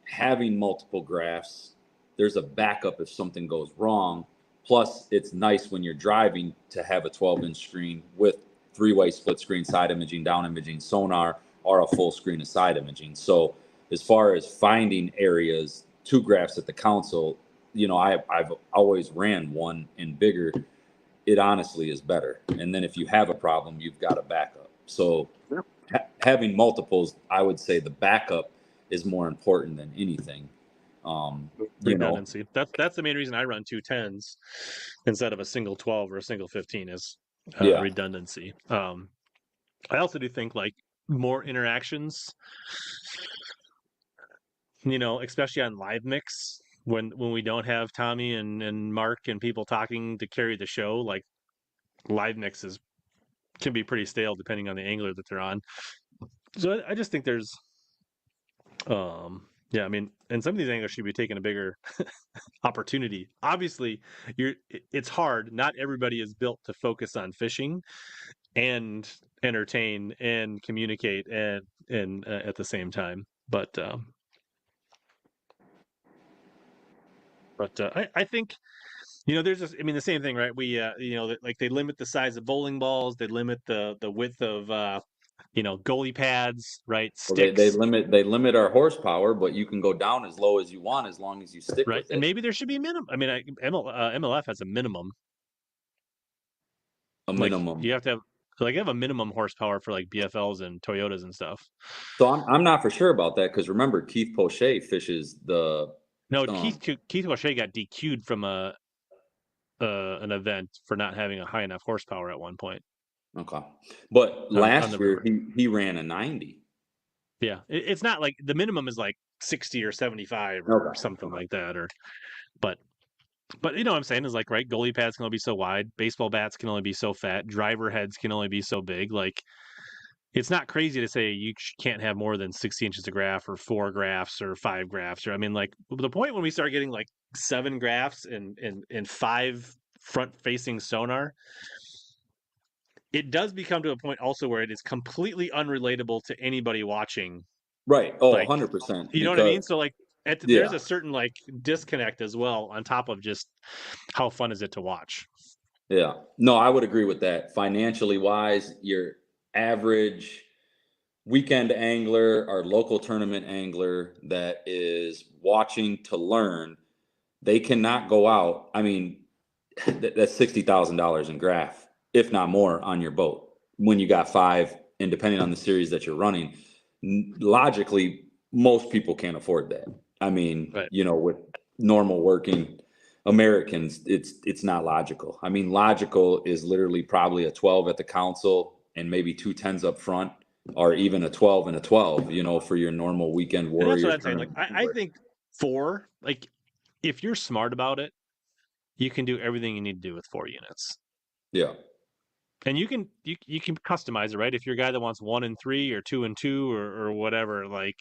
Speaker 2: having multiple graphs, there's a backup if something goes wrong. Plus, it's nice when you're driving to have a 12-inch screen with 3-way split screen side imaging, down imaging, sonar, or a full screen of side imaging. So, as far as finding areas, 2 graphs at the console, I've always ran one in bigger. It honestly is better. And then if you have a problem, you've got a backup. So, having multiples, I would say the backup is more important than anything.
Speaker 1: Redundancy. That's the main reason I run 2 10s instead of a single 12 or a single 15 is
Speaker 2: Yeah,
Speaker 1: redundancy. I also do think like more interactions, especially on live mix when we don't have Tommy and Mark and people talking to carry the show. Like live mixes can be pretty stale depending on the angler that they're on. So I just think there's, yeah, I mean, and some of these anglers should be taking a bigger opportunity. Obviously, it's hard. Not everybody is built to focus on fishing and entertain and communicate and at the same time. But But I think, there's this, I mean, the same thing, right? We, like they limit the size of bowling balls, they limit the width of, goalie pads, right?
Speaker 2: Well, they
Speaker 1: Sticks,
Speaker 2: limit our horsepower, but you can go down as low as you want as long as you stick
Speaker 1: right?
Speaker 2: with
Speaker 1: And
Speaker 2: it.
Speaker 1: maybe there should be a minimum. I mean, MLF has a minimum.
Speaker 2: A
Speaker 1: Like
Speaker 2: minimum.
Speaker 1: you have to have, like, you have a minimum horsepower for like BFLs and Toyotas and stuff.
Speaker 2: So I'm not for sure about that because remember Keith Pochet fishes the
Speaker 1: No,
Speaker 2: um
Speaker 1: Keith O'Shea got DQ'd from an event for not having a high enough horsepower at one point
Speaker 2: okay, but
Speaker 1: on
Speaker 2: last
Speaker 1: the
Speaker 2: year
Speaker 1: river.
Speaker 2: he ran a 90.
Speaker 1: Yeah, it's not like the minimum is like 60 or 75 or
Speaker 2: Okay,
Speaker 1: something
Speaker 2: okay.
Speaker 1: like that. But you know what I'm saying is like, right, goalie pads can only be so wide, baseball bats can only be so fat, driver heads can only be so big. Like, it's not crazy to say you can't have more than 60 inches of graph or 4 graphs or 5 graphs. Or I mean, like the point when we start getting like 7 graphs and 5 front-facing sonar, it does become to a point also where it is completely unrelatable to anybody watching.
Speaker 2: Right. Oh,
Speaker 1: Like,
Speaker 2: 100%.
Speaker 1: you know what I
Speaker 2: Because
Speaker 1: mean? So like, there's
Speaker 2: yeah,
Speaker 1: a certain like disconnect as well on top of just how fun is it to watch.
Speaker 2: yeah. No, I would agree with that. Financially wise, your average weekend angler or local tournament angler that is watching to learn, they cannot go out. I mean, that's $60,000 in graph, if not more, on your boat when you got five, and depending on the series that you're running, logically, most people can't afford that. I mean,
Speaker 1: Right.
Speaker 2: with normal working Americans, it's not logical. I mean, logical is literally probably a 12 at the console and maybe 2 10s up front, or even a 12 and a 12. For your normal weekend
Speaker 1: And that's what
Speaker 2: warrior
Speaker 1: I'm saying. Like,
Speaker 2: tournament
Speaker 1: I
Speaker 2: angler.
Speaker 1: think like, if you're smart about it, you can do everything you need to do with 4 units.
Speaker 2: Yeah.
Speaker 1: And you can customize it, right? If you're a guy that wants 1 and 3 or 2 and 2 or whatever, like,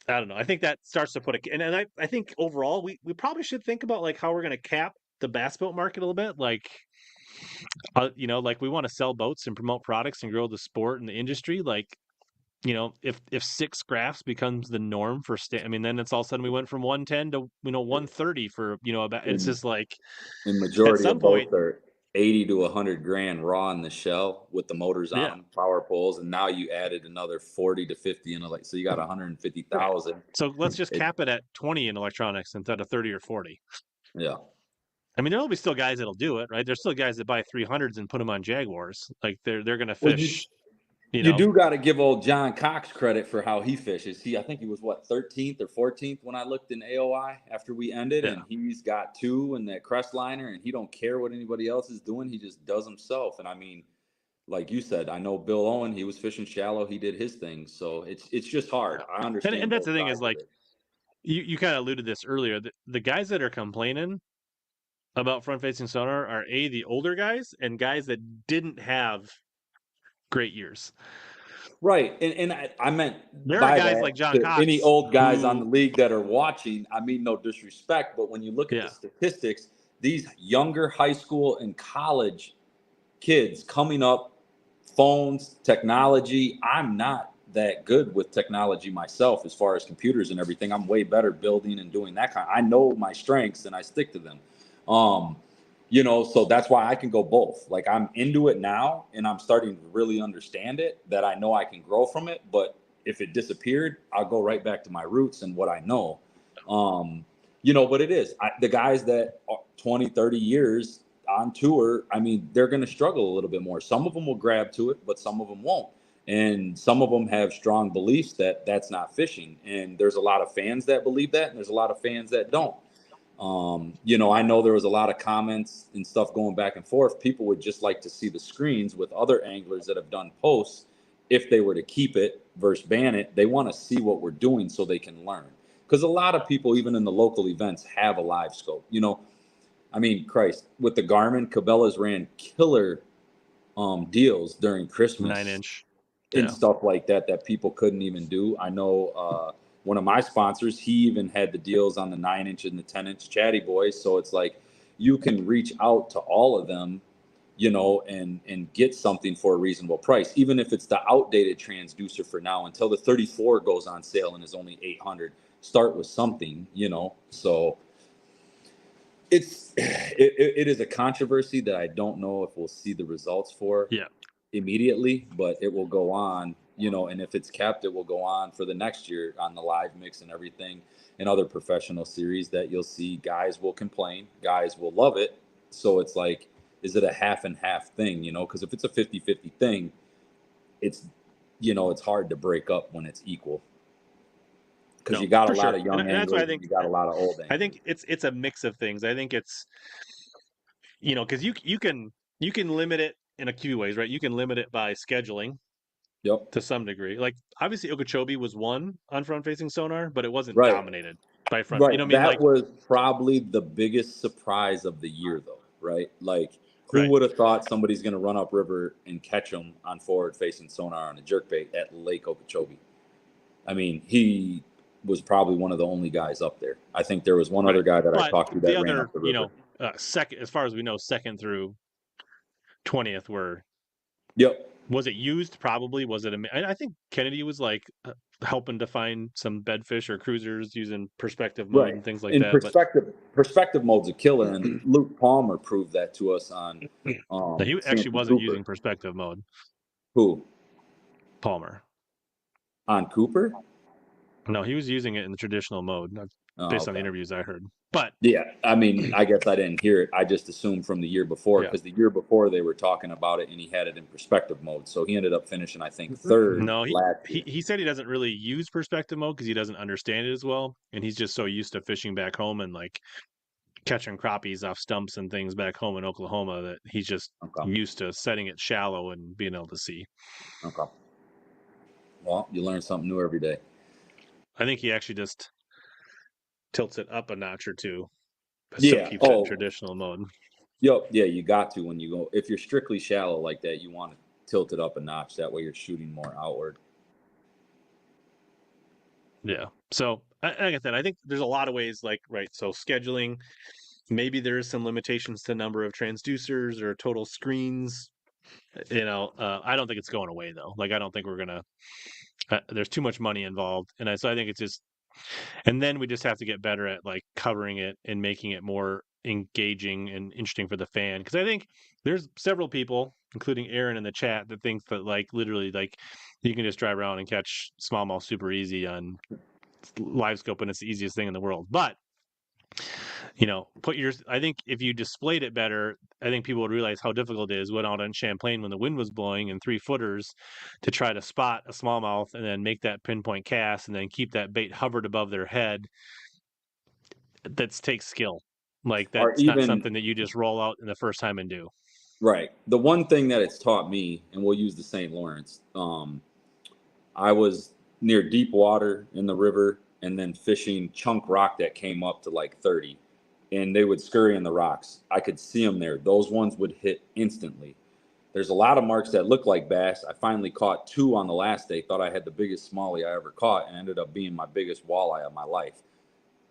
Speaker 1: I don't know. I think that starts to put I think overall we probably should think about like how we're gonna cap the bass boat market a little bit. Like, like we want to sell boats and promote products and grow the sport and the industry. Like, if 6 graphs becomes the norm for I mean, then it's all of a sudden we went from 110 to 130 for it's
Speaker 2: And
Speaker 1: just like
Speaker 2: and
Speaker 1: at
Speaker 2: majority
Speaker 1: some
Speaker 2: of
Speaker 1: point,
Speaker 2: boats are 80 to 100 grand raw in the shell with the motors on
Speaker 1: yeah,
Speaker 2: them, power poles, and now you added another 40 to 50 in so you got
Speaker 1: right.
Speaker 2: 150,000.
Speaker 1: So let's just
Speaker 2: It,
Speaker 1: cap it at 20 in electronics instead of 30 or 40.
Speaker 2: yeah.
Speaker 1: I mean, there'll be still guys that'll do it, right? There's still guys that buy 300s and put them on Jaguars. Like they're gonna
Speaker 2: Well, you
Speaker 1: fish,
Speaker 2: you do got to give old John Cox credit for how he fishes. I think he was what 13th or 14th when I looked in AOI after we ended,
Speaker 1: yeah.
Speaker 2: and he's got 2 in that crest liner, and he don't care what anybody else is doing. He just does himself. And I mean, like you said, I know Bill Owen. He was fishing shallow. He did his thing. So it's just hard. I
Speaker 1: And
Speaker 2: understand
Speaker 1: that's
Speaker 2: both
Speaker 1: the thing is
Speaker 2: sides of
Speaker 1: like
Speaker 2: it.
Speaker 1: you kind of alluded this earlier. The guys that are complaining about front facing sonar are the older guys and guys that didn't have great years.
Speaker 2: Right. And I meant
Speaker 1: There are
Speaker 2: by
Speaker 1: guys like
Speaker 2: that
Speaker 1: John
Speaker 2: to any
Speaker 1: Cox
Speaker 2: old guys on the
Speaker 1: who,
Speaker 2: league that are watching. I mean, no disrespect, but when you look at the
Speaker 1: yeah,
Speaker 2: statistics, these younger high school and college kids coming up, phones, technology. I'm not that good with technology myself as far as computers and everything. I'm way better building and doing that kind. I know my strengths and I stick to them. Um, so that's why I can go both. Like I'm into it now and I'm starting to really understand it, that I know I can grow from it. But if it disappeared, I'll go right back to my roots and what I know. But it is the guys that are 20, 30 years on tour, I mean, they're going to struggle a little bit more. Some of them will grab to it, but some of them won't. And some of them have strong beliefs that that's not fishing. And there's a lot of fans that believe that, and there's a lot of fans that don't. I know there was a lot of comments and stuff going back and forth. People would just like to see the screens with other anglers that have done posts. If they were to keep it versus ban it, they want to see what we're doing so they can learn. Because a lot of people, even in the local events, have a live scope. I mean, Christ, with the Garmin, Cabela's ran killer deals during
Speaker 1: nine
Speaker 2: Christmas
Speaker 1: inch.
Speaker 2: and
Speaker 1: Yeah.
Speaker 2: stuff like that people couldn't even do. I know one of my sponsors, he even had the deals on the 9 inch and the 10 inch Chatty Boys. So it's like you can reach out to all of them, and get something for a reasonable price, even if it's the outdated transducer for now until the 34 goes on sale and is only 800. start with something, so it is a controversy that I don't know if we'll see the results for
Speaker 1: Yeah.
Speaker 2: immediately, but it will go on, and if it's kept, it will go on for the next year on the live mix and everything and other professional series that you'll see guys will complain, guys will love it. So it's like, is it a half and half thing, because if it's a 50-50 thing, it's, it's hard to break up when it's equal because
Speaker 1: No,
Speaker 2: you got a
Speaker 1: for
Speaker 2: lot
Speaker 1: sure.
Speaker 2: of
Speaker 1: And
Speaker 2: young
Speaker 1: that's why
Speaker 2: anglers and you got a lot of old
Speaker 1: I
Speaker 2: anglers.
Speaker 1: think it's a mix of things. I think it's, because you can limit it in a few ways, right? You can limit it by scheduling
Speaker 2: Yep.
Speaker 1: to some degree. Like obviously Okeechobee was one on front facing sonar, but it wasn't
Speaker 2: Right.
Speaker 1: dominated by front. You know
Speaker 2: Right.
Speaker 1: what I mean?
Speaker 2: That
Speaker 1: Like,
Speaker 2: was probably the biggest surprise of the year, though, right? Like, who
Speaker 1: right.
Speaker 2: would have thought somebody's going to run upriver and catch them on forward facing sonar on a jerkbait at Lake Okeechobee? I mean, he was probably one of the only guys up there. I think there was one
Speaker 1: Right.
Speaker 2: other guy that I
Speaker 1: But
Speaker 2: talked to
Speaker 1: the
Speaker 2: that ran
Speaker 1: other,
Speaker 2: up the river.
Speaker 1: second, as far as we know, second through 20th were,
Speaker 2: Yep.
Speaker 1: was it used? Probably. Was it? I think Kennedy was like helping to find some bedfish or cruisers using perspective mode
Speaker 2: Right.
Speaker 1: and things like
Speaker 2: In
Speaker 1: that. But
Speaker 2: perspective mode's a killer, and Luke Palmer proved that to us on
Speaker 1: no, he actually
Speaker 2: Sandy
Speaker 1: wasn't
Speaker 2: Cooper.
Speaker 1: using perspective mode,
Speaker 2: Who?
Speaker 1: Palmer.
Speaker 2: On Cooper?
Speaker 1: No, he was using it in the traditional mode,
Speaker 2: Oh,
Speaker 1: based on the
Speaker 2: okay.
Speaker 1: interviews I heard. But
Speaker 2: Yeah, I mean, I guess I didn't hear it. I just assumed from the year before,
Speaker 1: yeah,
Speaker 2: because the year before they were talking about it and he had it in perspective mode. So he ended up finishing, I think, third
Speaker 1: no, he
Speaker 2: last
Speaker 1: he
Speaker 2: year.
Speaker 1: he said he doesn't really use perspective mode because he doesn't understand it as well, and he's just so used to fishing back home and like catching crappies off stumps and things back home in Oklahoma that he's just
Speaker 2: Okay.
Speaker 1: used to setting it shallow and being able to see.
Speaker 2: Okay. Well, you learn something new every day.
Speaker 1: I think he actually just tilts it up a notch or two, but still
Speaker 2: Yeah.
Speaker 1: keeps it in
Speaker 2: Oh,
Speaker 1: traditional mode.
Speaker 2: yep. Yeah, you got to when you go. If you're strictly shallow like that, you want to tilt it up a notch. That way you're shooting more outward.
Speaker 1: Yeah. So, like I said, I think there's a lot of ways, like, right. So, scheduling, maybe there is some limitations to number of transducers or total screens. I don't think it's going away, though. Like, I don't think we're going to, there's too much money involved. So I think it's just, and then we just have to get better at like covering it and making it more engaging and interesting for the fan. Cause I think there's several people, including Aaron in the chat, that thinks that like literally like you can just drive around and catch smallmouth super easy on live scope and it's the easiest thing in the world. But I think if you displayed it better, I think people would realize how difficult it is when out on Champlain when the wind was blowing in 3-footers to try to spot a smallmouth and then make that pinpoint cast and then keep that bait hovered above their head. That takes skill. Like
Speaker 2: Or
Speaker 1: that's not
Speaker 2: even
Speaker 1: something that you just roll out in the first time and do.
Speaker 2: right. The one thing that it's taught me, and we'll use the St. Lawrence. I was near deep water in the river and then fishing chunk rock that came up to like 30, and they would scurry in the rocks. I could see them there. Those ones would hit instantly. There's a lot of marks that look like bass. I finally caught 2 on the last day, thought I had the biggest smallie I ever caught, and ended up being my biggest walleye of my life.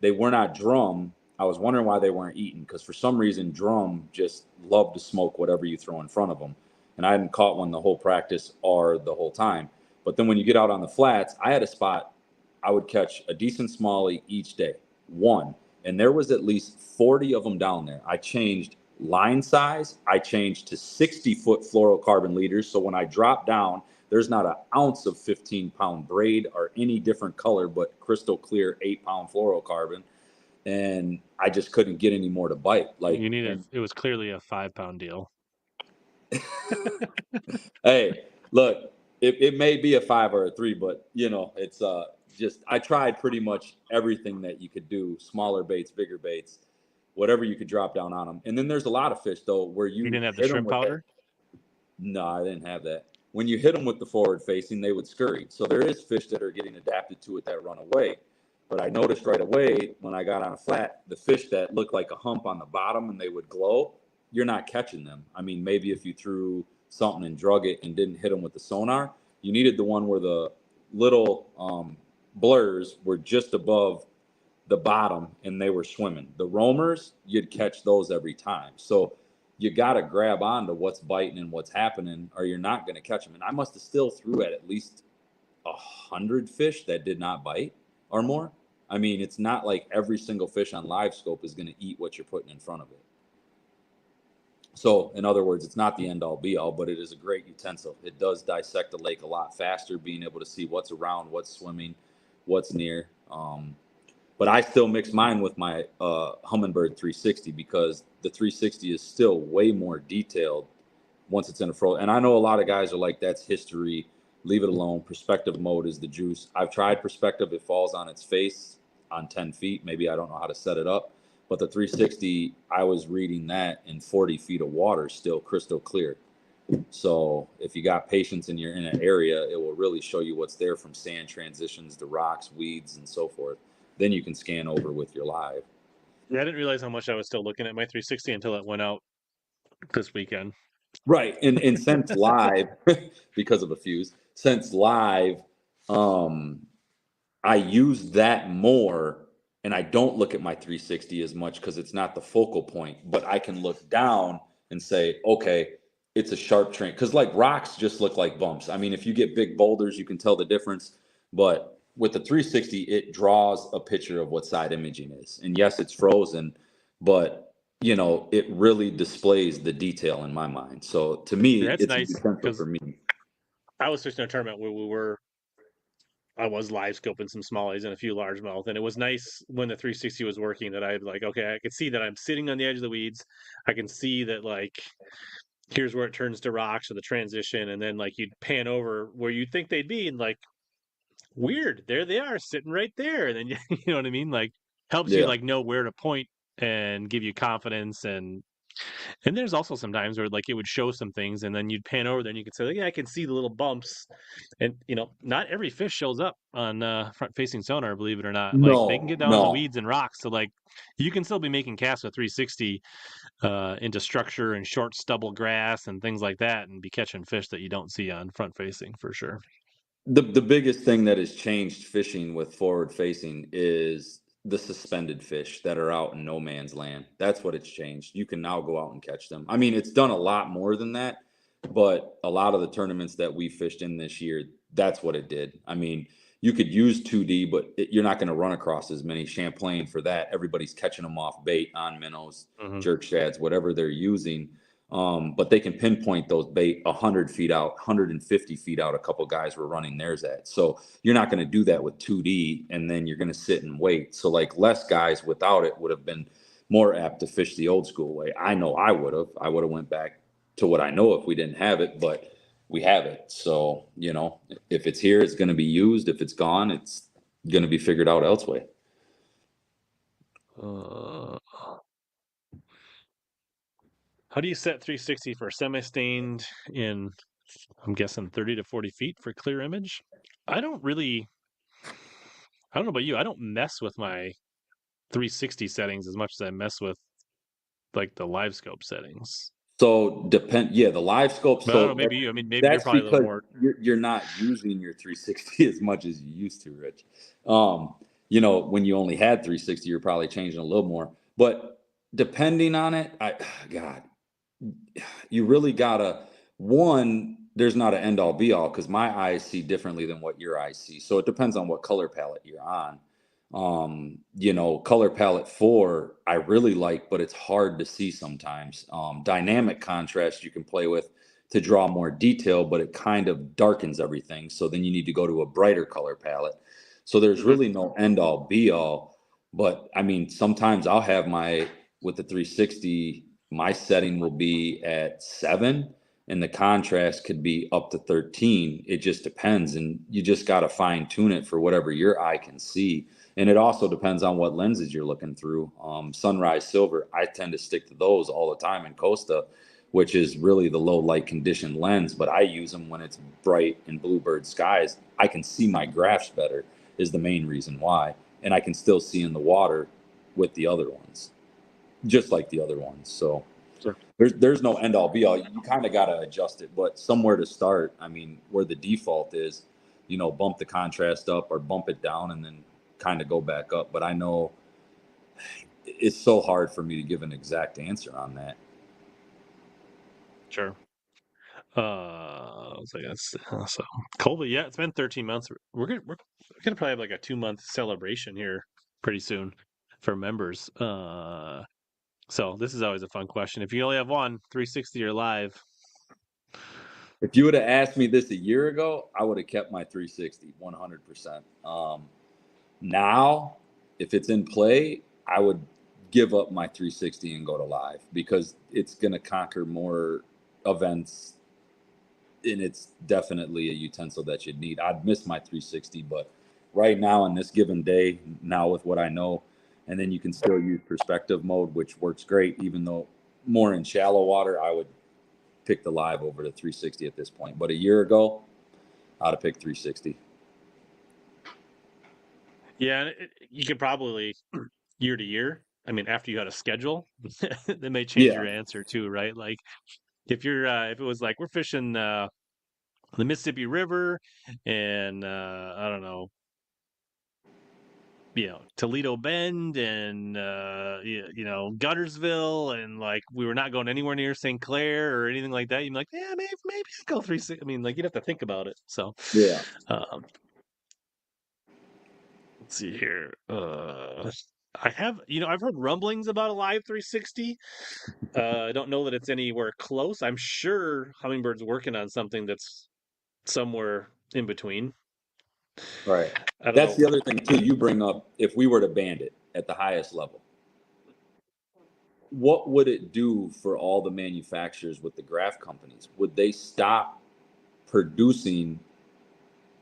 Speaker 2: They were not drum. I was wondering why they weren't eaten, because for some reason drum just love to smoke whatever you throw in front of them. And I hadn't caught one the whole practice or the whole time. But then when you get out on the flats, I had a spot I would catch a decent smallie each day, one. And there was at least 40 of them down there. I changed line size. I changed to 60-foot fluorocarbon leaders. So when I drop down, there's not an ounce of 15-pound braid or any different color, but crystal clear 8-pound fluorocarbon. And I just couldn't get any more to bite. Like,
Speaker 1: You needed.
Speaker 2: and
Speaker 1: It was clearly a 5-pound deal.
Speaker 2: hey, look, it may be a 5 or a 3, but it's just I tried pretty much everything that you could do, smaller baits, bigger baits, whatever you could drop down on them. And then there's a lot of fish though where
Speaker 1: You
Speaker 2: you
Speaker 1: didn't have the
Speaker 2: hit them
Speaker 1: shrimp
Speaker 2: with that.
Speaker 1: powder.
Speaker 2: No, I didn't have that. When you hit them with the forward facing, they would scurry. So there is fish that are getting adapted to it that run away. But I noticed right away when I got on a flat, the fish that looked like a hump on the bottom and they would glow, you're not catching them. I mean, maybe if you threw something and drug it and didn't hit them with the sonar, you needed the one where the little blurs were just above the bottom and they were swimming. The roamers, you'd catch those every time. So you got to grab on to what's biting and what's happening, or you're not going to catch them. And I must have still threw at least 100 fish that did not bite or more. I mean, it's not like every single fish on live scope is going to eat what you're putting in front of it. So, in other words, it's not the end all be all, but it is a great utensil. It does dissect the lake a lot faster, being able to see what's around, what's swimming, what's near. But I still mix mine with my Humminbird 360 because the 360 is still way more detailed once it's in a frozen. And I know a lot of guys are like, that's history. Leave it alone. Perspective mode is the juice. I've tried perspective. It falls on its face on 10 feet. Maybe I don't know how to set it up. But the 360, I was reading that in 40 feet of water, still crystal clear. So if you got patience and you're in an area, it will really show you what's there from sand transitions to rocks, weeds, and so forth. Then you can scan over with your live.
Speaker 1: Yeah, I didn't realize how much I was still looking at my 360 until it went out this weekend.
Speaker 2: Right. And since live, because of a fuse, since live, I use that more and I don't look at my 360 as much because it's not the focal point, but I can look down and say, okay, it's a sharp train. Because like rocks just look like bumps. I mean, if you get big boulders, you can tell the difference. But with the 360, it draws a picture of what side imaging is. And yes, it's frozen, but you know, it really displays the detail in my mind. So to me,
Speaker 1: Yeah, it's
Speaker 2: it's a
Speaker 1: nice
Speaker 2: utensil
Speaker 1: because
Speaker 2: for me.
Speaker 1: I was fishing a tournament where I was live scoping some smallies and a few largemouth, and it was nice when the 360 was working that I like, okay, I could see that I'm sitting on the edge of the weeds. I can see that like here's where it turns to rocks or the transition, and then like you'd pan over where you'd think they'd be, and like weird, there they are sitting right there, and then you know what I mean, like helps you
Speaker 2: Yeah.
Speaker 1: like know where to point and give you confidence. And there's also some times where like it would show some things and then you'd pan over there and you could say, like, yeah, I can see the little bumps. And you know, not every fish shows up on front facing sonar, believe it or not. Like they can
Speaker 2: No,
Speaker 1: get down in the
Speaker 2: no.
Speaker 1: weeds and rocks. So like you can still be making casts with 360 into structure and short stubble grass and things like that and be catching fish that you don't see on front facing for sure.
Speaker 2: The biggest thing that has changed fishing with forward facing is the suspended fish that are out in no man's land. That's what it's changed. You can now go out and catch them. I mean, it's done a lot more than that, but a lot of the tournaments that we fished in this year, that's what it did. I mean, you could use 2D, but you're not going to run across as many Champlain for that. Everybody's catching them off bait on minnows,
Speaker 1: Mm-hmm.
Speaker 2: jerk shads, whatever they're using. But they can pinpoint those bait 100 feet out, 150 feet out. A couple guys were running theirs at. So you're not going to do that with 2D, and then you're going to sit and wait. So like less guys without it would have been more apt to fish the old school way. I know I would have. I would have went back to what I know if we didn't have it, but we have it. So you know, if it's here, it's going to be used. If it's gone, it's going to be figured out elsewhere.
Speaker 1: Uh, how do you set 360 for semi-stained in, I'm guessing 30 to 40 feet for clear image? I don't really, I don't know about you. I don't mess with my 360 settings as much as I mess with like the live scope settings.
Speaker 2: So yeah, the live scope.
Speaker 1: But I don't know,
Speaker 2: So
Speaker 1: maybe you. I mean, maybe you're
Speaker 2: that's
Speaker 1: probably a little
Speaker 2: because
Speaker 1: more.
Speaker 2: you're not using your 360 as much as you used to, Rich. Um, you know, when you only had 360, you're probably changing a little more. But depending on it, God, you really gotta one. There's not an end all be all because my eyes see differently than what your eyes see. So it depends on what color palette you're on. You know, color palette 4 I really like, but it's hard to see sometimes. Dynamic contrast you can play with to draw more detail, but it kind of darkens everything. So then you need to go to a brighter color palette. So there's
Speaker 1: Mhm.
Speaker 2: really no end all be all. But I mean, sometimes I'll have my with the 360, my setting will be at 7 and the contrast could be up to 13. It just depends. And you just got to fine tune it for whatever your eye can see. And it also depends on what lenses you're looking through. Sunrise Silver, I tend to stick to those all the time in Costa, which is really the low light condition lens, but I use them when it's bright and bluebird skies. I can see my graphs better is the main reason why. And I can still see in the water with the other ones, just like the other ones. So
Speaker 1: Sure.
Speaker 2: there's no end all be all. You kind of got to adjust it, but somewhere to start. I mean, where the default is, you know, bump the contrast up or bump it down and then kind of go back up. But I know it's so hard for me to give an exact answer on that.
Speaker 1: Sure. So yes. So cool, but yeah, it's been 13 months. We're gonna probably have like a 2-month celebration here pretty soon for members. So this is always a fun question. If you only have one 360 or live,
Speaker 2: If you would have asked me this a year ago, I would have kept my 360 100%. Now, if it's in play, I would give up my 360 and go to live because it's going to conquer more events, and it's definitely a utensil that you'd need. I'd miss my 360, but right now in this given day, now with what I know, and then you can still use perspective mode, which works great, even though more in shallow water, I would pick the live over the 360 at this point. But a year ago, I'd have picked 360.
Speaker 1: yeah, you could probably year to year. I mean, after you had a schedule, that may change
Speaker 2: Yeah,
Speaker 1: your answer too, right? Like if it was like we're fishing the Mississippi River and I don't know, Toledo Bend and Guntersville, and like we were not going anywhere near St. Clair or anything like that, you'd be like, yeah, maybe I'll go 360. I mean, like you'd have to think about it. So
Speaker 2: yeah.
Speaker 1: um, let's see here. I've heard rumblings about a live 360. I don't know that it's anywhere close. I'm sure Hummingbird's working on something that's somewhere in between.
Speaker 2: Right.
Speaker 1: I don't
Speaker 2: That's
Speaker 1: know.
Speaker 2: the other thing too. You bring up if we were to ban it at the highest level, what would it do for all the manufacturers with the graph companies? Would they stop producing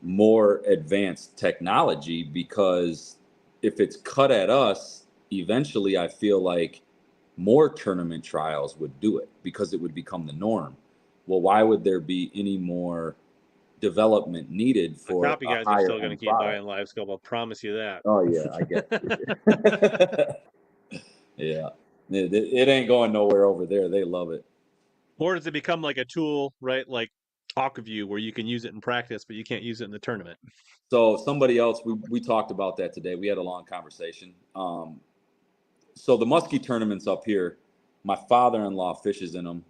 Speaker 2: more advanced technology? Because if it's cut at us, eventually I feel like more tournament trials would do it because it would become the norm. Well, why would there be any more development needed
Speaker 1: The
Speaker 2: for
Speaker 1: copy
Speaker 2: a
Speaker 1: guys are
Speaker 2: higher
Speaker 1: still going to
Speaker 2: end
Speaker 1: keep
Speaker 2: product?
Speaker 1: buying live scope. I'll promise you that.
Speaker 2: Oh yeah, I get it. Yeah, it ain't going nowhere over there. They love it.
Speaker 1: Or does it become like a tool, right? Like Aquaview, where you can use it in practice, but you can't use it in the tournament.
Speaker 2: So somebody else, we talked about that today. We had a long conversation. So the muskie tournaments up here, my father-in-law fishes in them.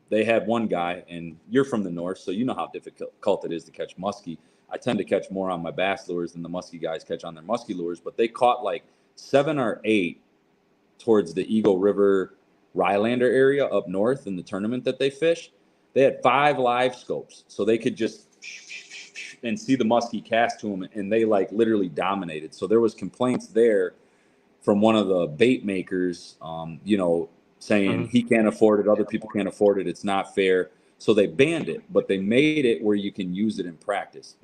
Speaker 2: They had one guy, and you're from the north, so you know how difficult it is to catch muskie. I tend to catch more on my bass lures than the muskie guys catch on their muskie lures, but they caught like 7 or 8 towards the Eagle River Rylander area up north in the tournament that they fished. They had 5 live scopes, so they could just and see the muskie cast to them, and they like literally dominated. So there was complaints there from one of the bait makers, saying he can't afford it, other people can't afford it, it's not fair. So they banned it, but they made it where you can use it in practice.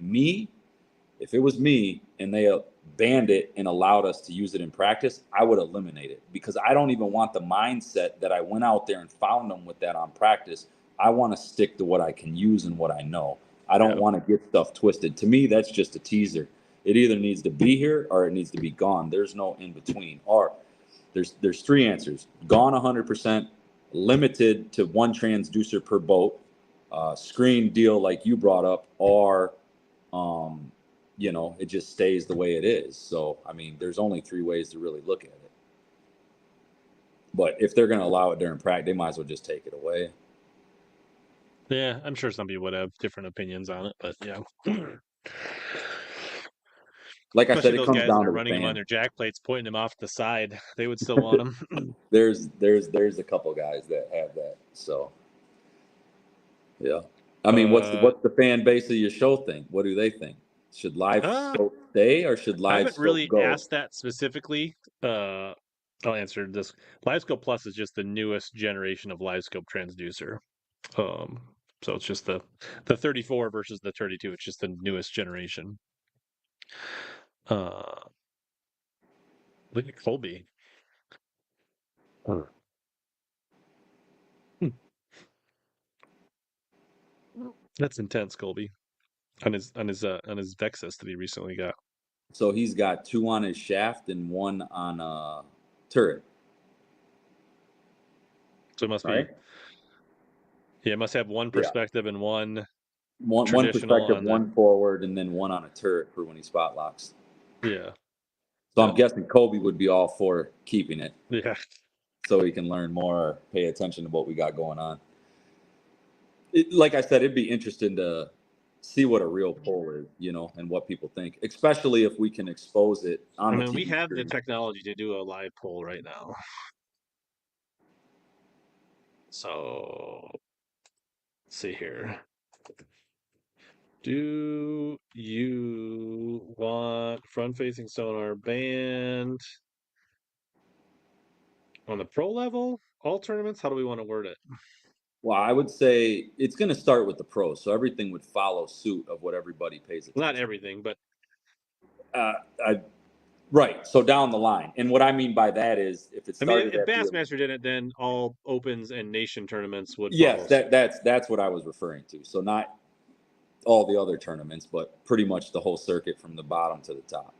Speaker 2: If it was me and they banned it and allowed us to use it in practice, I would eliminate it because I don't even want the mindset that I went out there and found them with that on practice. I want to stick to what I can use and what I know. I don't want to get stuff twisted. To me, that's just a teaser. It either needs to be here or it needs to be gone. There's no in between. Or there's 3 answers: gone 100%, limited to 1 transducer per boat, screen deal like you brought up, or it just stays the way it is. So, I mean, there's only 3 ways to really look at it. But if they're going to allow it during practice, they might as well just take it away.
Speaker 1: Yeah, I'm sure some people would have different opinions on it, but yeah.
Speaker 2: Like I
Speaker 1: Especially
Speaker 2: said, it
Speaker 1: those
Speaker 2: comes
Speaker 1: guys that
Speaker 2: down
Speaker 1: are
Speaker 2: to the
Speaker 1: running them on
Speaker 2: fan.
Speaker 1: their jack plates, pointing them off the side. They would still want them.
Speaker 2: There's a couple guys that have that. So, yeah. I mean, what's
Speaker 1: uh,
Speaker 2: the fan base of your show think? What do they think? Should live
Speaker 1: uh,
Speaker 2: scope stay or should
Speaker 1: I
Speaker 2: live
Speaker 1: haven't
Speaker 2: scope
Speaker 1: really
Speaker 2: go?
Speaker 1: asked that specifically. I'll answer this. LiveScope Plus is just the newest generation of LiveScope transducer. Um, so it's just the 34 versus the 32. It's just the newest generation. Look at Colby. Hmm. That's intense, Colby. On his Vexus that he recently got.
Speaker 2: So he's got 2 on his shaft and 1 on a turret,
Speaker 1: So it must be,
Speaker 2: right?
Speaker 1: yeah, it must have one
Speaker 2: Yeah.
Speaker 1: perspective and one
Speaker 2: One
Speaker 1: traditional
Speaker 2: perspective,
Speaker 1: on the,
Speaker 2: 1 forward, and then 1 on a turret for when he spot locks.
Speaker 1: yeah.
Speaker 2: So I'm
Speaker 1: Yep.
Speaker 2: guessing Kobe would be all for keeping it
Speaker 1: Yeah.
Speaker 2: so he can learn more, pay attention to what we got going on. Like I said, it'd be interesting to see what a real poll is, you know, and what people think, especially if we can expose it on
Speaker 1: I
Speaker 2: the
Speaker 1: mean, we
Speaker 2: TV
Speaker 1: have the
Speaker 2: screen.
Speaker 1: technology to do a live poll right now. So let's see here. Do you want front-facing sonar banned on the pro level, all tournaments? How do we want to word it?
Speaker 2: Well, I would say it's going to start with the pros, so everything would follow suit of what everybody pays attention.
Speaker 1: Not everything, but
Speaker 2: right. So down the line, and what I mean by that is, if it
Speaker 1: I mean,
Speaker 2: started
Speaker 1: if
Speaker 2: at the
Speaker 1: Bassmaster did it, then all opens and nation tournaments would follow.
Speaker 2: yes, that's what I was referring to. So not all the other tournaments, but pretty much the whole circuit from the bottom to the top.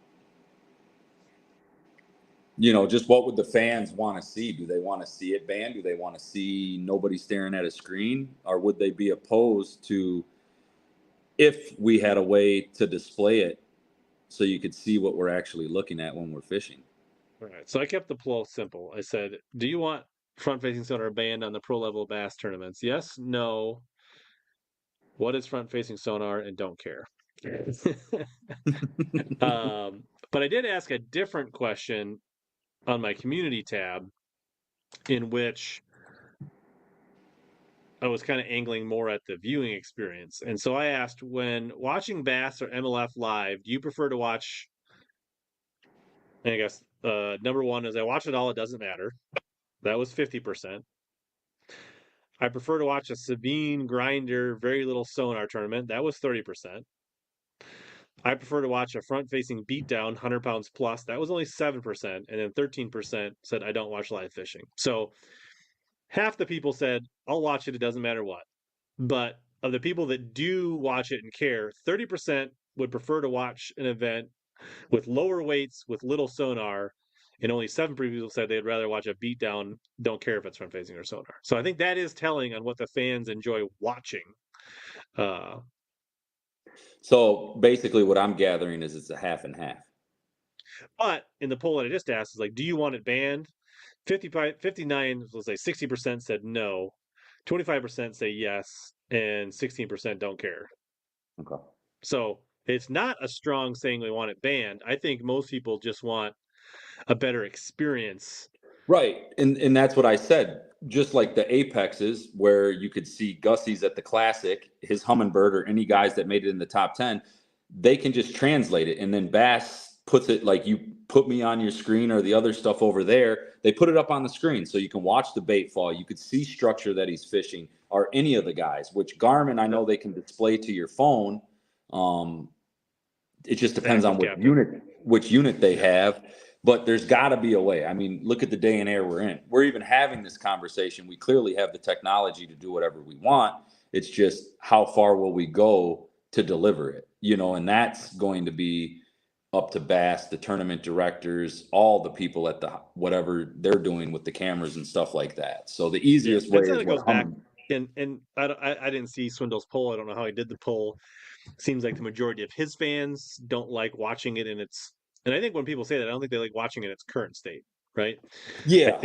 Speaker 2: You know, just what would the fans want to see? Do they want to see it banned? Do they want to see nobody staring at a screen? Or would they be opposed to if we had a way to display it so you could see what we're actually looking at when we're fishing?
Speaker 1: All right. So I kept the poll simple. I said, do you want front-facing sonar banned on the pro level bass tournaments? Yes, no. What is front-facing sonar, and don't care. But I did ask a different question on my community tab, in which I was kind of angling more at the viewing experience. And so I asked, when watching Bass or MLF live, do you prefer to watch? And I guess number one is I watch it all, it doesn't matter. That was 50%. I prefer to watch a Sabine grinder, very little sonar tournament. That was 30%. I prefer to watch a front-facing beatdown, 100 pounds plus. That was only 7%, and then 13% said I don't watch live fishing. So half the people said I'll watch it. It doesn't matter what. But of the people that do watch it and care, 30% would prefer to watch an event with lower weights with little sonar, and only 7 people said they'd rather watch a beatdown. Don't care if it's front-facing or sonar. So I think that is telling on what the fans enjoy watching.
Speaker 2: So basically what I'm gathering is it's a half and half.
Speaker 1: But in the poll that I just asked is like, do you want it banned? 59, let's say 60% said no, 25% say yes, and 16% don't care.
Speaker 2: Okay.
Speaker 1: So it's not a strong saying we want it banned. I think most people just want a better experience.
Speaker 2: Right. And that's what I said. Just like the Apexes, where you could see Gussie's at the Classic, his Humminbird, or any guys that made it in the top 10, they can just translate it. And then Bass puts it like, you put me on your screen or the other stuff over there. They put it up on the screen so you can watch the bait fall. You could see structure that he's fishing, or any of the guys, which Garmin, I know they can display to your phone. It just depends on which unit they have. But there's got to be a way. I mean, look at the day and era we're in. We're even having this conversation. We clearly have the technology to do whatever we want. It's just how far will we go to deliver it, you know, and that's going to be up to Bass, the tournament directors, all the people at the whatever they're doing with the cameras and stuff like that. So the easiest way is
Speaker 1: it goes back. And I didn't see Swindle's poll. I don't know how he did the poll. Seems like the majority of his fans don't like watching it in its. And I think when people say that, I don't think they like watching it in its current state, right?
Speaker 2: Yeah.
Speaker 1: I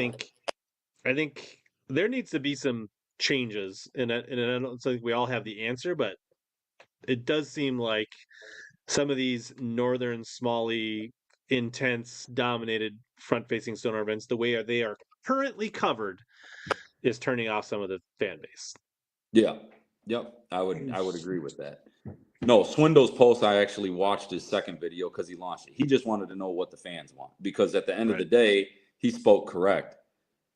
Speaker 1: think there needs to be some changes, and I don't think we all have the answer, but it does seem like some of these northern, smally, intense, dominated front-facing sonar events, the way they are currently covered, is turning off some of the fan base.
Speaker 2: Yeah. Yep. I would agree with that. No, Swindle's post, I actually watched his second video because he launched it. He just wanted to know what the fans want, because at the end of the day, he spoke correct.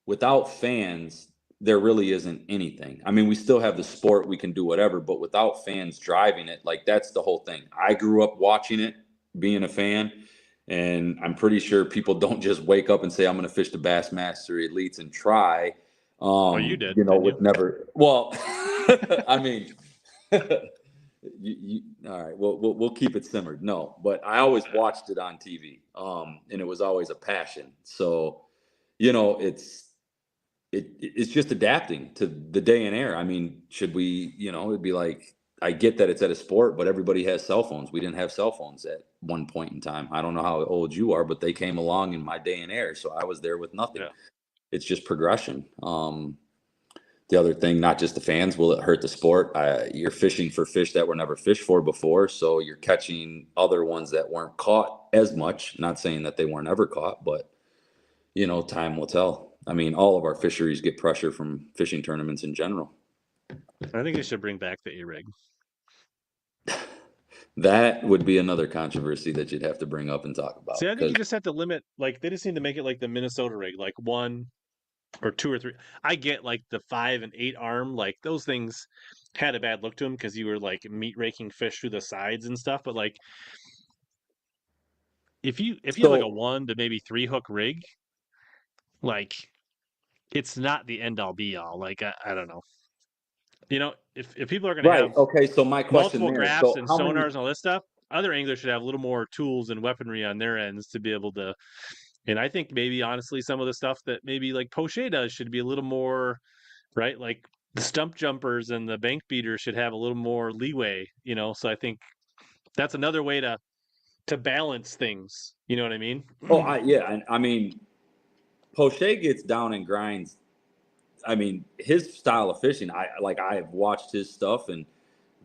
Speaker 2: Without fans, there really isn't anything. I mean, we still have the sport, we can do whatever, but without fans driving it, like, that's the whole thing. I grew up watching it, being a fan, and I'm pretty sure people don't just wake up and say, I'm going to fish the Bassmaster Elites and try.
Speaker 1: You did,
Speaker 2: you know,
Speaker 1: didn't
Speaker 2: with
Speaker 1: you?
Speaker 2: never. Well, I mean, all right. Well, we'll keep it simmered. No, but I always watched it on TV, and it was always a passion. So, you know, it's just adapting to the day and era. I mean, should we? You know, it'd be like, I get that it's at a sport, but everybody has cell phones. We didn't have cell phones at one point in time. I don't know how old you are, but they came along in my day and era, so I was there with nothing.
Speaker 1: Yeah.
Speaker 2: It's just progression. the other thing, not just the fans, will it hurt the sport? You're fishing for fish that were never fished for before, so you're catching other ones that weren't caught as much. Not saying that they weren't ever caught, but time will tell. I mean, all of our fisheries get pressure from fishing tournaments in general.
Speaker 1: I think they should bring back the A-rig.
Speaker 2: That would be another controversy that you'd have to bring up and talk about.
Speaker 1: See, I think you just have to limit, like, they just need to make it like the Minnesota rig, like 1 or 2 or 3. I get like the 5 and 8 arm, like those things had a bad look to them because you were like meat raking fish through the sides and stuff. But like, if you have like a 1 to maybe 3 hook rig, like, it's not the end all be all. Like, I don't know. If people are going to have
Speaker 2: Okay, so my question
Speaker 1: multiple
Speaker 2: there,
Speaker 1: graphs
Speaker 2: so
Speaker 1: and
Speaker 2: how
Speaker 1: sonars
Speaker 2: many,
Speaker 1: and all this stuff, other anglers should have a little more tools and weaponry on their ends to be able to. And I think maybe honestly, some of the stuff that maybe like Poche does should be a little more, right? Like the stump jumpers and the bank beaters should have a little more leeway, So I think that's another way to balance things. You know what I mean?
Speaker 2: I mean, Poche gets down and grinds. I mean, his style of fishing, I've watched his stuff and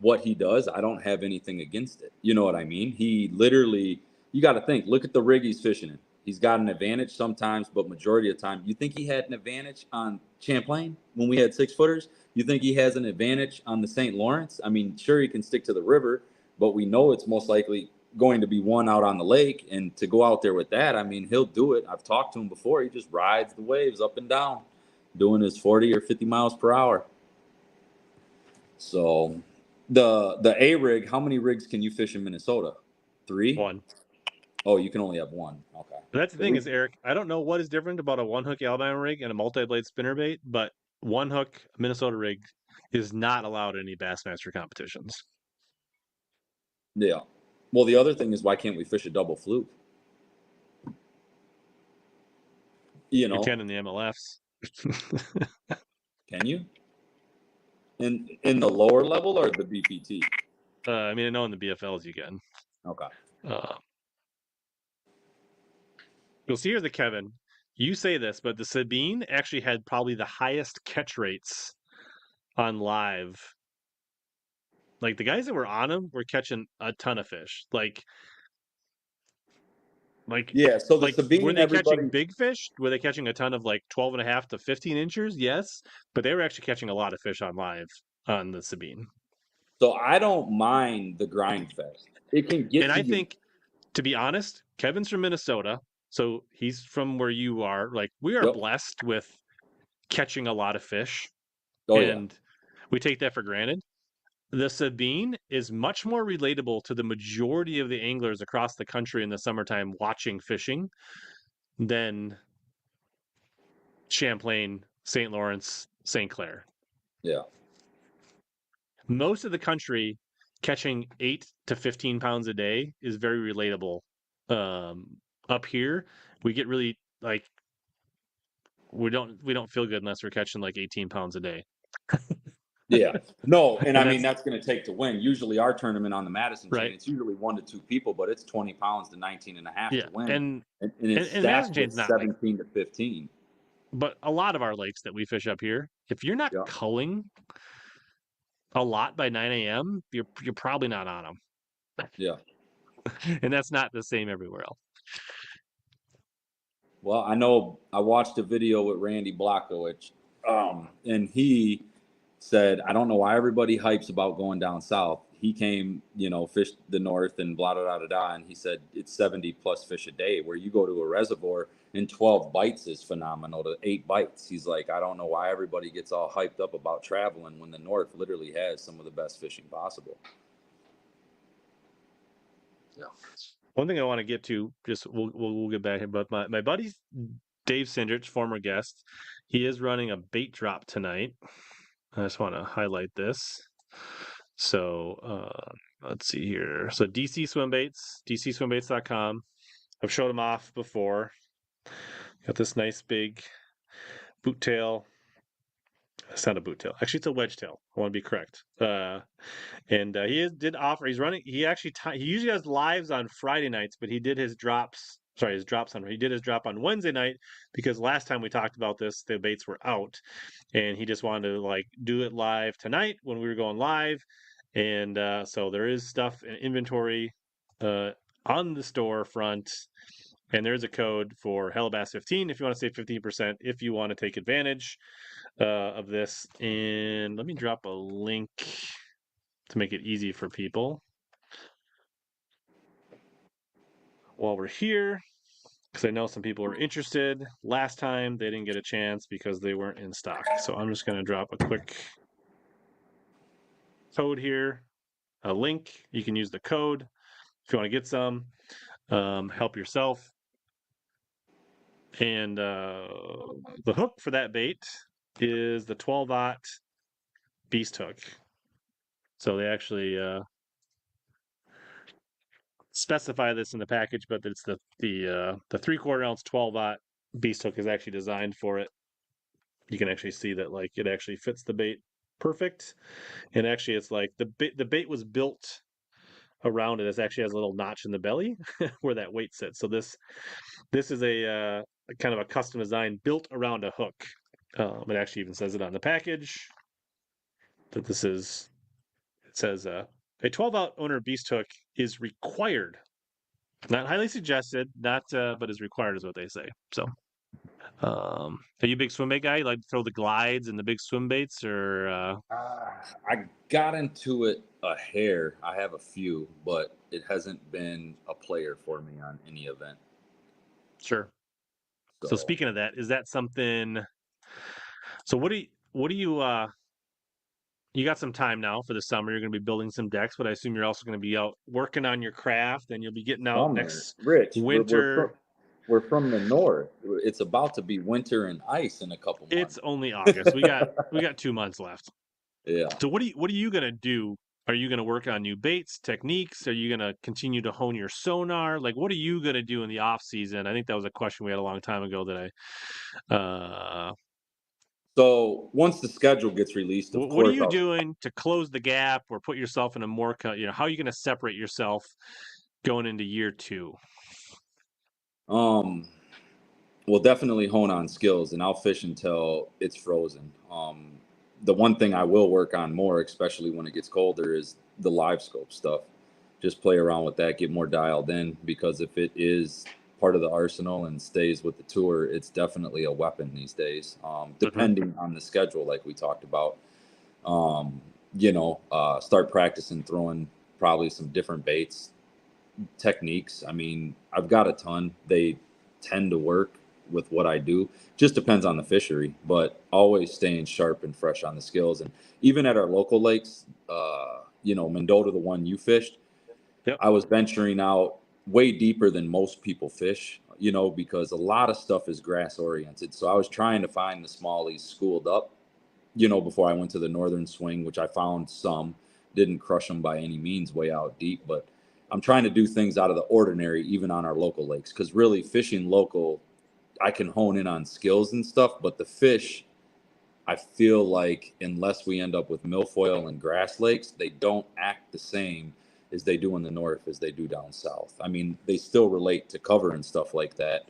Speaker 2: what he does. I don't have anything against it. You know what I mean? He literally, you got to think, look at the rig he's fishing in. He's got an advantage sometimes, but majority of the time, you think he had an advantage on Champlain when we had 6-footers? You think he has an advantage on the St. Lawrence? I mean, sure, he can stick to the river, but we know it's most likely going to be one out on the lake. And to go out there with that, I mean, he'll do it. I've talked to him before. He just rides the waves up and down, doing his 40 or 50 miles per hour. So the A rig, how many rigs can you fish in Minnesota? 3?
Speaker 1: 1.
Speaker 2: Oh, you can only have 1. Okay.
Speaker 1: But that's the thing is, Eric, I don't know what is different about a 1-hook Alabama rig and a multi-blade spinnerbait, but 1-hook Minnesota rig is not allowed in any Bassmaster competitions.
Speaker 2: Yeah. Well, the other thing is, why can't we fish a double fluke?
Speaker 1: You can in the MLFs.
Speaker 2: Can you? In the lower level or the BPT?
Speaker 1: I mean, I know in the BFLs you can.
Speaker 2: Okay.
Speaker 1: You'll see here the Kevin. You say this, but the Sabine actually had probably the highest catch rates on live. Like the guys that were on them were catching a ton of fish.
Speaker 2: Yeah, so the
Speaker 1: like
Speaker 2: Sabine,
Speaker 1: were they catching big fish? Were they catching a ton of like 12 and a half to 15 inchers? Yes, but they were actually catching a lot of fish on live on the Sabine.
Speaker 2: So I don't mind the grind fest. It can get.
Speaker 1: And I think, to be honest, Kevin's from Minnesota, so he's from where you are. Like we are blessed with catching a lot of fish, and we take that for granted. The Sabine is much more relatable to the majority of the anglers across the country in the summertime watching fishing than Champlain, St. Lawrence, St. Clair.
Speaker 2: Yeah.
Speaker 1: Most of the country catching 8 to 15 pounds a day is very relatable. Up here, we get really like we don't feel good unless we're catching like 18 pounds a day.
Speaker 2: Yeah. No, and I mean that's going to take to win. Usually our tournament on the Madison chain, it's usually 1 to 2 people, but it's 20 pounds to 19 and a half to win.
Speaker 1: And
Speaker 2: it's stacked with 17 to 15.
Speaker 1: But a lot of our lakes that we fish up here, if you're not culling a lot by 9 a.m., you're probably not on them.
Speaker 2: Yeah.
Speaker 1: And that's not the same everywhere else.
Speaker 2: Well, I know I watched a video with Randy Blockowicz, and he said, I don't know why everybody hypes about going down south. He came, fished the north and blah, blah, blah, blah, and he said it's 70 plus fish a day, where you go to a reservoir and 12 bites is phenomenal to 8 bites. He's like, I don't know why everybody gets all hyped up about traveling when the north literally has some of the best fishing possible.
Speaker 1: Yeah. One thing I want to get to, just we'll get back here, but my buddy Dave Sindrich, former guest, he is running a bait drop tonight. I just want to highlight this. So let's see here. So DC Swimbaits, dcswimbaits.com. I've showed them off before. Got this nice big boot tail. It's not a boot tail. Actually, it's a wedge tail. I want to be correct. And he did offer. He's running. He actually he usually has lives on Friday nights, but he did his drops sorry, his drops on, he did his drop on Wednesday night because last time we talked about this, the baits were out, and he just wanted to like do it live tonight when we were going live. And so there is stuff in inventory on the store front, and there's a code for HellaBass 15 if you want to save 15% if you want to take advantage of this. And let me drop a link to make it easy for people while we're here, because I know some people are interested. Last time they didn't get a chance because they weren't in stock. So I'm just going to drop a quick code here, a link. You can use the code if you want to get some, help yourself. And the hook for that bait is the 12-aught beast hook. So they actually specify this in the package, but it's the 3/4 ounce 12-aught beast hook is actually designed for it. You can actually see that like it actually fits the bait perfect, and actually it's like the bait was built around it. It actually has a little notch in the belly where that weight sits. So this is a kind of a custom design built around a hook. It actually even says it on the package that this is. It says a 12-aught owner beast hook is required, not highly suggested, not but is required is what they say. So, are you a big swim bait guy? You like to throw the glides and the big swim baits, or?
Speaker 2: I got into it a hair. I have a few, but it hasn't been a player for me on any event.
Speaker 1: Sure. So speaking of that, is that something? So what do you you got some time now for the summer? You're going to be building some decks, but I assume you're also going to be out working on your craft, and you'll be getting out next
Speaker 2: Rich,
Speaker 1: winter.
Speaker 2: we're from the north. It's about to be winter and ice in a couple months.
Speaker 1: It's only August. We got 2 months left.
Speaker 2: Yeah.
Speaker 1: So what are you going to do? Are you going to work on new baits, techniques? Are you going to continue to hone your sonar? Like, what are you going to do in the off season? I think that was a question we had a long time ago that I.
Speaker 2: So once the schedule gets released, of
Speaker 1: what
Speaker 2: course,
Speaker 1: are you doing to close the gap or put yourself in a more, how are you going to separate yourself going into year 2?
Speaker 2: Well, definitely hone on skills, and I'll fish until it's frozen. The one thing I will work on more, especially when it gets colder, is the live scope stuff. Just play around with that, get more dialed in, because if it is part of the arsenal and stays with the tour, it's definitely a weapon these days, depending on the schedule, like we talked about. Start practicing throwing probably some different baits, techniques. I mean, I've got a ton. They tend to work with what I do. Just depends on the fishery, but always staying sharp and fresh on the skills. And even at our local lakes, Mendota, the one you fished,
Speaker 1: Yep.
Speaker 2: I was venturing out way deeper than most people fish, because a lot of stuff is grass oriented. So I was trying to find the smallies schooled up, before I went to the northern swing, which I found some. Didn't crush them by any means way out deep, but I'm trying to do things out of the ordinary, even on our local lakes, because really fishing local, I can hone in on skills and stuff, but the fish, I feel like unless we end up with milfoil and grass lakes, they don't act the same as they do in the north as they do down south. I mean, they still relate to cover and stuff like that,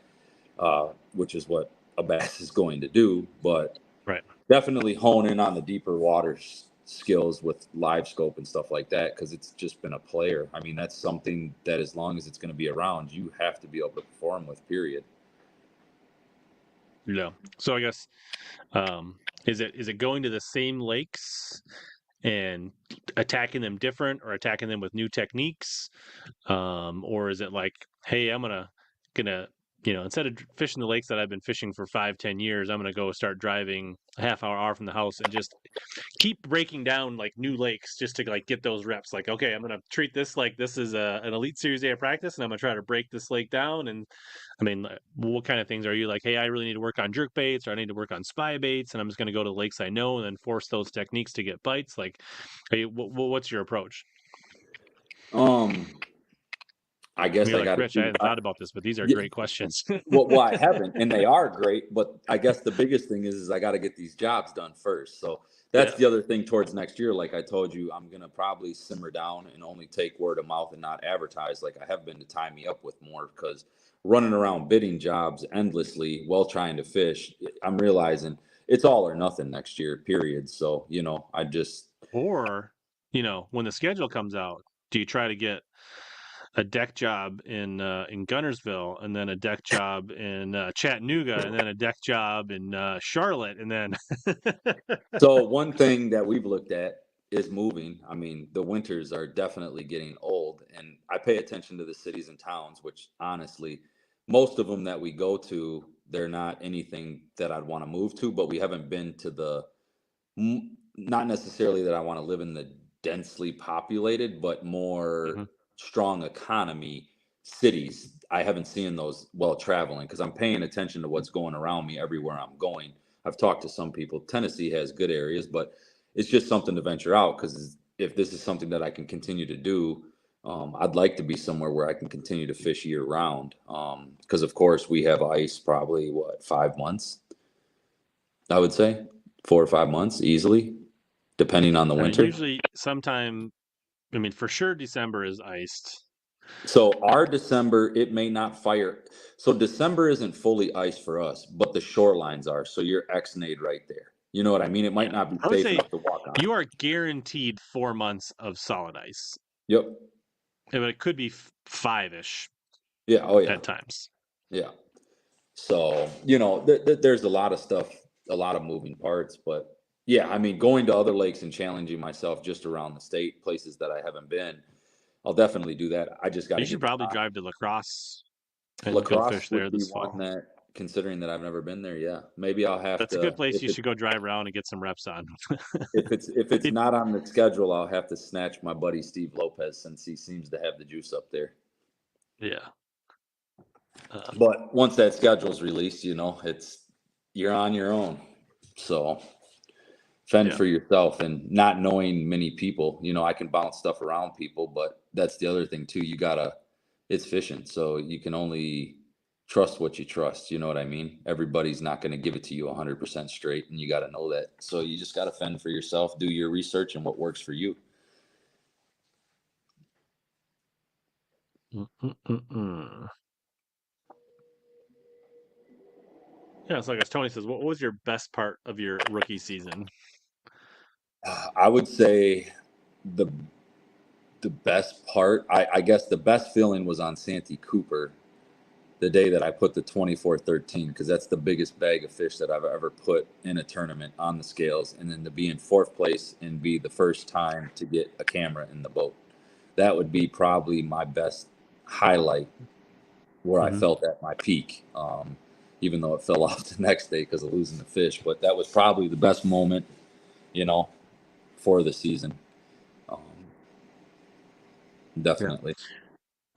Speaker 2: which is what a bass is going to do, but
Speaker 1: right.
Speaker 2: Definitely hone in on the deeper waters skills with live scope and stuff like that, because it's just been a player. I mean, that's something that as long as it's going to be around, you have to be able to perform with, period.
Speaker 1: Yeah. So I guess is it going to the same lakes and attacking them different or attacking them with new techniques? Or is it like, hey, I'm gonna instead of fishing the lakes that I've been fishing for 5-10 years, I'm gonna go start driving a half hour from the house and just keep breaking down like new lakes just to like get those reps. Like, okay, I'm gonna treat this like this is an elite series day of practice, and I'm gonna try to break this lake down. And I mean, what kind of things are you like? Hey, I really need to work on jerk baits, or I need to work on spy baits, and I'm just gonna go to the lakes I know and then force those techniques to get bites. Like, hey, what's your approach?
Speaker 2: I guess I
Speaker 1: You're like,
Speaker 2: got to
Speaker 1: Rich, I
Speaker 2: see.
Speaker 1: hadn't thought about this, but these are
Speaker 2: Yeah,
Speaker 1: great questions.
Speaker 2: well, I haven't, and they are great, but I guess the biggest thing is I got to get these jobs done first. So that's
Speaker 1: Yeah.
Speaker 2: the other thing towards next year. Like I told you, I'm gonna probably simmer down and only take word of mouth and not advertise like I have been to tie me up with more, because running around bidding jobs endlessly while trying to fish, I'm realizing it's all or nothing next year, period. So, I just
Speaker 1: Or, when the schedule comes out, do you try to get a deck job in Gunnersville, and then a deck job in Chattanooga, and then a deck job in Charlotte, and then
Speaker 2: So one thing that we've looked at is moving. I mean, the winters are definitely getting old, and I pay attention to the cities and towns, which honestly, most of them that we go to, they're not anything that I'd want to move to, but we haven't been to not necessarily that I want to live in the densely populated, but more
Speaker 1: Mhm.
Speaker 2: strong economy cities. I haven't seen those while traveling because I'm paying attention to what's going around me everywhere I'm going. I've talked to some people. Tennessee has good areas, but it's just something to venture out, because if this is something that I can continue to do, I'd like to be somewhere where I can continue to fish year round. Because of course we have ice probably 5 months, I would say 4 or 5 months easily, depending on the winter.
Speaker 1: Usually, sometime, I mean, for sure, December is iced.
Speaker 2: So our December, it may not fire. So December isn't fully ice for us, but the shorelines are. So you're X-nayed right there. You know what I mean? It might
Speaker 1: Yeah,
Speaker 2: not be
Speaker 1: I would
Speaker 2: safe
Speaker 1: say
Speaker 2: enough to walk on.
Speaker 1: you are guaranteed 4 months of solid ice.
Speaker 2: Yep.
Speaker 1: But it could be five-ish
Speaker 2: Yeah. Oh yeah.
Speaker 1: at times.
Speaker 2: Yeah. So, there's a lot of stuff, a lot of moving parts, but yeah, I mean, going to other lakes and challenging myself just around the state, places that I haven't been, I'll definitely do that. I just got
Speaker 1: You
Speaker 2: to
Speaker 1: should
Speaker 2: get the
Speaker 1: probably
Speaker 2: time.
Speaker 1: drive to La Crosse and go
Speaker 2: Lacrosse
Speaker 1: fish there
Speaker 2: would be
Speaker 1: this
Speaker 2: one
Speaker 1: fall.
Speaker 2: that, considering that I've never been there, yeah, maybe I'll have
Speaker 1: That's a good
Speaker 2: to,
Speaker 1: place. You should go drive around and get some reps on.
Speaker 2: if it's not on the schedule, I'll have to snatch my buddy Steve Lopez, since he seems to have the juice up there.
Speaker 1: Yeah. Um,
Speaker 2: But once that schedule's released, you're on your own. So fend
Speaker 1: yeah.
Speaker 2: for yourself, and not knowing many people, I can bounce stuff around people, but that's the other thing too. It's fishing. So you can only trust what you trust. You know what I mean? Everybody's not going to give it to you 100% straight, and you got to know that. So you just got to fend for yourself, do your research and what works for you.
Speaker 1: Mm-mm-mm-mm. Yeah, it's like as Tony says, what was your best part of your rookie season?
Speaker 2: I would say the the best part, I guess the best feeling was on Santee Cooper, the day that I put the 24-13, because that's the biggest bag of fish that I've ever put in a tournament on the scales. And then to be in fourth place and be the first time to get a camera in the boat, that would be probably my best highlight, where I
Speaker 1: Mm-hmm.
Speaker 2: felt at my peak. Even though it fell off the next day because of losing the fish, but that was probably the best moment, you know, for the season. Um,
Speaker 1: Yeah.
Speaker 2: definitely.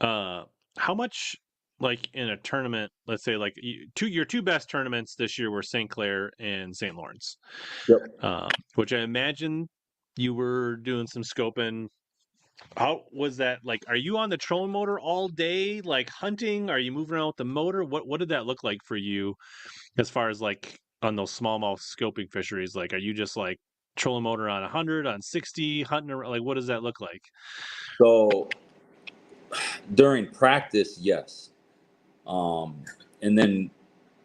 Speaker 1: How much, like in a tournament, let's say like your two best tournaments this year were St. Clair and St. Lawrence,
Speaker 2: Yep.
Speaker 1: which I imagine you were doing some scoping. How was that? Like, are you on the trolling motor all day, like hunting? Are you moving around with the motor? What did that look like for you as far as like on those smallmouth scoping fisheries? Like, are you just like trolling motor on 100, on 60, hunting around? Like, what does that look like?
Speaker 2: So during practice, yes. And then,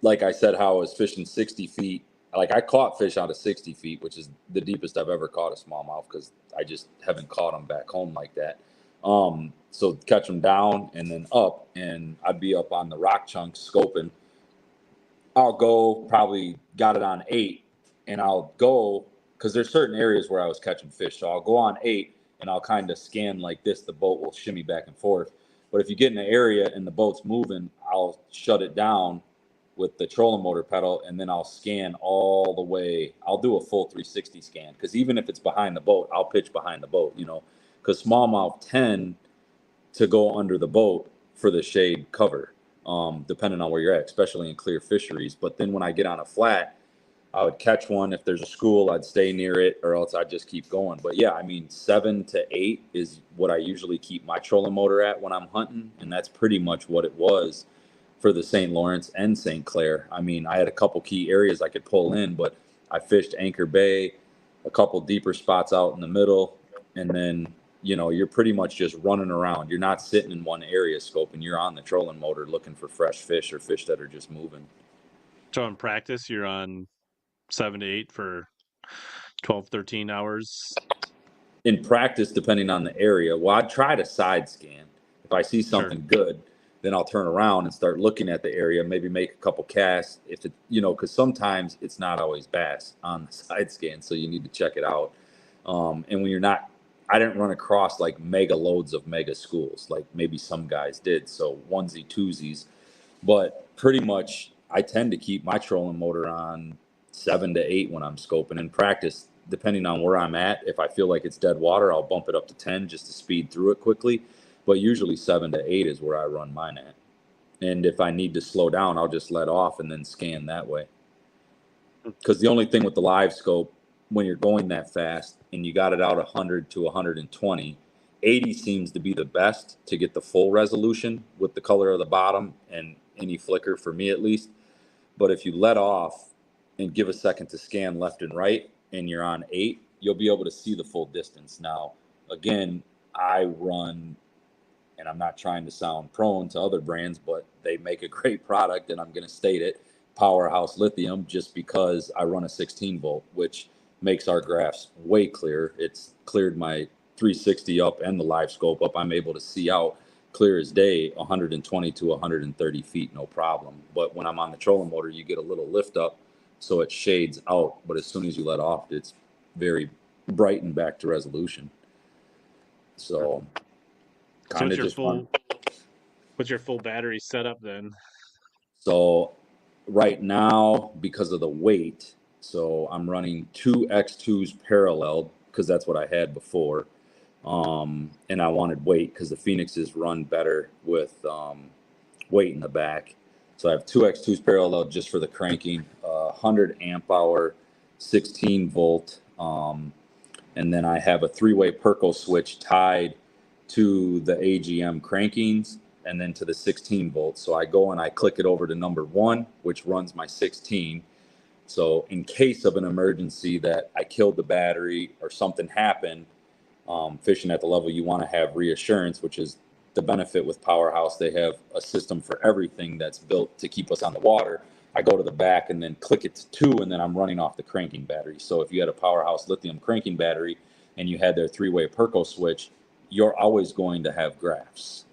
Speaker 2: like I said, how I was fishing 60 feet. Like I caught fish out of 60 feet, which is the deepest I've ever caught a smallmouth, because I just haven't caught them back home like that. So catch them down and then up, and I'd be up on the rock chunks scoping. I'll go, probably got it on 8, and I'll go, because there's certain areas where I was catching fish. So I'll go on 8 and I'll kind of scan like this. The boat will shimmy back and forth. But if you get in an area and the boat's moving, I'll shut it down with the trolling motor pedal, and then I'll scan all the way. I'll do a full 360 scan, because even if it's behind the boat, I'll pitch behind the boat, because smallmouth tend to go under the boat for the shade cover, depending on where you're at, especially in clear fisheries. But then when I get on a flat, I would catch one. If there's a school, I'd stay near it, or else I'd just keep going. But yeah, I mean, 7 to 8 is what I usually keep my trolling motor at when I'm hunting, and that's pretty much what it was for the St. Lawrence and St. Clair. I mean, I had a couple key areas I could pull in, but I fished Anchor Bay, a couple deeper spots out in the middle, and then you're pretty much just running around. You're not sitting in one area scoping. You're on the trolling motor looking for fresh fish or fish that are just moving.
Speaker 1: So in practice, you're on 7 to 8 for 12, 13 hours.
Speaker 2: In practice, depending on the area, well, I'd try to side scan. If I see something good, then I'll turn around and start looking at the area, maybe make a couple casts. If it, because sometimes it's not always bass on the side scan, so you need to check it out. And when you're not, I didn't run across like mega loads of mega schools, like maybe some guys did. So onesie, twosies, but pretty much I tend to keep my trolling motor on 7 to 8 when I'm scoping. In practice, depending on where I'm at, if I feel like it's dead water, I'll bump it up to 10 just to speed through it quickly. But usually 7 to 8 is where I run mine at. And if I need to slow down, I'll just let off and then scan that way. Because the only thing with the live scope, when you're going that fast and you got it out 100 to 120, 80 seems to be the best to get the full resolution with the color of the bottom and any flicker, for me at least. But if you let off and give a second to scan left and right and you're on 8, you'll be able to see the full distance. Now, again, I run, and I'm not trying to sound prone to other brands, but they make a great product, and I'm going to state it, Powerhouse Lithium, just because I run a 16 volt, which makes our graphs way clearer. It's cleared my 360 up and the live scope up. I'm able to see out clear as day 120 to 130 feet, no problem. But when I'm on the trolling motor, you get a little lift up, so it shades out. But as soon as you let off, it's very bright and back to resolution. So kind of just fun.
Speaker 1: What's your full battery setup then?
Speaker 2: So right now, because of the weight, so I'm running 2 X2s paralleled because that's what I had before. And I wanted weight because the Phoenixes run better with weight in the back. So I have 2 X2s parallel just for the cranking, 100 amp hour, 16 volt. And then I have a 3-way Perco switch tied to the AGM crankings and then to the 16 volts. So I go and I click it over to number 1, which runs my 16. So in case of an emergency that I killed the battery or something happened, fishing at the level, you want to have reassurance, which is the benefit with Powerhouse. They have a system for everything that's built to keep us on the water. I go to the back and then click it to 2, and then I'm running off the cranking battery. So if you had a Powerhouse lithium cranking battery and you had their 3-way Perco switch, you're always going to have graphs.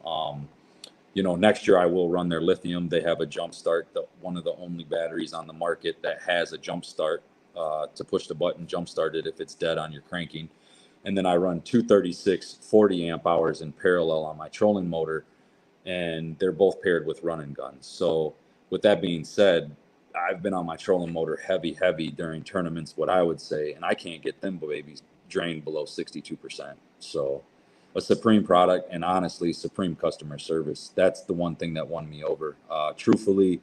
Speaker 2: Next year I will run their lithium. They have a jump start, one of the only batteries on the market that has a jump start to push the button, jump start it if it's dead on your cranking. And then I run 236 40 amp hours in parallel on my trolling motor, and they're both paired with running guns. So with that being said, I've been on my trolling motor heavy during tournaments, what I would say, and I can't get them babies drained below 62%. So a supreme product, and honestly, supreme customer service. That's the one thing that won me over. Truthfully,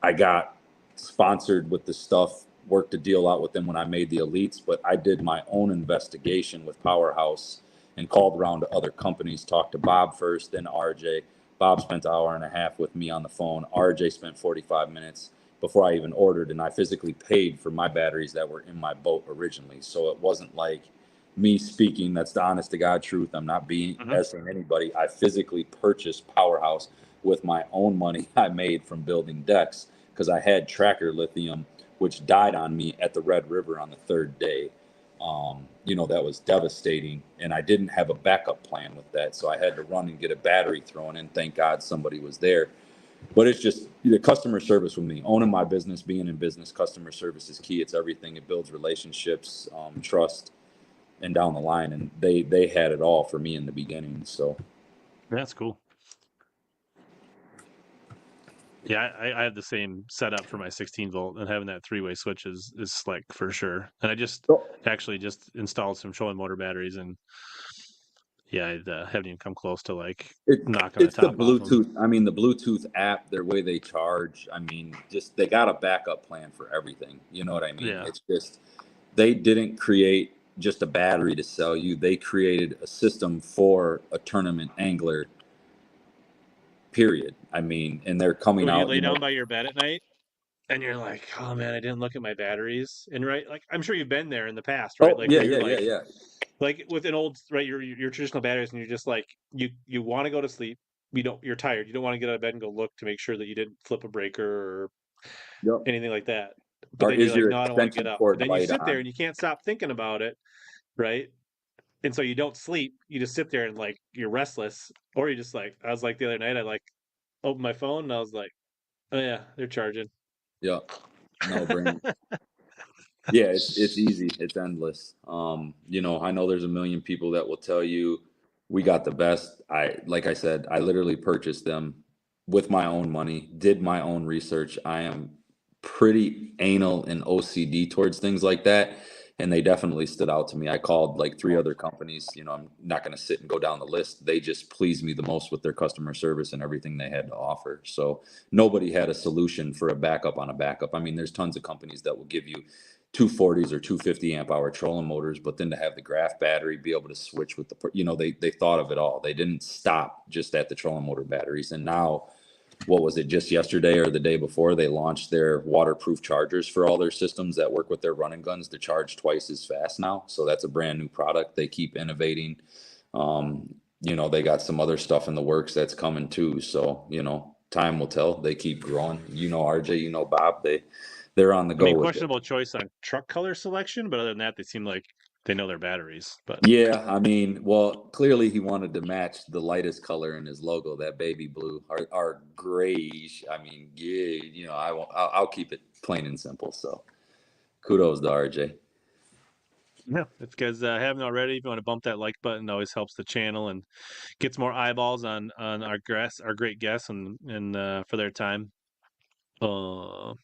Speaker 2: I got sponsored with the stuff, worked a deal out with them when I made the elites, but I did my own investigation with Powerhouse and called around to other companies, talked to Bob first, then RJ. Bob spent an hour and a half with me on the phone. RJ spent 45 minutes before I even ordered, and I physically paid for my batteries that were in my boat originally. So it wasn't like me speaking. That's the honest to God truth. I'm not BSing anybody. I physically purchased Powerhouse with my own money I made from building decks because I had Tracker Lithium, which died on me at the Red River on the 3rd day. That was devastating, and I didn't have a backup plan with that, so I had to run and get a battery thrown in. Thank God somebody was there. But it's just the customer service with me. Owning my business, being in business, customer service is key. It's everything. It builds relationships, trust, and down the line. And they had it all for me in the beginning. So
Speaker 1: that's cool. Yeah, I have the same setup for my 16 volt, and having that 3-way switch is slick for sure. And I just installed some trolling motor batteries, and Yeah, I haven't even come close to like
Speaker 2: It,
Speaker 1: knocking the
Speaker 2: it's the
Speaker 1: top off them.
Speaker 2: Bluetooth. I mean, the Bluetooth app, their way they charge. I mean, just they got a backup plan for everything. You know what I mean?
Speaker 1: Yeah.
Speaker 2: It's just they didn't create just a battery to sell you. They created a system for a tournament angler. Period. I mean, and they're coming
Speaker 1: When you
Speaker 2: out.
Speaker 1: lay
Speaker 2: You know,
Speaker 1: down by your bed at night and you're like, oh man, I didn't look at my batteries. And right, like I'm sure you've been there in the past, right?
Speaker 2: oh
Speaker 1: Like
Speaker 2: yeah,
Speaker 1: where
Speaker 2: yeah,
Speaker 1: you're
Speaker 2: yeah, yeah.
Speaker 1: like with an old right, your traditional batteries, and you're just like you want to go to sleep. You're tired. You don't want to get out of bed and go look to make sure that you didn't flip a breaker or
Speaker 2: Yep.
Speaker 1: anything like that. But
Speaker 2: Or
Speaker 1: then you're
Speaker 2: is
Speaker 1: like,
Speaker 2: your
Speaker 1: no, I don't want to get
Speaker 2: extension
Speaker 1: up. But
Speaker 2: cord
Speaker 1: then you
Speaker 2: light
Speaker 1: sit there
Speaker 2: on?
Speaker 1: and you can't stop thinking about it, right? And so you don't sleep. You just sit there and like you're restless, or you just like I was like the other night. I like opened my phone and I was like, oh yeah, they're charging.
Speaker 2: Yep. No brainer. Yeah, it's easy. It's endless. You know, I know there's a million people that will tell you we got the best. Like I said, I literally purchased them with my own money, did my own research. I am pretty anal and OCD towards things like that, and they definitely stood out to me. I called like three other companies. You know, I'm not going to sit and go down the list. They just pleased me the most with their customer service and everything they had to offer. So nobody had a solution for a backup on a backup. I mean, there's tons of companies that will give you 240s or 250 amp hour trolling motors, but then to have the graph battery be able to switch with the, you know, they thought of it all. They didn't stop just at the trolling motor batteries. And now, what was it, just yesterday or the day before, they launched their waterproof chargers for all their systems that work with their running guns to charge twice as fast now. So that's a brand new product. They keep innovating. You know, they got some other stuff in the works that's coming too. So, you know, time will tell. They keep growing. You know, RJ, you know, Bob, they're on the
Speaker 1: I
Speaker 2: go
Speaker 1: mean,
Speaker 2: with it.
Speaker 1: questionable choice on truck color selection, but other than that, they seem like they know their batteries. But
Speaker 2: Yeah, I mean, well, clearly he wanted to match the lightest color in his logo, that baby blue, or grayish. I mean, yeah, you know, I'll keep it plain and simple. So kudos to RJ.
Speaker 1: yeah, if you guys haven't already, if you want to bump that like button, it always helps the channel and gets more eyeballs on our great guests, and for their time. Uh,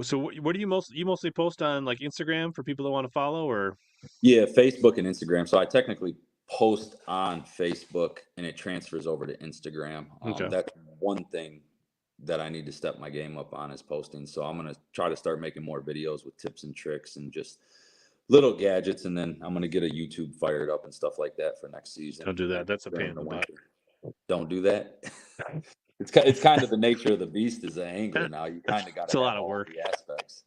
Speaker 1: so what do you mostly post on like Instagram for people that want to follow, or
Speaker 2: Yeah, Facebook and Instagram. So I technically post on Facebook and it transfers over to Instagram.
Speaker 1: okay,
Speaker 2: That's one thing that I need to step my game up on is posting. So I'm gonna try to start making more videos with tips and tricks and just little gadgets, and then I'm gonna get a YouTube fired up and stuff like that for next season
Speaker 1: don't do that.
Speaker 2: and
Speaker 1: That's a pain
Speaker 2: during
Speaker 1: in
Speaker 2: the
Speaker 1: the butt.
Speaker 2: winter. Don't do that. It's kind of the nature of the beast as an angler now. You kind of got
Speaker 1: It's
Speaker 2: to
Speaker 1: a
Speaker 2: have
Speaker 1: lot of
Speaker 2: all
Speaker 1: work.
Speaker 2: the aspects.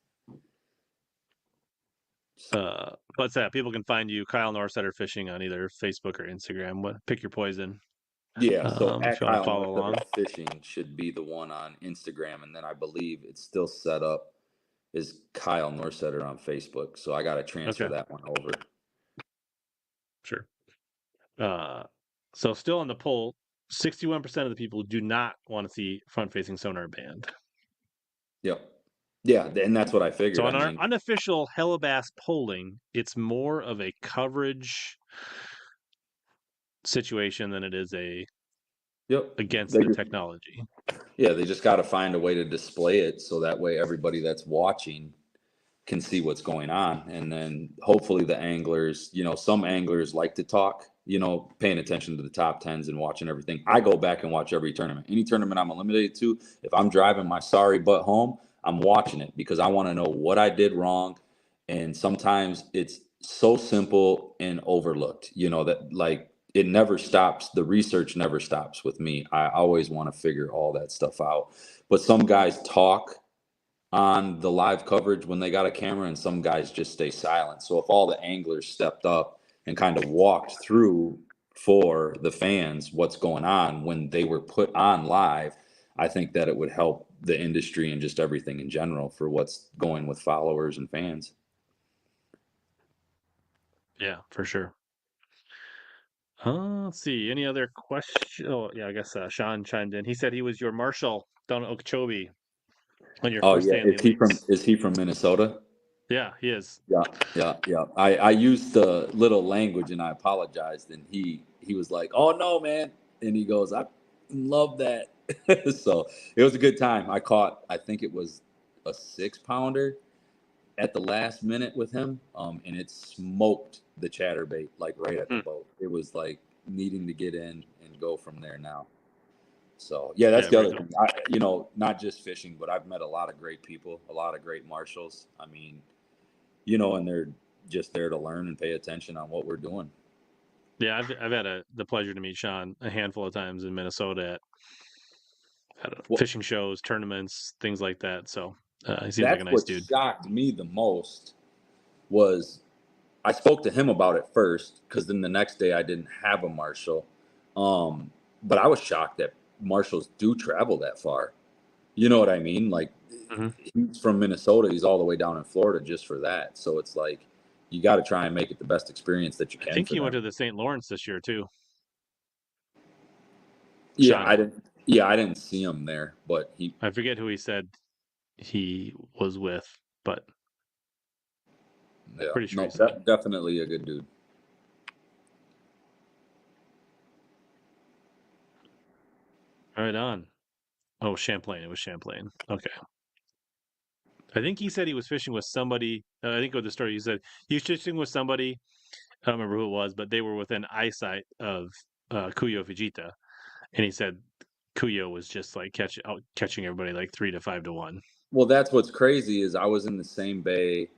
Speaker 2: So
Speaker 1: What's that? People can find you, Kyle Norsetter Fishing, on either Facebook or Instagram. What pick your poison.
Speaker 2: yeah, so
Speaker 1: If
Speaker 2: at
Speaker 1: you want to
Speaker 2: Kyle
Speaker 1: follow
Speaker 2: Norsetter
Speaker 1: along.
Speaker 2: Fishing should be the one on Instagram, and then I believe it's still set up as Kyle Norsetter on Facebook. So I got to transfer
Speaker 1: Okay,
Speaker 2: that one over.
Speaker 1: sure. Uh, so still on the poll, 61% of the people do not want to see front-facing sonar banned.
Speaker 2: Yep. Yeah, and that's what I
Speaker 1: So
Speaker 2: figured. I
Speaker 1: on our
Speaker 2: mean,
Speaker 1: unofficial HellaBass polling, it's more of a coverage situation than it is a
Speaker 2: yep.
Speaker 1: against
Speaker 2: They
Speaker 1: the
Speaker 2: just
Speaker 1: technology.
Speaker 2: Yeah, they just got to find a way to display it so that way everybody that's watching can see what's going on. And then hopefully the anglers, you know, some anglers like to talk, you know, paying attention to the top tens and watching everything. I go back and watch every tournament. Any tournament I'm eliminated to, if I'm driving my sorry butt home, I'm watching it because I want to know what I did wrong. And sometimes it's so simple and overlooked, you know, that like it never stops. The research never stops with me. I always want to figure all that stuff out. But some guys talk on the live coverage when they got a camera, and some guys just stay silent. So if all the anglers stepped up and kind of walked through for the fans what's going on when they were put on live, I think that it would help the industry and just everything in general for what's going with followers and fans.
Speaker 1: Yeah, for sure. Let's see. Any other question? Oh, yeah, I guess Sean chimed in. He said he was your marshal down at Okeechobee on your
Speaker 2: Oh
Speaker 1: first
Speaker 2: yeah,
Speaker 1: day in the elites.
Speaker 2: is he from Minnesota?
Speaker 1: Yeah, he is.
Speaker 2: Yeah, yeah, yeah. I used the little language and I apologized, and he was like, "Oh no, man," and he goes, "I love that." So it was a good time. I caught, I think it was a 6 pounder, at the last minute with him, and it smoked the chatterbait like right at the boat. It was like needing to get in and go from there now. So yeah, that's the other thing. Not just fishing, but I've met a lot of great people, a lot of great marshals. I mean, and they're just there to learn and pay attention on what we're doing.
Speaker 1: Yeah, I've had the pleasure to meet Sean a handful of times in Minnesota at I don't know, fishing shows, tournaments, things like that. So he seems like a nice dude.
Speaker 2: That's what shocked me the most was I spoke to him about it first, because then the next day I didn't have a marshal. But I was shocked that marshals do travel that far. You know what I mean? Like, he's from Minnesota. He's all the way down in Florida just for that. So it's like, you got to try and make it the best experience that you can.
Speaker 1: I think he went to the St. Lawrence this year too.
Speaker 2: Yeah,
Speaker 1: Sean.
Speaker 2: I didn't see him there, but
Speaker 1: I forget who he said he was with, but
Speaker 2: yeah,
Speaker 1: pretty sure
Speaker 2: no, definitely a good dude.
Speaker 1: Right on. Oh, Champlain. It was Champlain. Okay. I think he said he was fishing with somebody. I think with the story, he said he was fishing with somebody. I don't remember who it was, but they were within eyesight of Kuyo Fujita, and he said Kuyo was just like catching everybody like 3 to 5 to 1.
Speaker 2: Well, that's what's crazy is I was in the same bay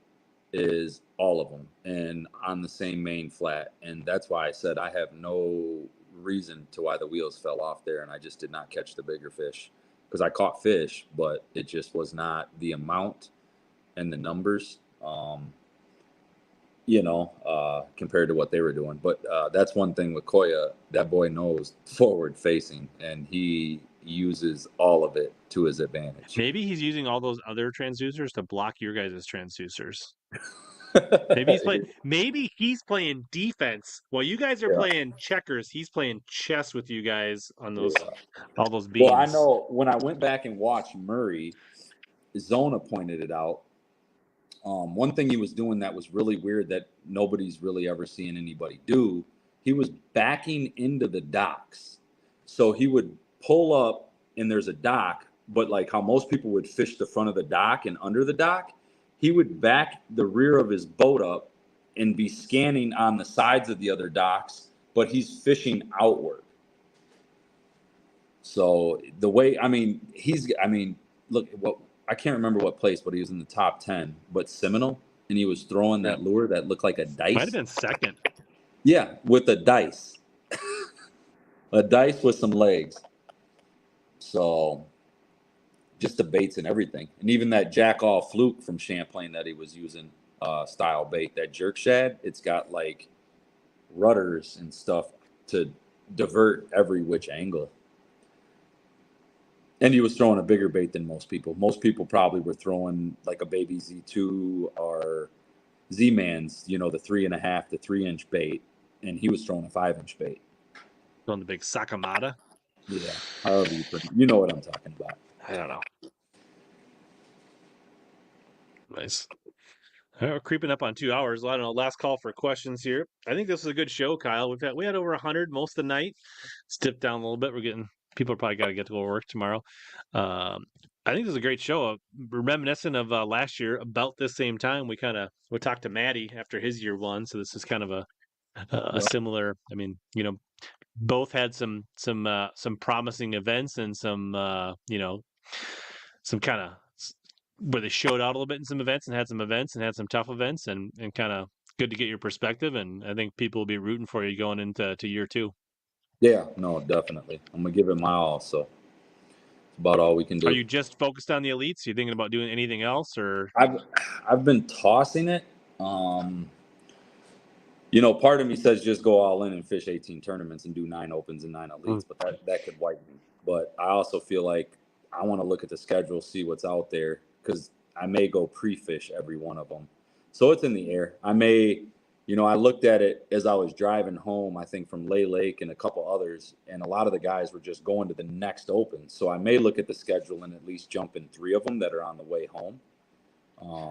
Speaker 2: as all of them and on the same main flat, and that's why I said I have no reason to why the wheels fell off there, and I just did not catch the bigger fish, because I caught fish, but it just was not the amount and the numbers, compared to what they were doing. But that's one thing with Koya, that boy knows forward facing, and he uses all of it to his advantage.
Speaker 1: Maybe he's using all those other transducers to block your guys' transducers. Maybe he's playing defense while you guys are playing checkers. He's playing chess with you guys on those all those beams.
Speaker 2: Well, I know when I went back and watched Murray, Zona pointed it out. One thing he was doing that was really weird that nobody's really ever seen anybody do. He was backing into the docks, so he would pull up and there's a dock, but like how most people would fish the front of the dock and under the dock, he would back the rear of his boat up and be scanning on the sides of the other docks, but he's fishing outward. So the way, look, I can't remember what place, but he was in the top 10, but Seminole, and he was throwing that lure that looked like a dice.
Speaker 1: Might have been second.
Speaker 2: Yeah, with a dice. A dice with some legs. So just the baits and everything. And even that jack-all fluke from Champlain that he was using, style bait, that jerk shad, it's got like rudders and stuff to divert every which angle. And he was throwing a bigger bait than most people. Most people probably were throwing like a baby Z2 or Z-Man's, the 3.5 to 3 inch bait. And he was throwing a 5-inch bait.
Speaker 1: On the big Sakamata?
Speaker 2: Yeah. However you know what I'm talking about.
Speaker 1: I don't know. Nice. All right, we're creeping up on 2 hours. I don't know. Last call for questions here. I think this is a good show, Kyle. We had over 100 most of the night. It's dipped down a little bit. People probably got to get to work tomorrow. I think this is a great show. Reminiscent of last year, about this same time, we talked to Maddie after his year one. So this is kind of a similar. Both had some promising events and some some kind of where they showed out a little bit in some events and had some tough events and kind of good to get your perspective. And I think people will be rooting for you going into year 2.
Speaker 2: Yeah, no, definitely. I'm gonna give it my all. So it's about all we can do.
Speaker 1: Are you just focused on the elites? Are you thinking about doing anything else, or?
Speaker 2: I've been tossing it. Part of me says just go all in and fish 18 tournaments and do 9 opens and 9 elites, but that could wipe me. But I also feel like I want to look at the schedule, see what's out there, because I may go pre-fish every one of them. So it's in the air. I may, I looked at it as I was driving home, I think from Lay Lake and a couple others, and a lot of the guys were just going to the next open. So I may look at the schedule and at least jump in 3 of them that are on the way home.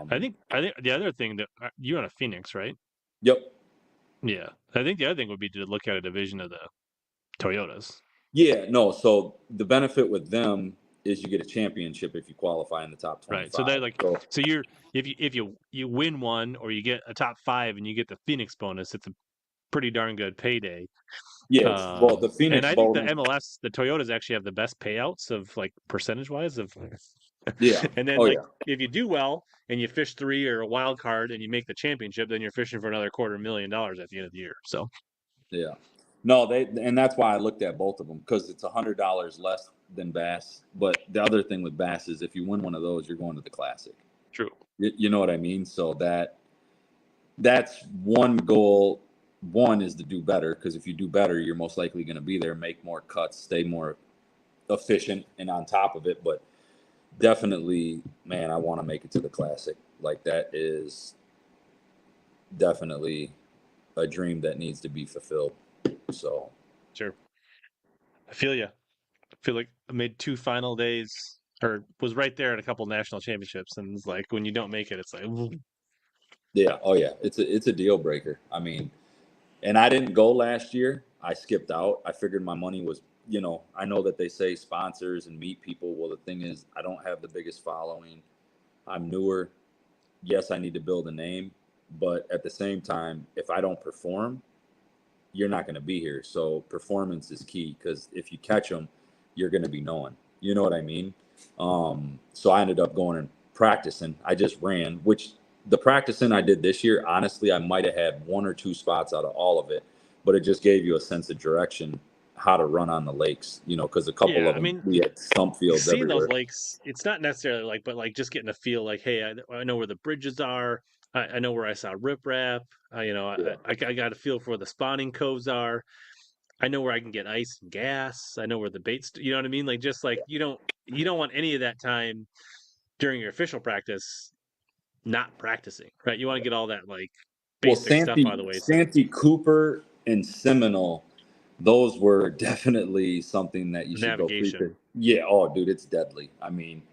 Speaker 1: I think the other thing that you're on a Phoenix, right?
Speaker 2: Yep.
Speaker 1: Yeah. I think the other thing would be to look at a division of the Toyotas.
Speaker 2: Yeah, no. So the benefit with them is you get a championship if you qualify in the top 25.
Speaker 1: Right. So they're like, so you're if you win one or you get a top 5 and you get the Phoenix bonus, it's a pretty darn good payday.
Speaker 2: Yeah, well, the Phoenix
Speaker 1: and I think the
Speaker 2: bonus,
Speaker 1: MLS, the Toyotas actually have the best payouts of like percentage wise of.
Speaker 2: yeah.
Speaker 1: And then
Speaker 2: Oh,
Speaker 1: like
Speaker 2: yeah.
Speaker 1: if you do well and you fish 3 or a wild card and you make the championship, then you're fishing for another $250,000 at the end of the year. So
Speaker 2: Yeah. No, and that's why I looked at both of them, because it's $100 less than Bass. But the other thing with Bass is if you win one of those, you're going to the Classic.
Speaker 1: true.
Speaker 2: You know what I mean? So that's one goal. One is to do better, because if you do better, you're most likely going to be there, make more cuts, stay more efficient and on top of it. But definitely, man, I want to make it to the Classic. Like, that is definitely a dream that needs to be fulfilled. So
Speaker 1: Sure. I feel you. I feel like I made 2 final days or was right there at a couple national championships, and it's like when you don't make it, it's like ooh.
Speaker 2: yeah, oh yeah, it's a deal breaker. I mean, and I didn't go last year. I skipped out. I figured my money was, I know that they say sponsors and meet people. Well, the thing is, I don't have the biggest following. I'm newer. Yes, I need to build a name, but at the same time, if I don't perform, you're not going to be here. So performance is key, because if you catch them, you're going to be known. You know what I mean? So I ended up going and practicing. I just ran, which the practicing I did this year, honestly, I might have had 1 or 2 spots out of all of it, but it just gave you a sense of direction, how to run on the lakes, because a couple
Speaker 1: Yeah,
Speaker 2: of
Speaker 1: I
Speaker 2: them,
Speaker 1: mean,
Speaker 2: we had stump fields
Speaker 1: seeing those
Speaker 2: everywhere.
Speaker 1: lakes, it's not necessarily like, but like just getting a feel like, hey, I know where the bridges are. I know where I saw riprap.
Speaker 2: Yeah.
Speaker 1: I got a feel for where the spawning coves are. I know where I can get ice and gas. I know where the baits, you know what I mean? Like just like you don't want any of that time during your official practice not practicing, right? You want to get all that like
Speaker 2: Well,
Speaker 1: basic stuff out of the way. So
Speaker 2: Santee Cooper and Seminole, those were definitely something that you should go
Speaker 1: navigation.
Speaker 2: preach. Yeah. Oh, dude, it's deadly. I mean,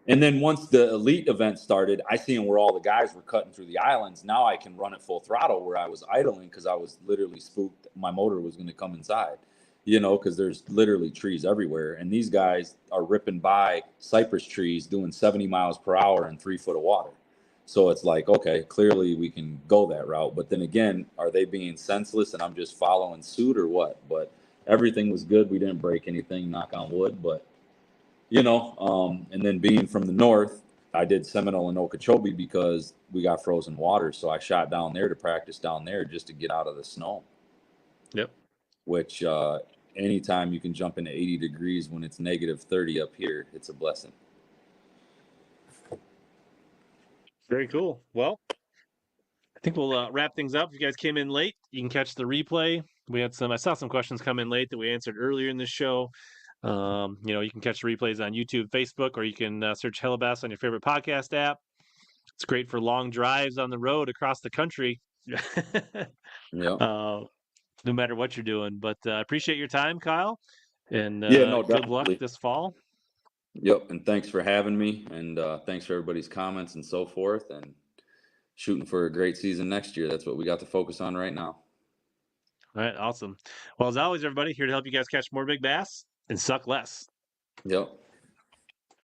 Speaker 2: and then once the elite event started, I seen where all the guys were cutting through the islands. Now I can run at full throttle where I was idling, because I was literally spooked. My motor was going to come inside, because there's literally trees everywhere. And these guys are ripping by cypress trees doing 70 miles per hour in 3 foot of water. So it's like, okay, clearly we can go that route. But then again, are they being senseless and I'm just following suit or what? But everything was good. We didn't break anything, knock on wood. But, and then being from the north, I did Seminole and Okeechobee because we got frozen water. So I shot down there to practice down there just to get out of the snow,
Speaker 1: Yep.
Speaker 2: which anytime you can jump into 80 degrees when it's negative 30 up here, it's a blessing.
Speaker 1: Very cool. Well, I think we'll wrap things up. If you guys came in late, you can catch the replay. I saw some questions come in late that we answered earlier in the show. You can catch the replays on YouTube, Facebook, or you can search HellaBass on your favorite podcast app. It's great for long drives on the road across the country.
Speaker 2: Yeah.
Speaker 1: No matter what you're doing. But I appreciate your time, Kyle, and
Speaker 2: Yeah, no,
Speaker 1: good luck
Speaker 2: definitely.
Speaker 1: this fall.
Speaker 2: Yep, and thanks for having me, and thanks for everybody's comments and so forth, and shooting for a great season next year. That's what we got to focus on right now.
Speaker 1: All right, awesome. Well, as always, everybody, here to help you guys catch more big bass and suck less.
Speaker 2: Yep.